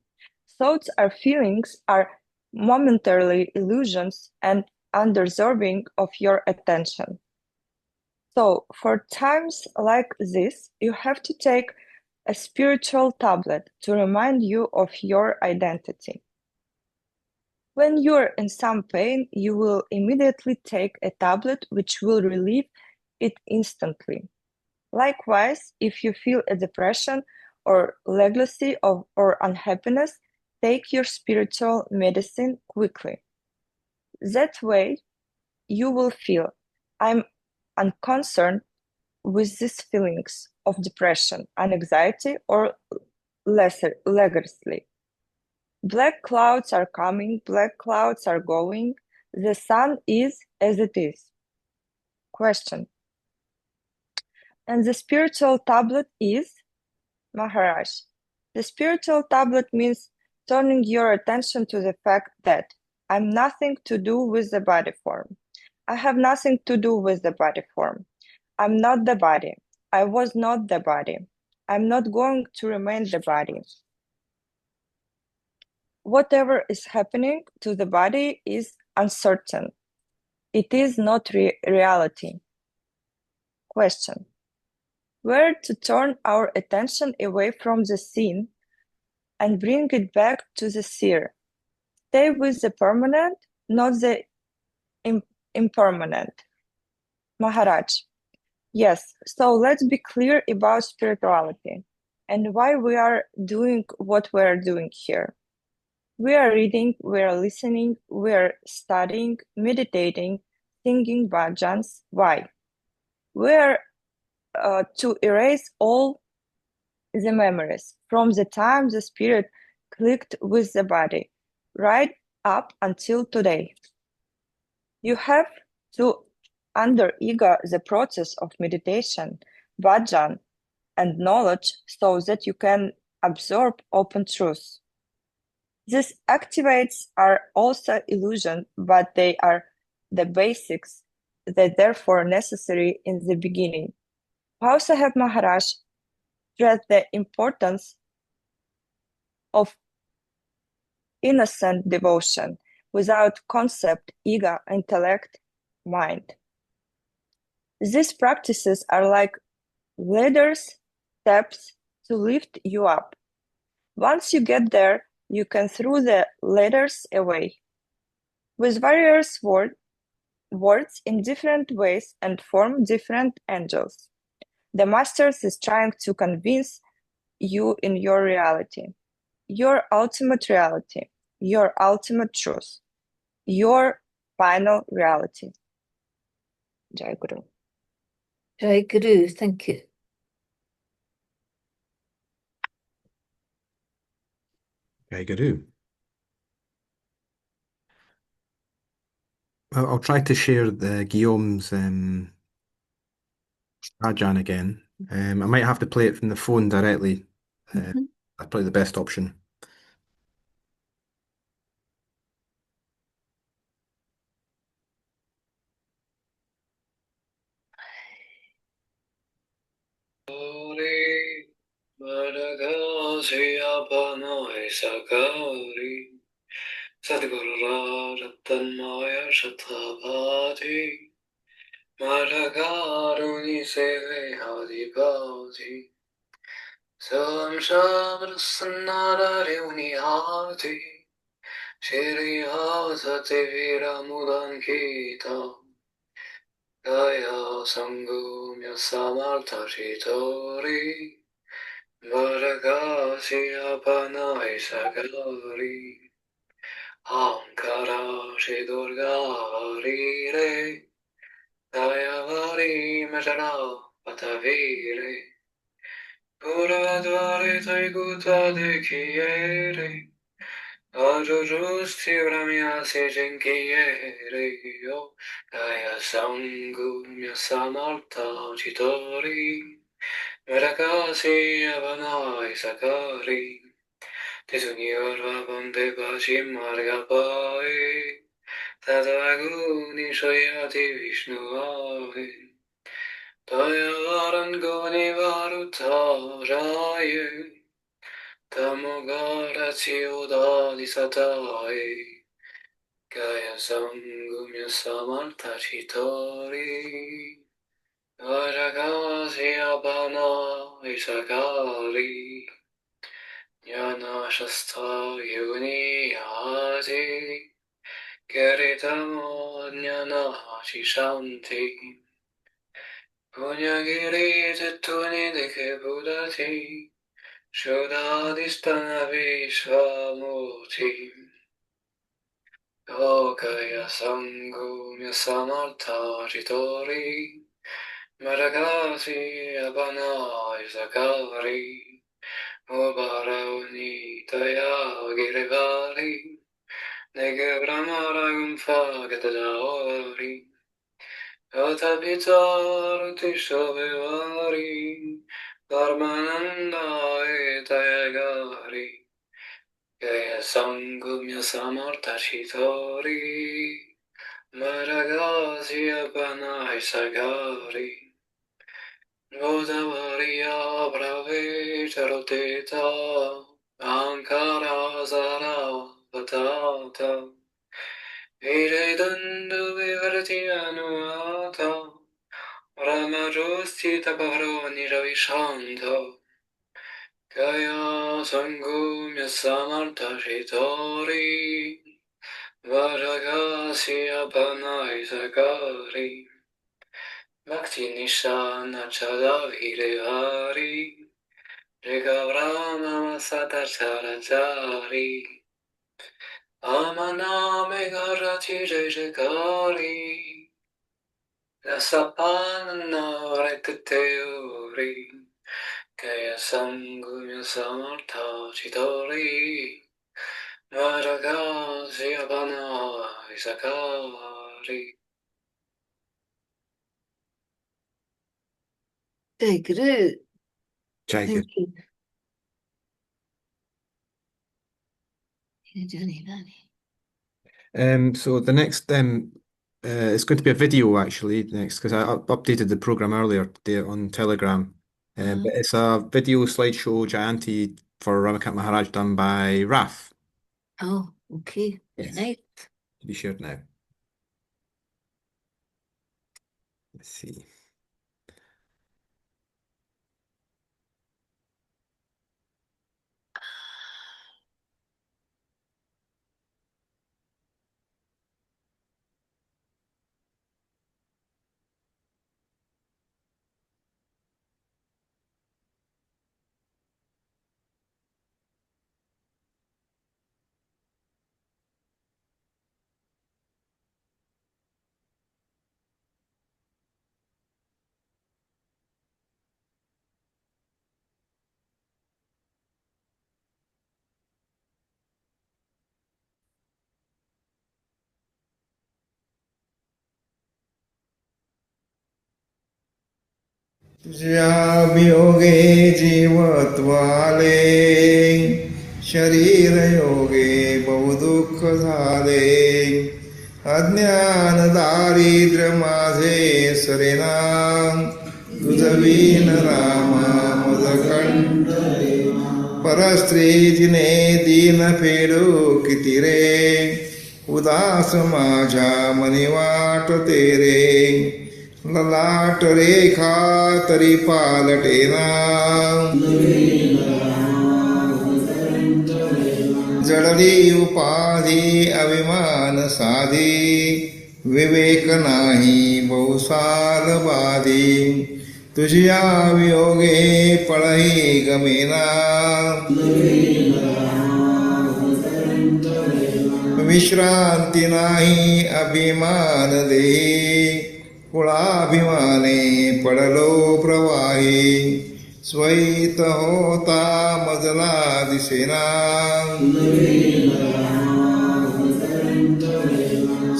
Thoughts or feelings are momentarily illusions and undeserving of your attention. So, for times like this, you have to take a spiritual tablet to remind you of your identity. When you're in some pain, you will immediately take a tablet which will relieve it instantly. Likewise, if you feel a depression or legacy or unhappiness, take your spiritual medicine quickly. That way, you will feel, I'm unconcerned with these feelings of depression, anxiety, or legacy. Black clouds are coming, black clouds are going. The sun is as it is. Question. And the spiritual tablet is Maharaj. The spiritual tablet means turning your attention to the fact that I'm nothing to do with the body form. I have nothing to do with the body form. I'm not the body. I was not the body. I'm not going to remain the body. Whatever is happening to the body is uncertain. It is not reality. Question. Where to turn our attention away from the seen and bring it back to the seer? Stay with the permanent, not the impermanent. Maharaj. Yes, so let's be clear about spirituality and why we are doing what we are doing here. We are reading, we are listening, we are studying, meditating, singing bhajans. Why? We are to erase all the memories from the time the spirit clicked with the body, right up until today. You have to undergo the process of meditation, bhajan, and knowledge so that you can absorb open truth. These activates are also illusion, but they are the basics that therefore necessary in the beginning. How Sahib Maharaj stressed the importance of innocent devotion without concept, ego, intellect, mind. These practices are like ladders, steps to lift you up. Once you get there, you can throw the ladders away. With various words in different ways and form different angels. The Master is trying to convince you in your reality, your ultimate reality, your ultimate truth, your final reality. Jai Guru. Jai Guru, thank you. Jai Guru. I'll try to share the Guillaume's Rajan again. I might have to play it from the phone directly. That's probably the best option. Sadguru Rattanmaya Shatabhati Maragaruni Seve Hadipati Sam Shabra Sanara Reunihati Shri Hasate Vira Mudankita Gaya Sangumya Samartha Chitori Varagasi Apanai Sakari Ankara Shidurga Rire Dayavari Majana Patavire Puradvari Taiguta de Kiere Ajujusti Ramya Sejenkiere Yo Daya Sangumya Samartha Chitori Varakasi Avanai Sakari Tisuniorva Bande Pashim Margapai Tadaguni Shayati Vishnuavi Dayaran Goni Varutaraye Tamogarachi Udadi Sataye Gaya Sangumya Samartha Chitori Varagasi Abana Isakari Jnana Shastra Yuni Adi Keritamo Jnana Shishanti Punyagiri Tetuni Deke Budati Shodadistana Vishvamuti Lokaya Sangumya Samartha Chitori Maragasi Abana Isakari Mubarauni Taya Girivari Nege Brahmaragum Fagatadari Otapitar Tishavivari Dharmananda Etayagari Gaya Sangumya Samartha Chitori Maragasi Apana Isagari Godavariya Brave Charoteta Ankara Zara Vatata Vijay Dandu Vivarti Anuata Ramajosti Tapavro Nijavishanta Kaya Sangumya Samartha Shitori Varagasi Apana Isakari Bhakti Nishana Chada Virehari Jagavrama Masata Charachari Amana Megharati Jayakari Rasapana Rekateori Kaya Sangumya Samartha Chitori Varagasi Abana Isakari. Jai Guru. Jai Guru. Thank you. Johnny, So the next it's going to be a video actually next because I updated the program earlier today on Telegram. But it's a video slideshow Jayanti for Ramakant Maharaj done by Raf. Oh, okay. Yes. Nice. To be shared now. Let's see. वियोगे जीवत्वाले शरीर योगे बहु दुःख झाले अज्ञान दारिद्र्य माझे सरेना तुझवीन रामा मदकंठ परस्त्री जिने दीन फेडू किती रे उदास माझ्या मनी वाटते रे ललाट रेखा तरी पालटेना जडली उपाधी अभिमान साधी विवेक नाही बहुसाल बाधी तुझिया वियोगे पळही गमेना विश्रांती नाही अभिमान देही कुळाभिमाने पडलो प्रवाही स्वैत होता मजला दिसेना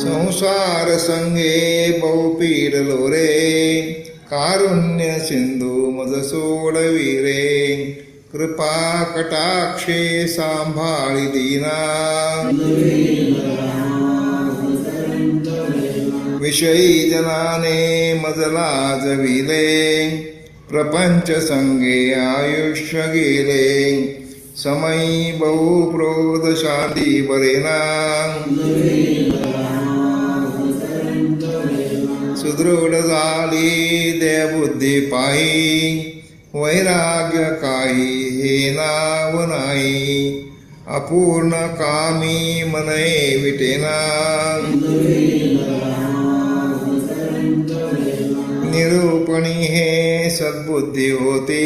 संसार संगे बहुपीडलो रे कारुण्य सिंधू मज सोडवी रे कृपा कटाक्षे सांभाळी दीना विषयी जनाने मजला जविले प्रपंच संगे आयुष्य गेले समयी बहु शांती बरेना सुदृढ झाली देवबुद्धी पाही वैराग्य काही हे नाव नाही अपूर्ण कामी मने विटेना निरूपणी हे सद्बुद्धी होती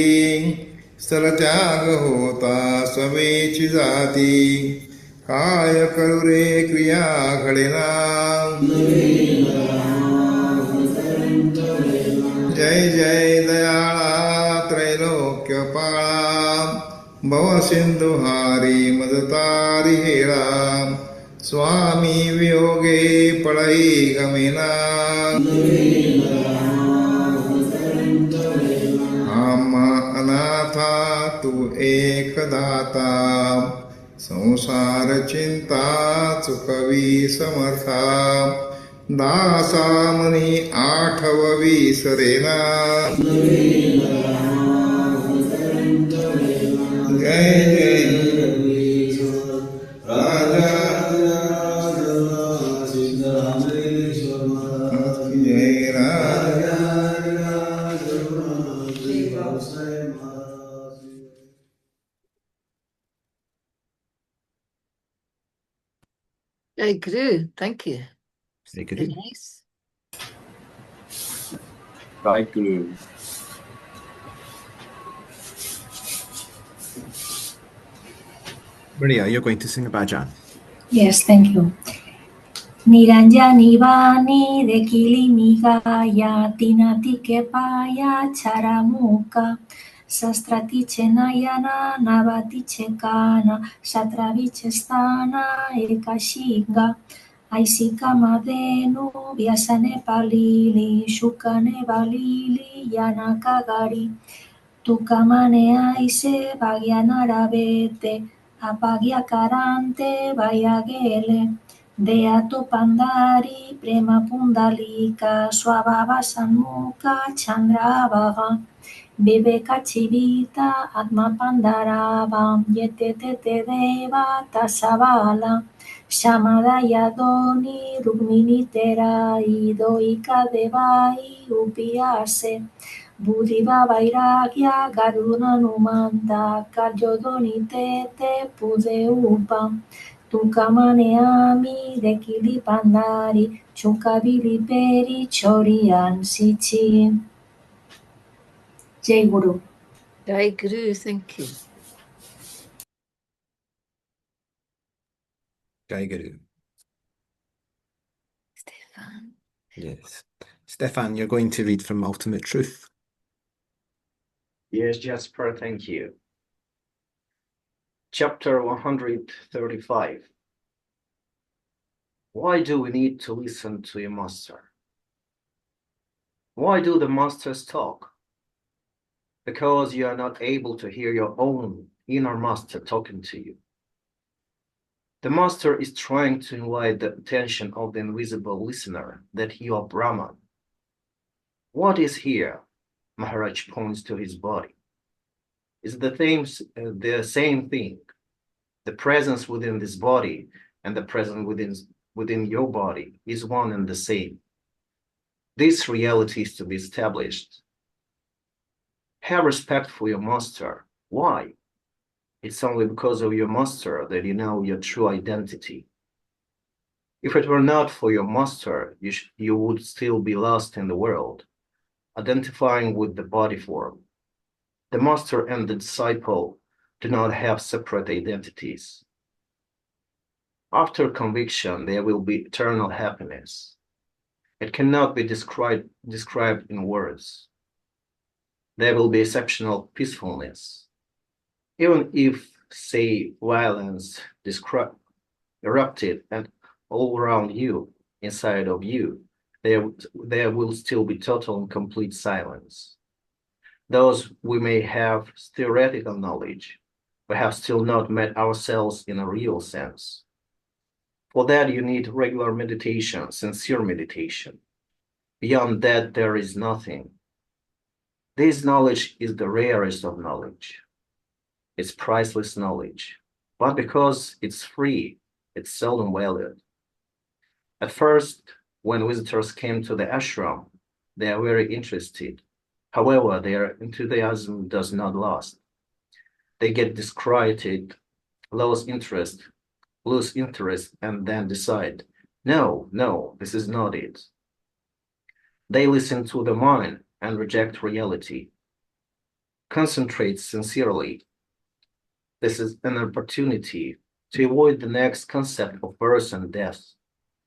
स्थलत्याग होता सवेची जाती काय करू रे क्रिया घडेना जय जय दयाळा त्रैलोक्य पाळा भव सिंधु हारी मदतारी हेळा स्वामी वियोगे पळई गमेना आम्हा अनाथा तू एक दाता संसार चिंता चुकवी समर्था दासा मनी आठववी सरेना जय जय राजा जय राजा Jai Guru, thank you. Very good. Very nice. Jai Guru. Maria, you're going to sing a bhajan. Yes, thank you. Niranjani vani dekili migaya tinati kepaya charamuka sastrati chenayana navati chekana satravi chestana ekashinga aisika madenu vyasane palili shukane valili yanakagari tukamane aise bhagyanarabete apagyakarante vayagele Deato Pandari Prema Pundalika Swabhava Sanmukha Chandravaha Viveka Chivita Atma Pandaravam Yetete Deva Tasavala Shamadaya Doni Rukmini Terai Doika Devai Upiase Buddhiva Vairagya Garuna Numanda Karyodoni Tete Pude Upam Tukamane dekili pandari chukabili peri chorian sichi. Jai Guru. Jai Guru, thank you. Jai Guru. Stefan. Yes. Stefan, you're going to read from Ultimate Truth. Yes, Jasper, thank you. Chapter 135. Why do we need to listen to a master? Why do the masters talk? Because you are not able to hear your own inner master talking to you. The master is trying to invite the attention of the invisible listener that you are Brahman. What is here? Maharaj points to his body. Is the same thing. The presence within this body and the presence within your body is one and the same. This reality is to be established. Have respect for your master. Why? It's only because of your master that you know your true identity. If it were not for your master, you would still be lost in the world. identifying with the body form. The master and the disciple do not have separate identities. After conviction, there will be eternal happiness. It cannot be described in words. There will be exceptional peacefulness. Even if, say, violence erupted and all around you, inside of you, there will still be total and complete silence. Those we may have theoretical knowledge, we have still not met ourselves in a real sense. For that, you need regular meditation, sincere meditation. Beyond that, there is nothing. This knowledge is the rarest of knowledge. It's priceless knowledge. But because it's free, it's seldom valued. At first, when visitors came to the ashram, they are very interested. However, their enthusiasm does not last. They get disquieted, lose interest, and then decide, no, this is not it. They listen to the mind and reject reality. Concentrate sincerely. This is an opportunity to avoid the next concept of birth and death.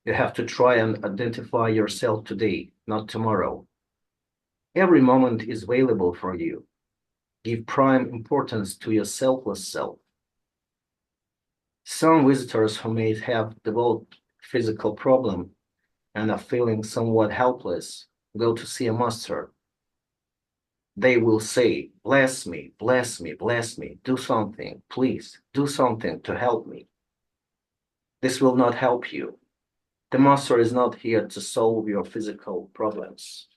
You have to try and identify yourself today, not tomorrow. Every moment is available for you. Give prime importance to your selfless self. Some visitors who may have developed physical problem and are feeling somewhat helpless go to see a master. They will say, bless me, bless me, bless me, do something, please, do something to help me. This will not help you. The master is not here to solve your physical problems.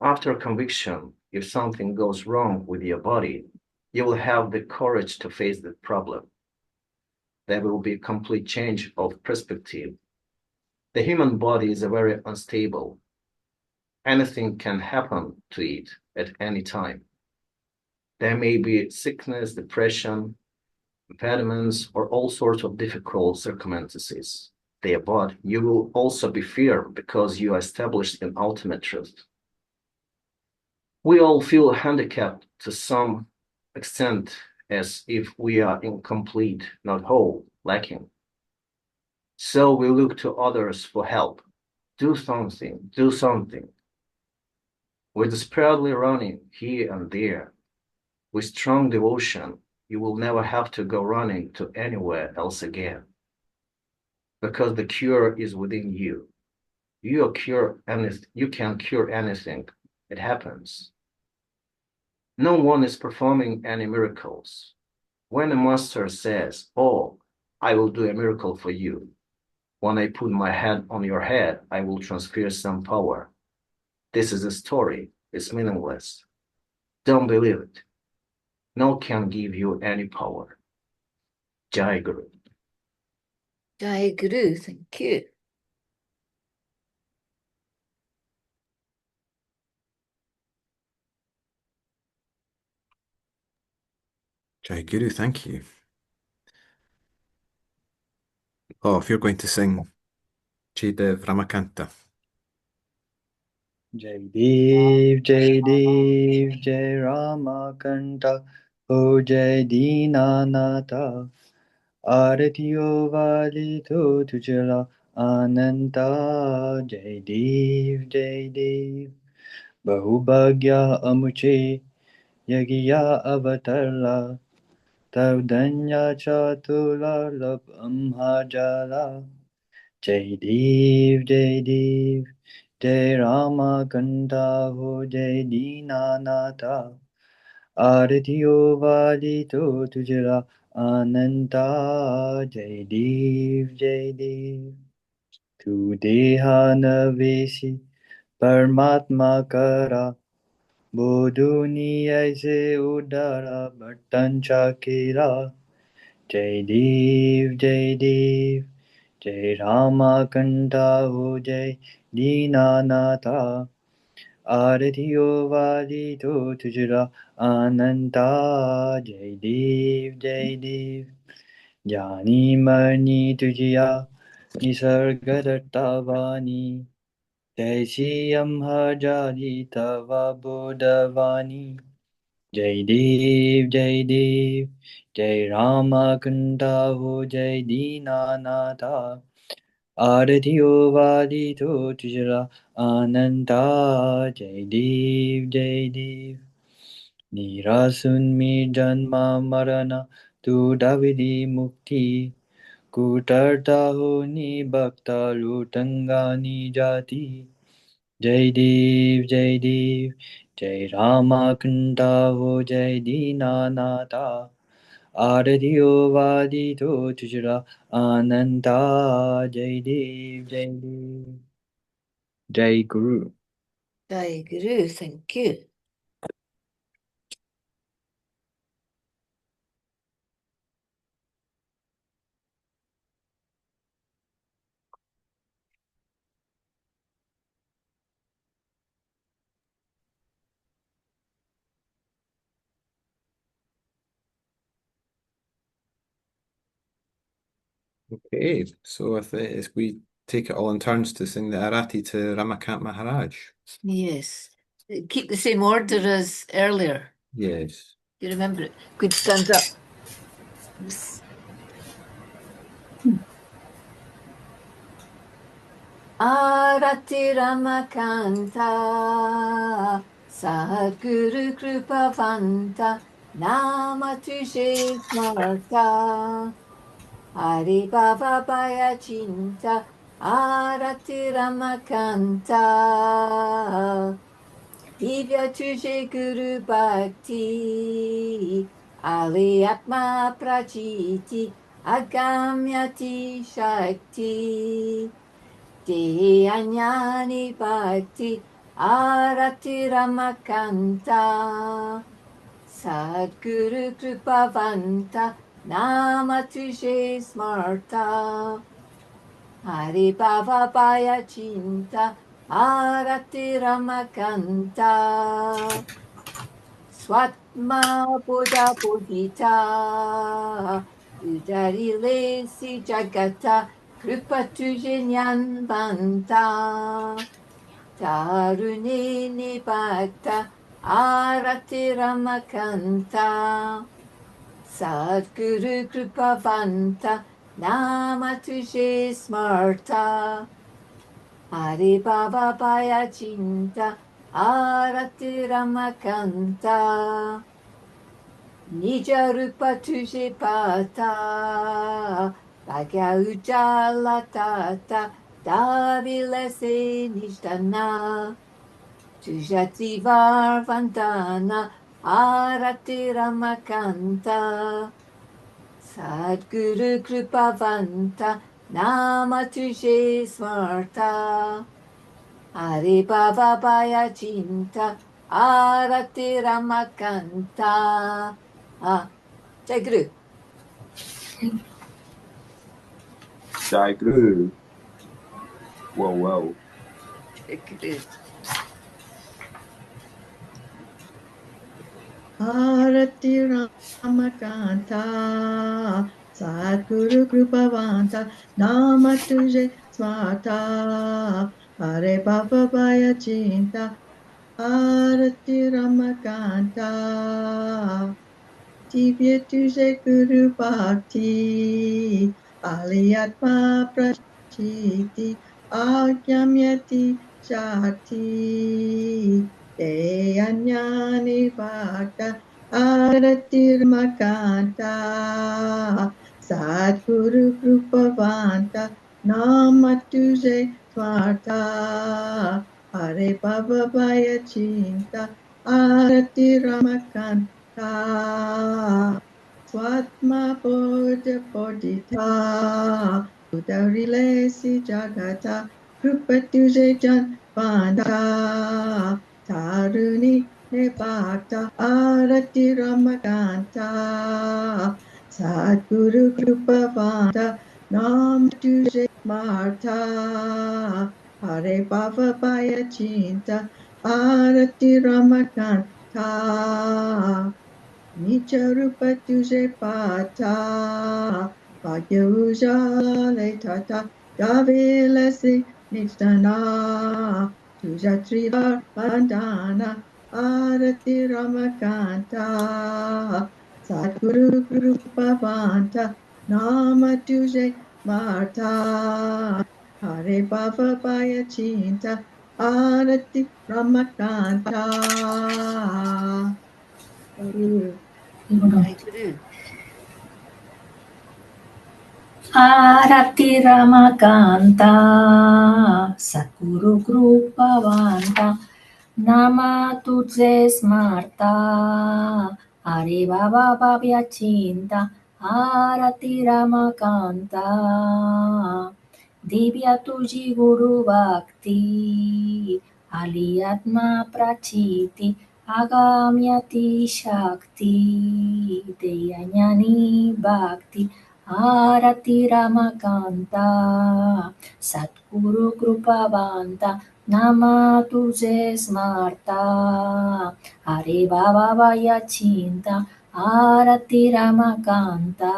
After conviction, if something goes wrong with your body, you will have the courage to face the problem. There will be a complete change of perspective. The human body is very unstable. Anything can happen to it at any time. There may be sickness, depression, impediments, or all sorts of difficult circumstances there, but you will also be feared because you are established in ultimate truth. We all feel handicapped to some extent as if we are incomplete, not whole, lacking. So we look to others for help. Do something, do something. We're desperately running here and there. With strong devotion, you will never have to go running to anywhere else again. Because the cure is within you. You can cure anything. It happens. No one is performing any miracles. When a master says, oh, I will do a miracle for you. When I put my hand on your head, I will transfer some power. This is a story. It's meaningless. Don't believe it. No one can give you any power. Jai Guru. Jai Guru, thank you. Jai Guru, thank you. Oh, if you're going to sing Jaidev Ramakanta. Jai Dev, Jai Ramakanta, O Jai Dinanata, Aratiyo Valito Tujala Ananta, Jai Dev, Bahubhagya Amuche, Yagiya Avatarla, Tavdanya Chatula Labhamhajala, Jai Dev, Jai Ramakanta Ho Jai Dinanata, Aratiyo Valito Tujala Ananta, Jai Dev, Tu Deha Navesi Paramatma Kara, Bodhuni Aise Udara Bhattancha Kira, Jai Dev, Jai Ramakanta Ho Jai Dinanata, Aratiyo Valito Tujara Ananta, Jai Dev, Jani Marni Tujya Nisargadattavani, जय श्रीयं हजारी तव बोधवाणी जय देव जय रामकंठा हो जय दीनानाथा आरतियो वादितो तुजरा अनंता जय देव निरासुन्मी जन्म मरण तु दाविदी मुक्ति कुटर्ता हो निभक्ता लुटंगानी जाति जय देव जय रामकंठा हो जय दीनानाथा आरतियो वादितो तुजरा अनंता जय देव जय गुरु Jai Guru, thank you. Okay, so if we take it all in turns to sing the Arati to Ramakant Maharaj. Yes. Keep the same order as earlier. Yes. Do you remember it? Good, stand up. Arati Ramakanta Sadguru Kripavanta Nama Tujhe Smarta Hari Baba Baya Chinta Arati Ramakanta Divya Tujhe Guru Bhakti Ali Atma Prachiti Agamyati Shakti Dhyanyani Bhakti Arati Ramakanta Sadguru Kripavanta Nama Tujhe Smarta Hari Bhava Bhaya Chinta Arati Ramakanta Swatma Buddha Bodhita Udari Lesi Jagata Kripa Tujanyan Banta Tarunini Bhakta Arati Ramakanta Sadguru Kripavanta Nama Tujhe Smarta Hari Baba Bhaya Chinta Arati Ramakanta Nija Rupa Tujhe Pata Bhagya Ujala Tata Davilase Nishtana Tujati Varvantana Arati Ramakanta Sadguru Kripavanta Nama Tujhe Smarta Hari Baba Bhaya Chinta Arati Ramakanta Jai Guru. Jai Guru. Whoa. Jai Guru. Arati Ramakanta Sadguru Kripavanta Nama Tujhe Smarta Hare Baba Bhaya Chinta Arati Ramakanta Divya Tujhe Guru Bhakti Aliyatma Prachiti Agyamyati Shakti Deyanyani Bhakta Arati Ramakanta Sadguru Kripavanta Nama Tujhe Smarta Hare Baba Bhaya Chinta Arati Ramakanta Swatma Bodha Bodhita Udarilesi Jagata Krupatuje Jan Banda Taruni Nebhakta Arati Ramakanta Sadguru Krupavanta Nam Tuje Marta Hare Baba Bhaya Chinta Arati Ramakanta Nicharupa Tuje Pata Bhagya Ujale Tata Gavilasi Nitana Tuja Trivar Vandana Arati Ramakanta Sadguru Guru Bhavanta Nama Tuje Marta Hare Baba Baya Chinta Arati Ramakanta Guru. Jai Guru. Arati Ramakanta Sadguru Krupavanta Nama Tujhe Smarta Hare Baba Bhavya Chinta Arati Ramakanta Divya Tuji Guru Bhakti Aliyatma Prachiti Agamyati Shakti Deyanyani Bhakti Arati Ramakanta Satguru Krupavanta Nama Tujhe Smarta Hare Baba Vaya Chinta Arati Ramakanta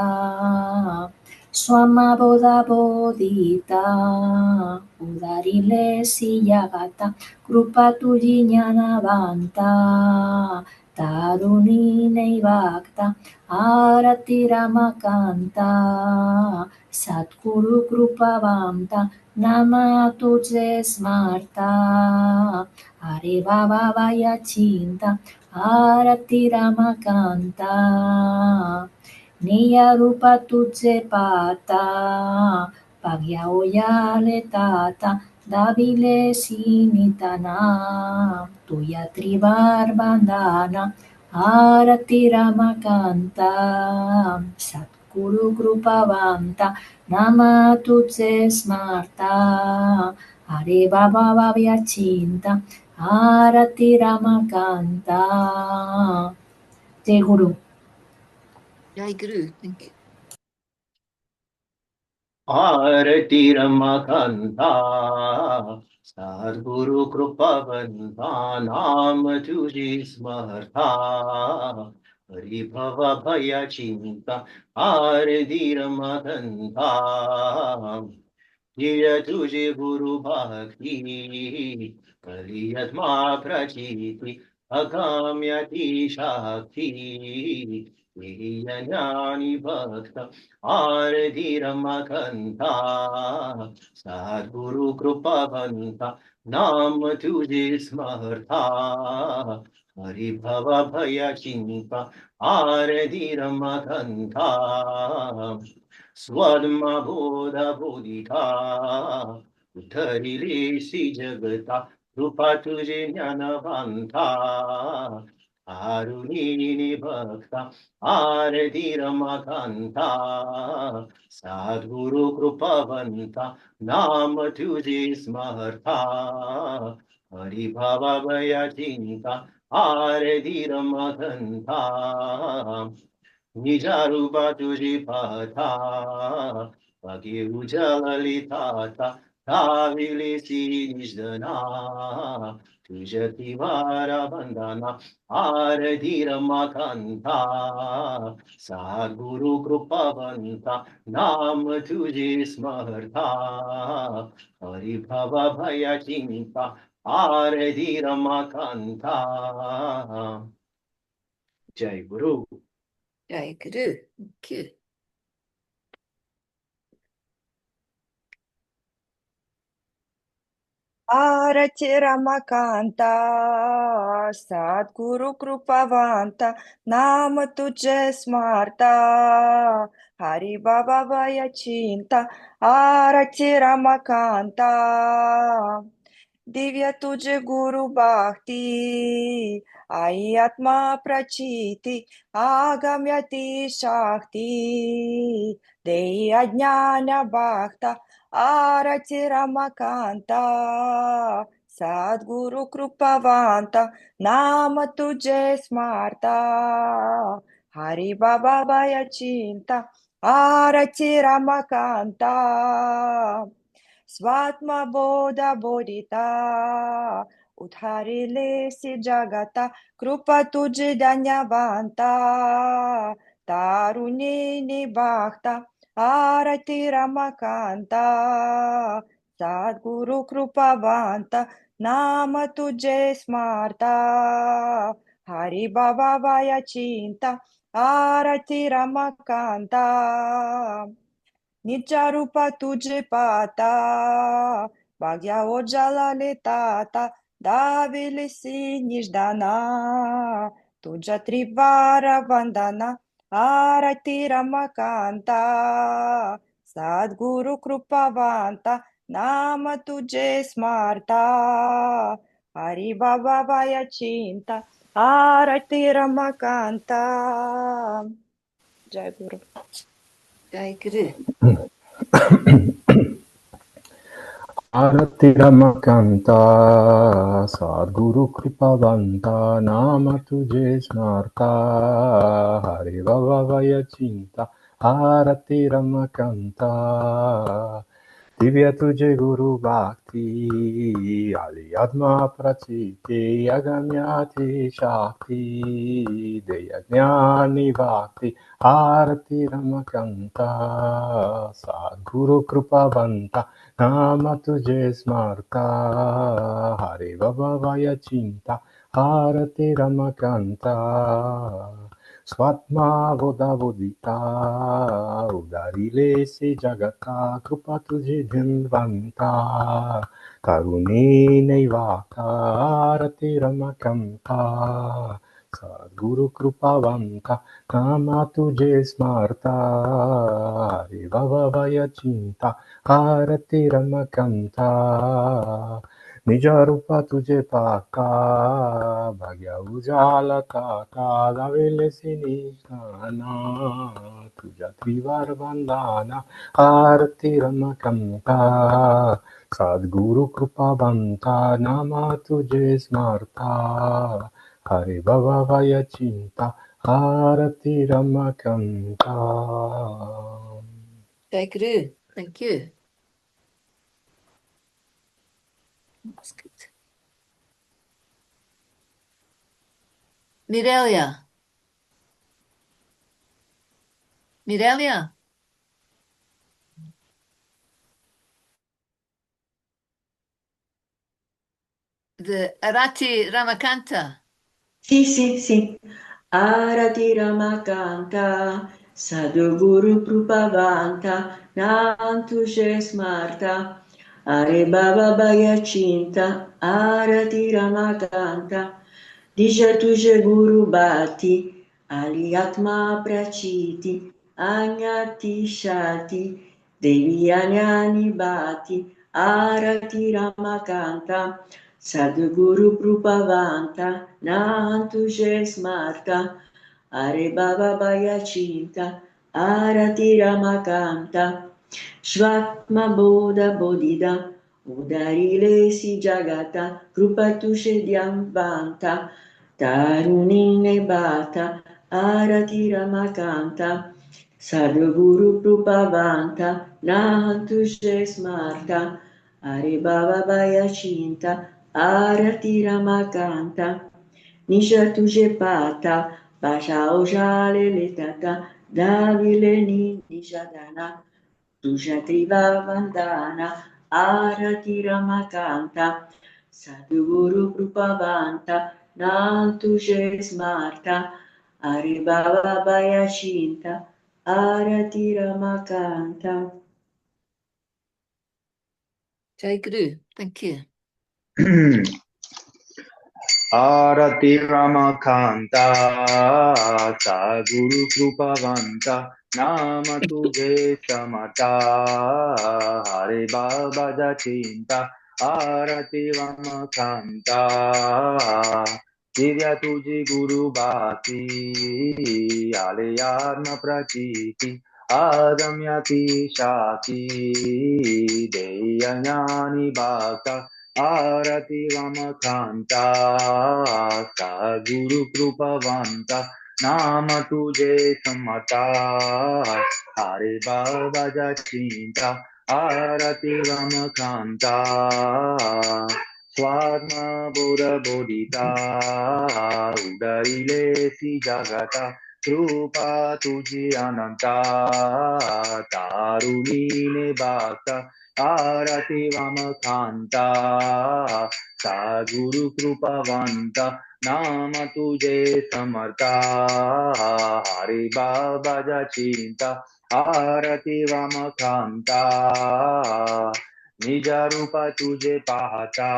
Swama Bodha Bodhita Udarile Siyagata Krupa Tuji Jnanavanta Taruni Neivakta Arati Ramakanta Satguru Krupavanta Nama Tujhe Smarta Hare Baba Vaya Chinta Arati Ramakanta Niya Rupa Tujhe Pata Pagya Oyale Tata Dabile Sinitana Tuya Trivar Bandana Arati Ramakanta Satguru Krupavanta Nama Tujhe Smarta Hare Baba Bhavya Chinta Arati Ramakanta Jai Guru. Jai Guru. Thank you. आरती रमाकांता सद्गुरु कृपावंता नाम तुझी स्मरता हरिभव भय चिंता आरती रमाकांता जय तुझे गुरु भक्ति कलियत प्रचिति अगम्यति शक्ति ज्ञानी भक्त आरती रमकंता सद्गुरु कृपावंता नाम तुझे स्मरता हरिभव भय चिंता आरती रमकंता स्वधर्मबोध बोधिका उद्धरिलेसी जगता कृपा तुझे ज्ञानवंता आरुणिनि भक्ता आरती रमाकांता सद्गुरु कृपावंता नाम तुझे स्मरता हरिभव भय चिंता आरती रमाकांता निजारूपा तुझी पाता पगे उजललिताता काविलिसी निजना तुझती वारा बंदना आरती रमाकांता सद्गुरु कृपावंता नाम तुझे स्मरता हरिभव भय चिंता आरती रमाकांता जय गुरु. Jai Guru. Thank you. Arati Ramakanta Sadguru Krupavanta Nama Tujhe Smarta Hari Baba Vaya Chinta Arati Ramakanta Divya Tujhe Guru Bhakti Ai Atma Prachiti Agamyati Shakti Dei Ajnana Bhakta Arati Ramakanta Sadguru Krupavanta Nama Tujhe Smarta Hari Baba Vaya Chinta Arati Ramakanta Svatma Bodha Bodhita Udharile si Jagata Krupa Tujhe Danyavanta Tarunini Bhakta Arati Ramakanta Sadguru Krupavanta, Nama Tujhe Smarta, Hari Baba Vaya Cinta, Arati Ramakanta, Nitya Rupa Tujhe Pata, Bhagya Ojala Letata, Davilisi Nijdana, Tuja Trivara Vandana, Arati Ramakanta, Sadguru Krupavanta, Nama Tujhe Smarta, Hari Baba Vaya Cinta, Arati Ramakanta. Jai Guru. Jai Guru. Arati Ramakanta, Sadguru Kripavanta, Nama Tujhe Smarta, Hari Baba Vaya Cinta, Arati Ramakanta, Divya Tujhe Guru Bhakti, Ali Atma Prachiti, Agamyati Shakti, Deya Jnani Bhakti, Arati Ramakanta, Sadguru Kripavanta, Nama Tujhe Smarta, Hari Baba Vaya Cinta, Arati Ramakanta, Swatma Voda Vodita, Udarile Se Jagata, Krupa Tujhe Dhinvanta, Karune Naivata, Arati Ramakanta, Sadguru Krupavanta, Nama Tujhe Smarta, Hari Baba Vaya Cinta, Arati Ramakanta, Nija Rupa Tujhe Pata, Bhagya Ujala Tata, Lavele Sinishana, Tuja Trivar Vandana, Arati Ramakanta, Sadguru Krupavanta, Nama Tujhe Smarta, Hari Baba Vaya Cinta, Arati Ramakanta. Jai Guru. Thank you. That's good. Mirelia. Mirelia. The Arati Ramakanta. Sì. Arati Ramakanta, Sadhguru Krupavanta, Nantushe Smarta, Are Baba Bhaya Cinta, Arati Ramakanta, Disha Tuje Guru Bhati, Ali Atma Prachiti, Anyati Shati, Devi Anyani Bhati, Arati Ramakanta, Sadhguru Prupavanta, Nantuje Smarta, Are Baba Bhaya Cinta, Arati Ramakanta, Shvatma Bodha Bodhida, Udarile Si Jagata, Krupatushe Dhyamvanta, Tarunine Bhata, Arati Ramakanta, Sadhguru Prupavanta, Nahantushe Smarta, Are Baba Bhaya Cinta, Arati Ramakanta, Nisha Tuje Pata, Basha Ojale Letata, Davile Ni Nishadana, Tujha Triva Vandana, Arati Ramakanta, Sadhguru Prupavanta, Nantuje Smarta, Ari Baba Bhaya Cinta, Arati Ramakanta. Jai Guru. Thank you. Arati Ramakanta, Sadguru Krupavanta, Nama Tujhe Samata, Hare Baba Jacinta, Arati Ramakanta, Divya Tuji Guru Bhakti, Alayarna Prachiti, Adamyati Shakti, Deyanyani Bhakta, Arati Ramakanta, Sadguru Krupavanta, Nama Tujhe Samata, Hare Baba Jacinta, Arati Ramakanta, Swarna Buddha Bodhita, Udarile Si Jagata, Krupa Tuji Ananta, Tarunine Bhakta, आरती रामकांता सद्गुरु कृपावंता नाम तुझे समर्था हरि बाबा चिंता आरती रामकांता निज रूप तुझे पाहता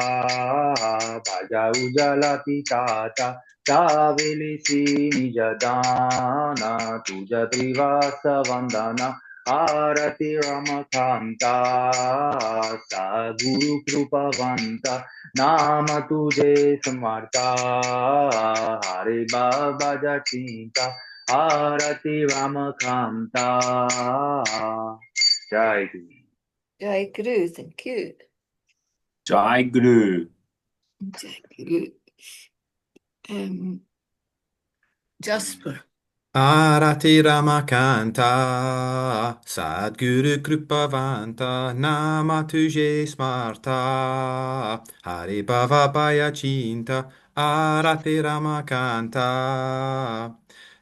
भाजा उजला पिताता चावेलिसी निज दाना तुझ त्रिवास वंदना आरती रमकांता सद्गुरु कृपावंता नाम तुझे समर्था हरे बाबा चिंता आरती रमकांता जय गुरु Jai Guru, thank you. Jai Guru. Jai Guru. Jasper. Arati Ramakanta, Sadguru Kripavanta, Nama Tuje Smarta, Hari Bava Baya Chinta, Arati Ramakanta,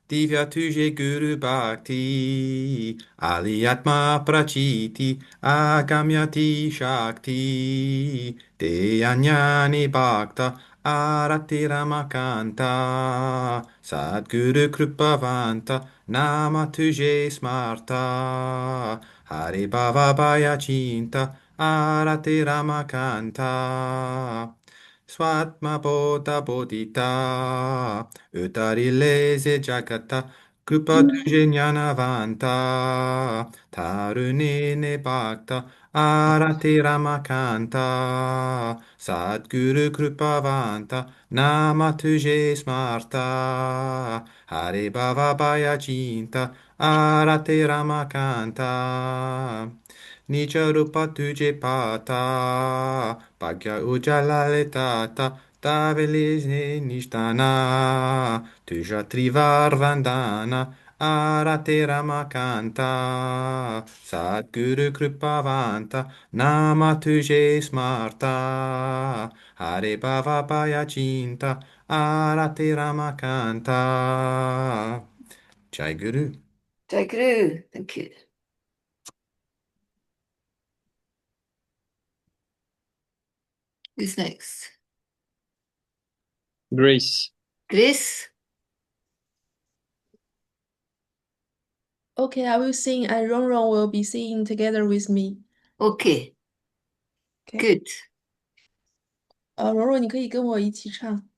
Divya Tuje Guru Bhakti, Aliyatma Prachiti, Agamyati Shakti, Deyanyani Bhakta, Arati Ramakanta, Sadguru Kripavanta, Nama Tuje Smarta, Hari Bava Baya Chinta, Arati Ramakanta. Swatma Bodha Bodhita, Utarilese Jagata, Krupa Tuje Jnanavanta, Tarunene Bhakta, Arati Ramakanta, Sadguru Kripavanta, Nama Tuje Smarta, Hare Bava Baya Chinta, Arati Ramakanta. Nicha rupa tuje pata, Bhagya ujala tata, Tavelisne nishtana, Tuja trivar vandana, Arate ramakanta, Sadguru kripavanta, Nama tuje smarta, Hare bava paya chinta, Arate ramakanta. Jai Guru. Jai Guru, thank you. Who's next? Grace. Grace? Okay, I will sing and Ronron will be singing together with me. Okay. Okay. Good. 蓉蓉，你可以跟我一起唱。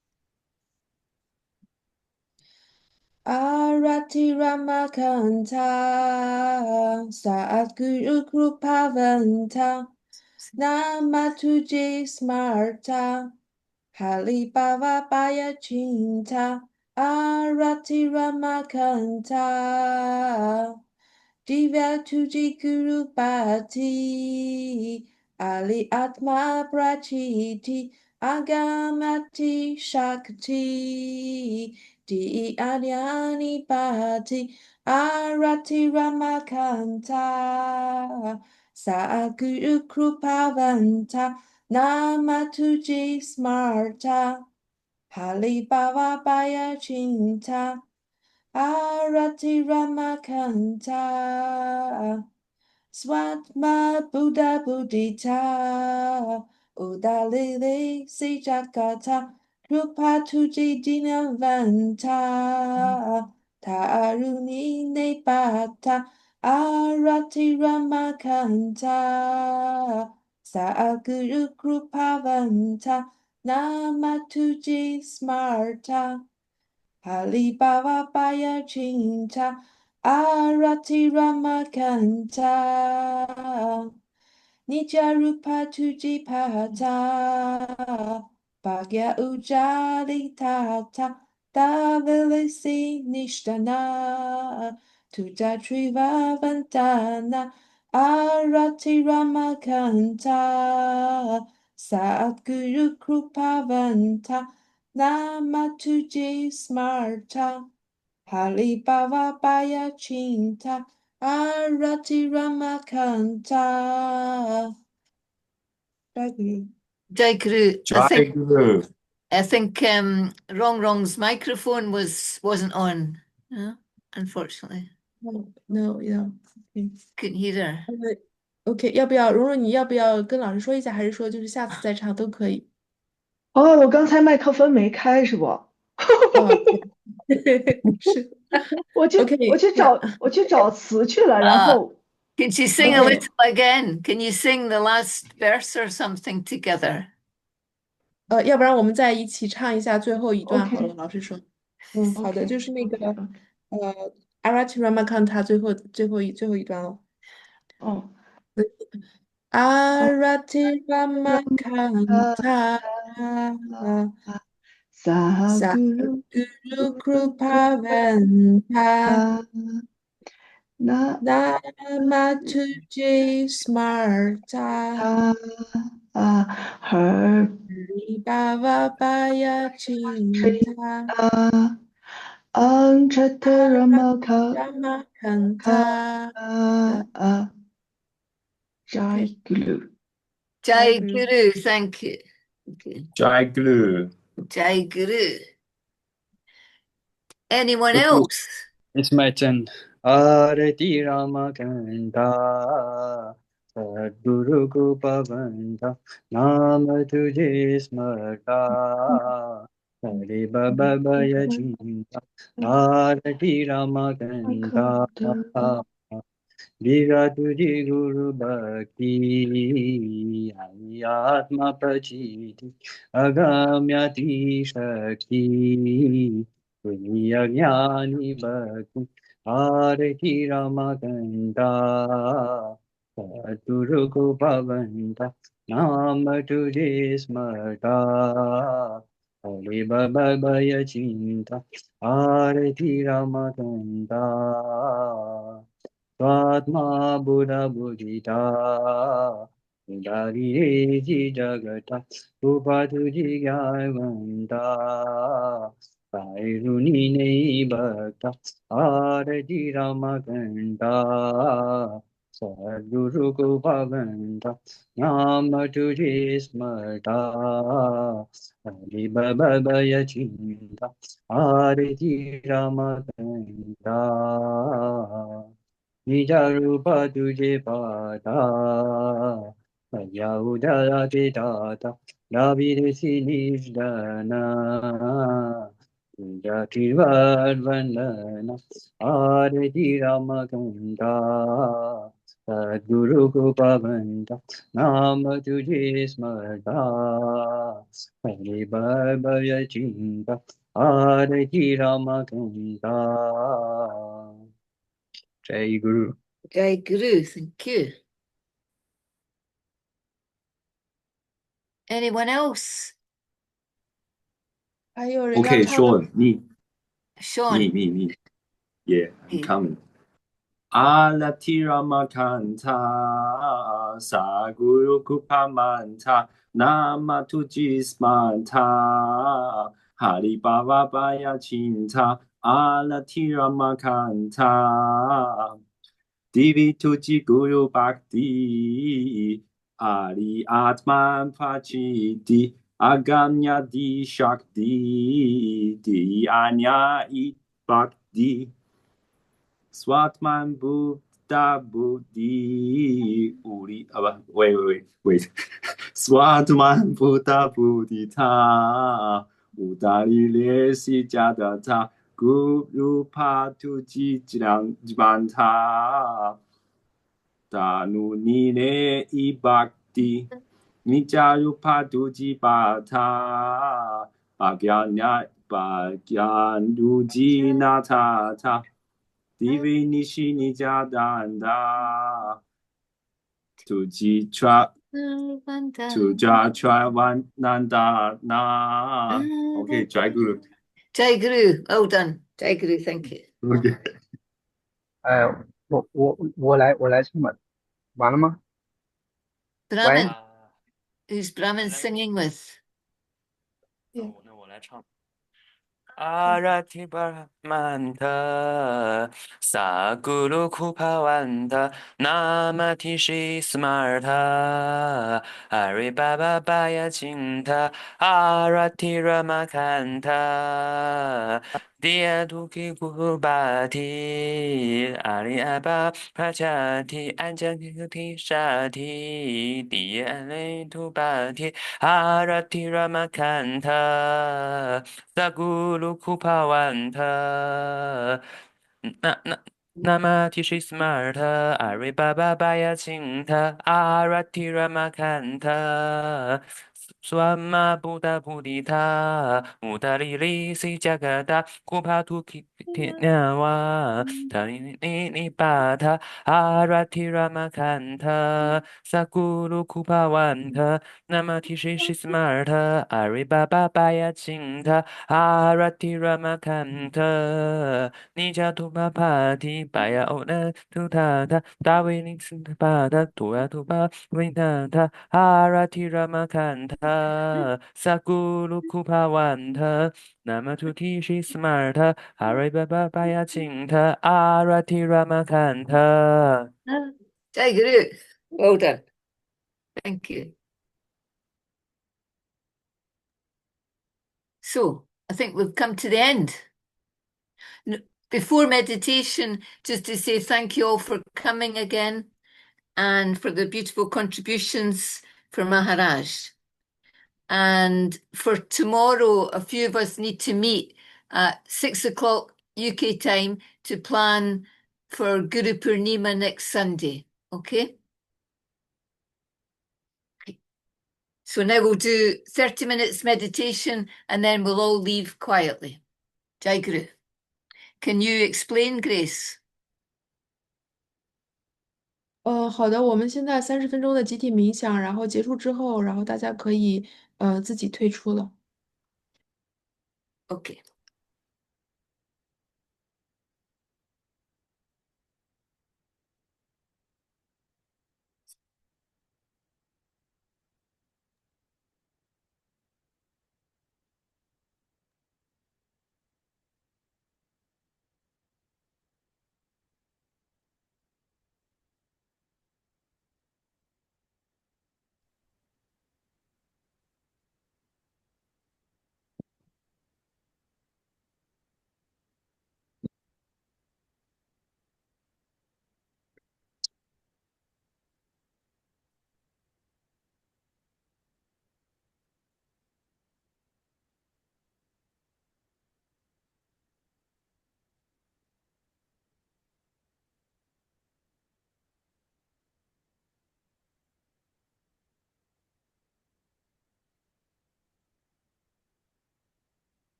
Arati Ramakanta, Sadguru Krupavanta, Nama Tuje Smarta, Hali Bava Baya Chinta, Arati Ramakanta, Divya Tuji Guru Bhati, Ali Atma Prachiti, Agamati Shakti, Di Adyani Bhati, Arati Ramakanta, Saguru Krupavanta, Nama Tuji Smarta, Hali Bava Baya Chinta, Arati Ramakanta, Swatma Buddha Buddhita, Udalili Si Jakarta, Krupa Tuji Dinavanta, Taruni Nepata, Arati Ramakanta, Saguru Krupavanta, Nama Tuji Smarta, Alibaba Baya Chinta, Arati Ramakanta, Nijarupa Tujipata, Bhagya Ujali Tata, Davilisi Nishtana, Tujatriva Vantana, Arati Ramakanta, Sadguru Krupavanta, Nama Tuje Smarta, Hali Bava Baya Chinta, Arati Ramakanta. Jai Guru. Jai Guru. Jai Guru. I think Rong Rong's microphone wasn't on, unfortunately. No, yeah. Okay. Couldn't hear her. OK，要不要蓉蓉？你要不要跟老师说一下，还是说就是下次再唱都可以？哦，我刚才麦克风没开是不？哦，是我去，OK，那我去找词去了，然 Uh, 后 can you sing a OK，little again? Can you sing the last verse or something together? 要不然我们再一起唱一下最后一段好了。 OK 老师说，好的，OK 就是那个 OK Arati Ramakanta 最后一段了。哦，Arati Ramakanta Saguru Sadhguru Krupavanta Na Namatuji Smarta Her Bhava Bhaya Chinta Anchaturamakantar Ramakanta. Okay. Jai Guru. Jai Guru, thank you. Okay. Jai Guru. Jai Guru. Anyone It's, else? it's my turn. Arati Ramakanta Sadguru Kupavanta Nama Tujhe Smarta Hare Baba Baya Chinta Arati Ramakanta Viva Tuji Guru Bhakti Atma Prachiti Agamyati Shakti Punyajnani Bhakti Arati Ramakanta Sadguru Bhavanta Nama Tujhe Smarta Hare Baba Baya Chinta Arati Ramakanta Svatma Buddha Buddhita Dari Ji Jagata Upatuji Gyavanta Vairuni Nei Bhakta Arati Ramakanta Sadguru Kupavanta Nama Tuji Smarta Hari Baba Baya Chinta Arati Ramakanta Nijarupa tuje pata, Maya udara tata, Davidesi nijdana, Jakirvad vandana, Arati Ramakanta, Sadguru Kupavanta, Nama tuje smarta, Hari Baba Yachinta, Arati Ramakanta. Jai Guru. Jai Guru, thank you. Anyone else? 还有人要 Okay, 唱吗？ Sean, me. Sean. Me. Yeah, I'm Okay. coming. Alati Ramakanta Saguru Kupamanta Nama Tujismanta Hari Baba Baya Chinta Alati Ramakanta Divi Tuji Guru Bhakti Ari Atman Pachiti Agamya Di Shakti Di Anya It Bhakti Swatman Buddha Buddhi Uri. Wait. Swatman Buddha Buddhita Udari Lesi Jadata Guru Patu Jibanta Tanu Nine Ibakti Nijaru Patu Jibata Bhagyan Duji Natata Divi Nishini Jadanda Tuja Vananda Na. Okay, Jai Guru. Jai Guru, well done. Jai Guru, thank you. Okay. 我来唱吧，完了吗？ Brahmin. Who's Brahmin singing with? 那我来唱。Arati Brahmanta Saguru Kupavanta Namati Shri Smarta Hari Baba Baya Chinta Arati Ramakanta Dia duki kubati, ali aba prachati, anjani shati, dia le tubati, arati ramakanta, saguru kupawanta. Namati Shri Smarta, Ari Baba Baya Chinta, Arati Ramakanta, Swama Buddha Buddhita, Udariri Si Jagata, Kupatu Kitinawa, Tarini Bata, Arati Ramakanta, Sakuru Kupawanta, Namati Shri Smarta, Ari Baba Baya Chinta, Arati Ramakanta.你家土巴帕提巴呀欧那土塔塔大卫尼斯巴塔土呀土巴维塔塔哈拉提拉玛坎塔萨古鲁库帕万塔那么土提西斯马尔塔哈瑞巴巴巴呀钦塔阿拉提拉玛坎塔。Jai Guru. Well done. Thank you. So, I think we've come to the end. Before meditation, just to say thank you all for coming again and for the beautiful contributions for Maharaj. And for tomorrow, a few of us need to meet at 6 o'clock UK time to plan for Guru Purnima next Sunday. Okay? So now we'll do 30 minutes meditation and then we'll all leave quietly. Jai Guru. Can you explain, Grace? 好的，我们现在30分钟的集体冥想，然后结束之后，然后大家可以自己退出了。Okay.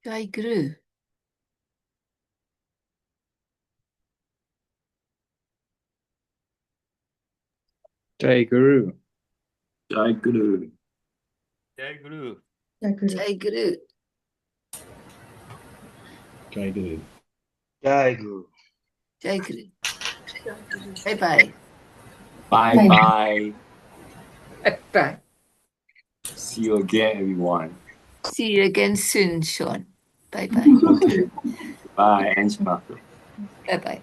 Jai Guru. Jai Guru. Jai Guru. Jai Guru. Jai Guru. Jai Guru. Jai Guru. Jai Guru. Jai Guru. Bye-bye. Bye-bye. Bye. See you again, everyone. See you again soon, Sean. Bye-bye. Okay. Bye, Angela. Bye-bye.